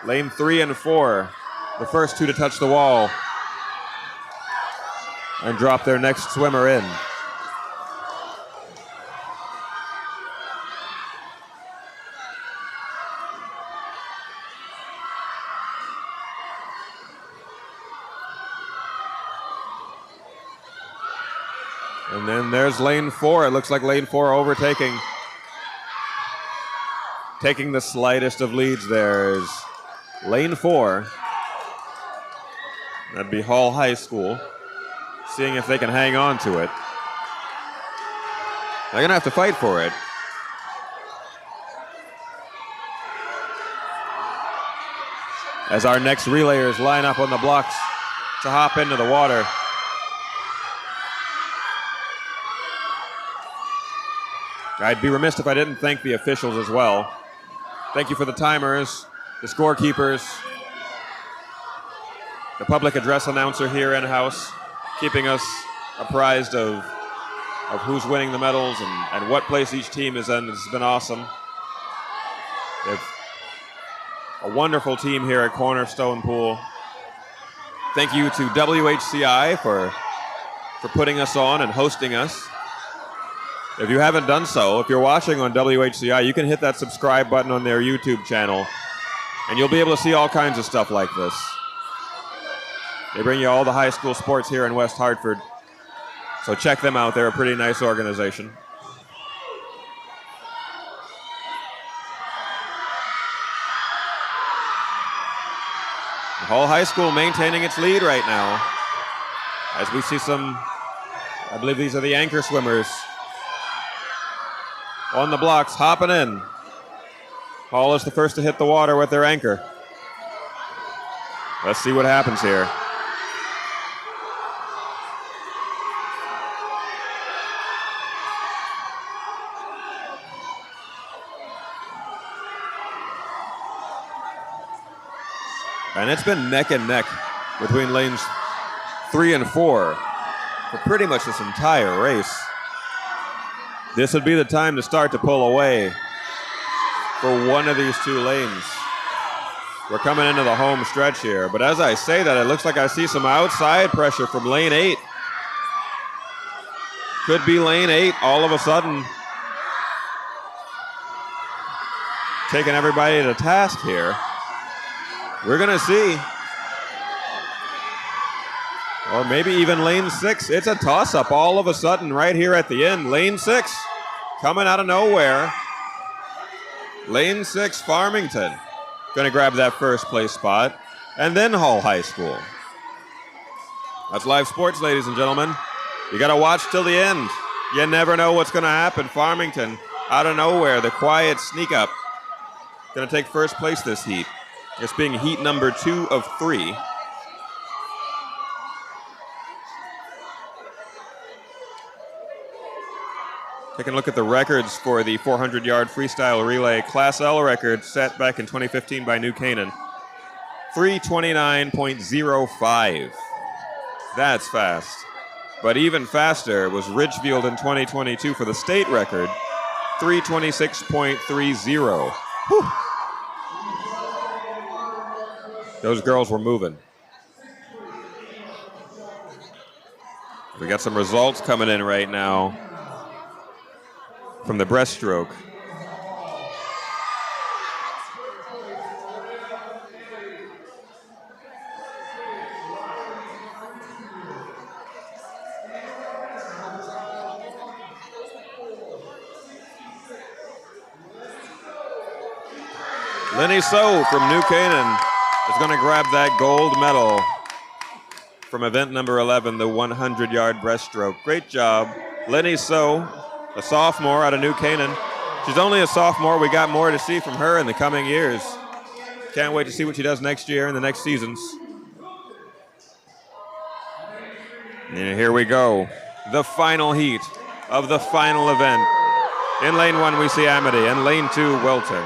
Lane 3 and 4, the first 2 to touch the wall and drop their next swimmer in. And then there's lane 4. It looks like lane 4 overtaking. Taking the slightest of leads there is lane 4. That'd be Hall High School. Seeing if they can hang on to it. They're going to have to fight for it. As our next relayers line up on the blocks to hop into the water. I'd be remiss if I didn't thank the officials as well. Thank you for the timers, the scorekeepers, the public address announcer here in-house, keeping us apprised of who's winning the medals and what place each team is in. It's been awesome. We have a wonderful team here at Cornerstone Pool. Thank you to WHCI for putting us on and hosting us. If you haven't done so, if you're watching on WHCI, you can hit that subscribe button on their YouTube channel, and you'll be able to see all kinds of stuff like this. They bring you all the high school sports here in West Hartford, so check them out. They're a pretty nice organization. Hall High School maintaining its lead right now, as we see some, I believe these are the anchor swimmers, on the blocks, hopping in. Hall is the first to hit the water with their anchor. Let's see what happens here. And it's been neck and neck between lanes 3 and 4 for pretty much this entire race. This would be the time to start to pull away for one of these 2 lanes. We're coming into the home stretch here, but as I say that, it looks like I see some outside pressure from lane 8. Could be lane 8 all of a sudden taking everybody to task here. We're going to see. Or maybe even lane 6. It's a toss-up all of a sudden right here at the end. Lane 6 coming out of nowhere. Lane 6, Farmington, going to grab that first place spot. And then Hall High School. That's live sports, ladies and gentlemen. You got to watch till the end. You never know what's going to happen. Farmington, out of nowhere, the quiet sneak up. Going to take first place this heat. It's being heat number 2 of 3. Taking a look at the records for the 400-yard freestyle relay. Class L record set back in 2015 by New Canaan. 3:29.05. That's fast. But even faster was Ridgefield in 2022 for the state record. 3:26.30. Whew. Those girls were moving. We got some results coming in right now from the breaststroke. Lenny So from New Canaan is going to grab that gold medal from event number 11, the 100-yard breaststroke. Great job. Lenny So, a sophomore out of New Canaan. She's only a sophomore. We got more to see from her in the coming years. Can't wait to see what she does next year and the next seasons. And here we go. The final heat of the final event. In lane 1, we see Amity. In lane 2, Wilton.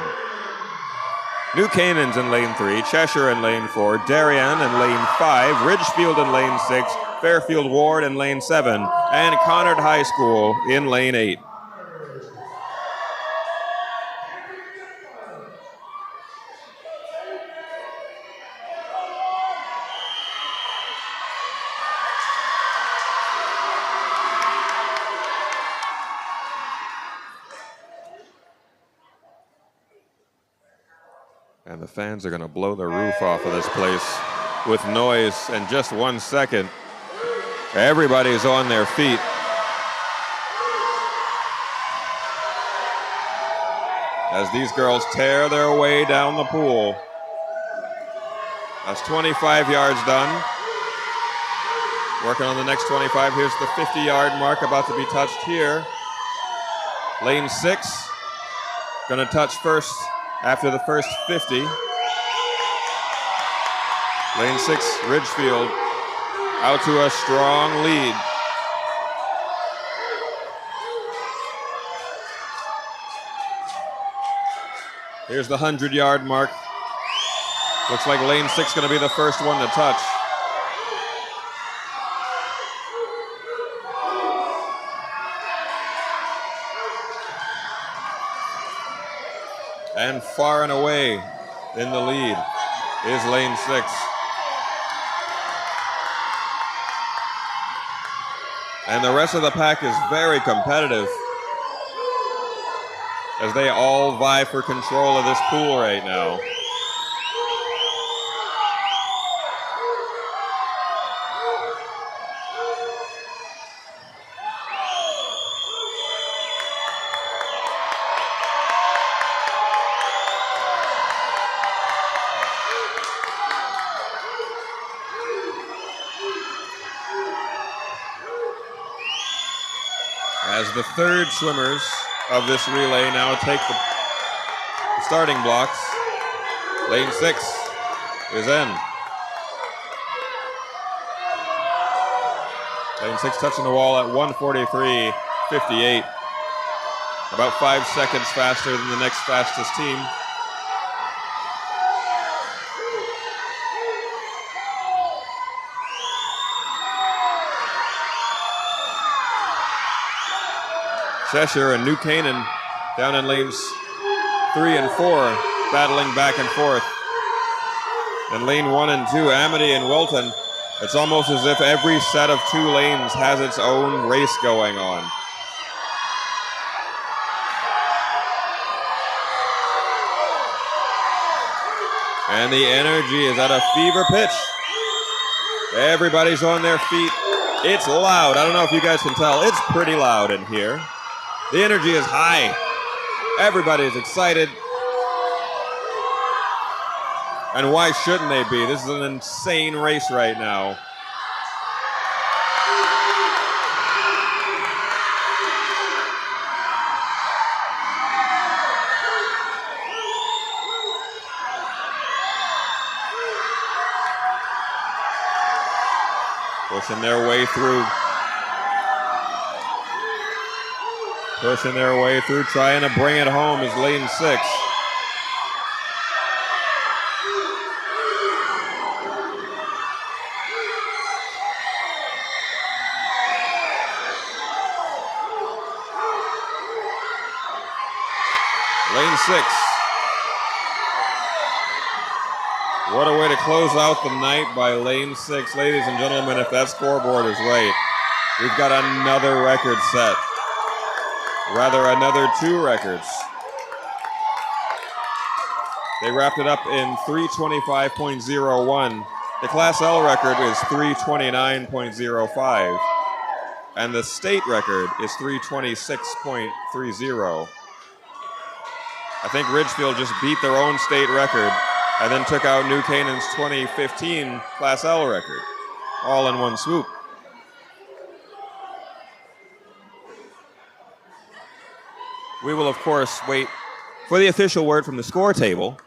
New Canaan's in lane 3, Cheshire in lane 4, Darien in lane 5, Ridgefield in lane 6, Fairfield Ward in lane 7, and Conard High School in lane 8. And the fans are going to blow the roof off of this place with noise in just 1 second. Everybody's on their feet. As these girls tear their way down the pool. That's 25 yards done. Working on the next 25. Here's the 50-yard mark about to be touched here. Lane 6, going to touch first after the first 50. Lane 6, Ridgefield, out to a strong lead. Here's the 100-yard mark. Looks like lane 6 going to be the first one to touch. And far and away in the lead is lane 6. And the rest of the pack is very competitive as they all vie for control of this pool right now. As the third swimmers of this relay now take the starting blocks. Lane 6 is in. Lane 6 touching the wall at 1:43.58. About 5 seconds faster than the next fastest team. Cheshire and New Canaan down in lanes 3 and 4, battling back and forth. In lane 1 and 2, Amity and Wilton. It's almost as if every set of 2 lanes has its own race going on. And the energy is at a fever pitch. Everybody's on their feet. It's loud. I don't know if you guys can tell. It's pretty loud in here. The energy is high. Everybody is excited. And why shouldn't they be? This is an insane race right now. Pushing their way through. Pushing their way through, trying to bring it home is lane 6. Lane 6. What a way to close out the night by lane 6. Ladies and gentlemen, if that scoreboard is right, we've got another record set. Rather, another 2 records. They wrapped it up in 325.01. The Class L record is 329.05. And the state record is 326.30. I think Ridgefield just beat their own state record and then took out New Canaan's 2015 Class L record, all in one swoop. We will, of course, wait for the official word from the score table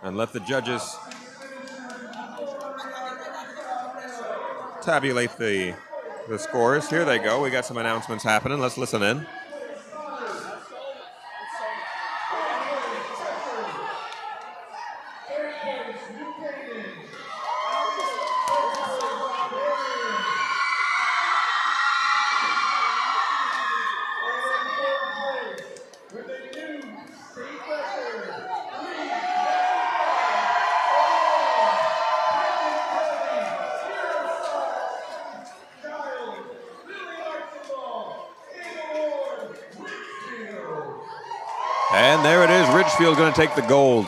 and let the judges tabulate the scores. Here they go. We got some announcements happening. Let's listen in. And there it is. Ridgefield going to take the gold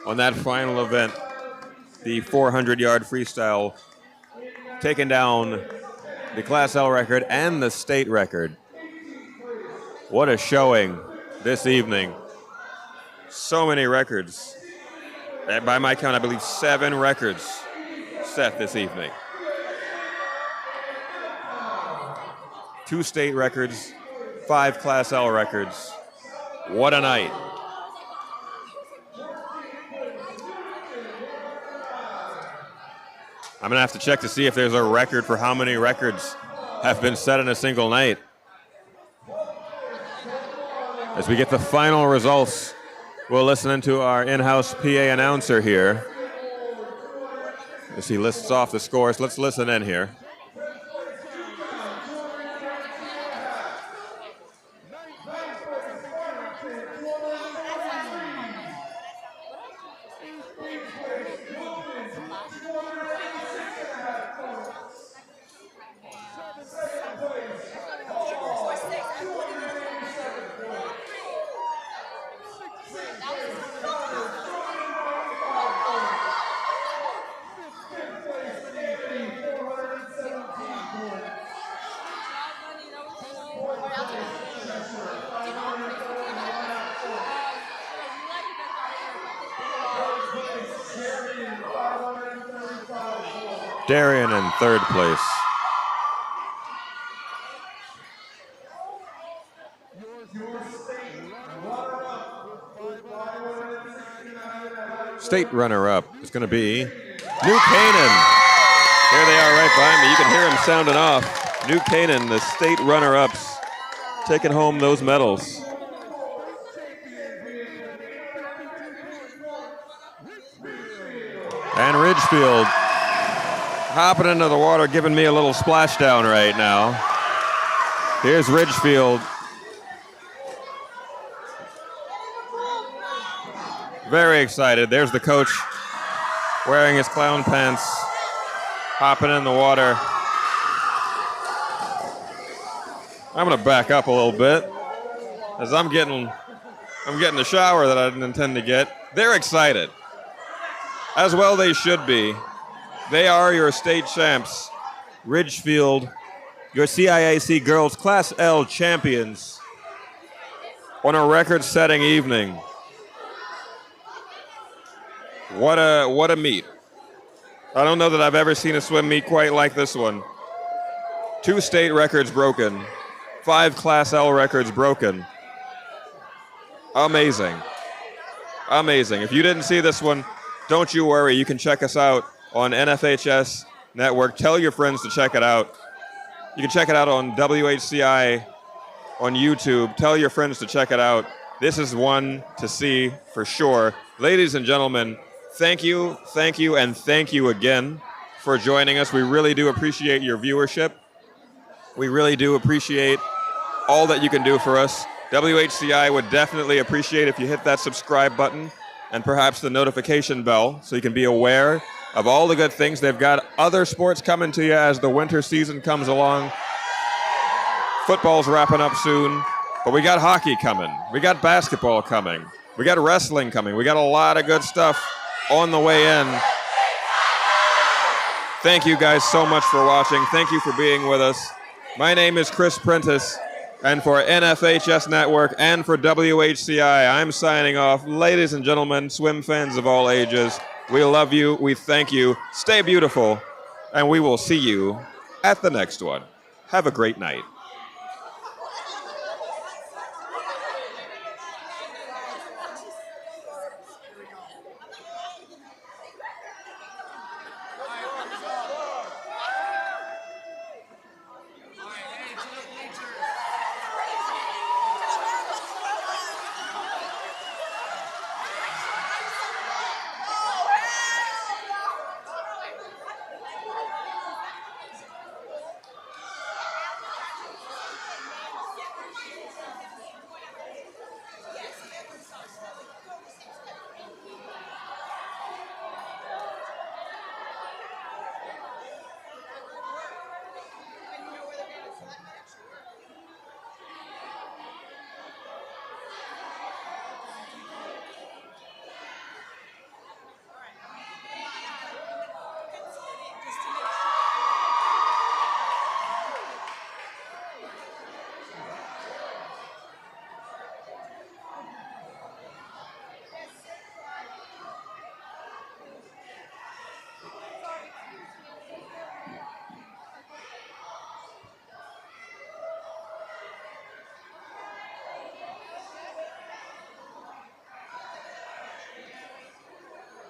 on that final event. The 400-yard freestyle, taking down the Class L record and the state record. What a showing this evening. So many records. And by my count, I believe 7 records set this evening. 2 state records, 5 Class L records. What a night. I'm going to have to check to see if there's a record for how many records have been set in a single night. As we get the final results, we'll listen to our in-house PA announcer here as he lists off the scores. Let's listen in here. Darian in 3rd place. State runner-up is going to be New Canaan. There they are right behind me. You can hear them sounding off. New Canaan, the state runner-ups, taking home those medals. And Ridgefield hopping into the water, giving me a little splashdown right now. Here's Ridgefield. Very excited. There's the coach wearing his clown pants, hopping in the water. I'm going to back up a little bit as I'm getting I'm getting a shower that I didn't intend to get. They're excited. As well they should be. They are your state champs, Ridgefield, your CIAC Girls Class L champions on a record-setting evening. What a meet. I don't know that I've ever seen a swim meet quite like this one. 2 state records broken, 5 Class L records broken. Amazing. Amazing. If you didn't see this one, don't you worry. You can check us out on NFHS Network. Tell your friends to check it out. You can check it out on WHCI on YouTube. Tell your friends to check it out. This is one to see for sure. Ladies and gentlemen, thank you, and thank you again for joining us. We really do appreciate your viewership. We really do appreciate all that you can do for us. WHCI would definitely appreciate if you hit that subscribe button and perhaps the notification bell so you can be aware of all the good things. They've got other sports coming to you as the winter season comes along. Football's wrapping up soon, but we got hockey coming. We got basketball coming. We got wrestling coming. We got a lot of good stuff on the way in. Thank you guys so much for watching. Thank you for being with us. My name is Chris Prentice. And for NFHS Network and for WHCI, I'm signing off. Ladies and gentlemen, swim fans of all ages, we love you, we thank you, stay beautiful, and we will see you at the next one. Have a great night.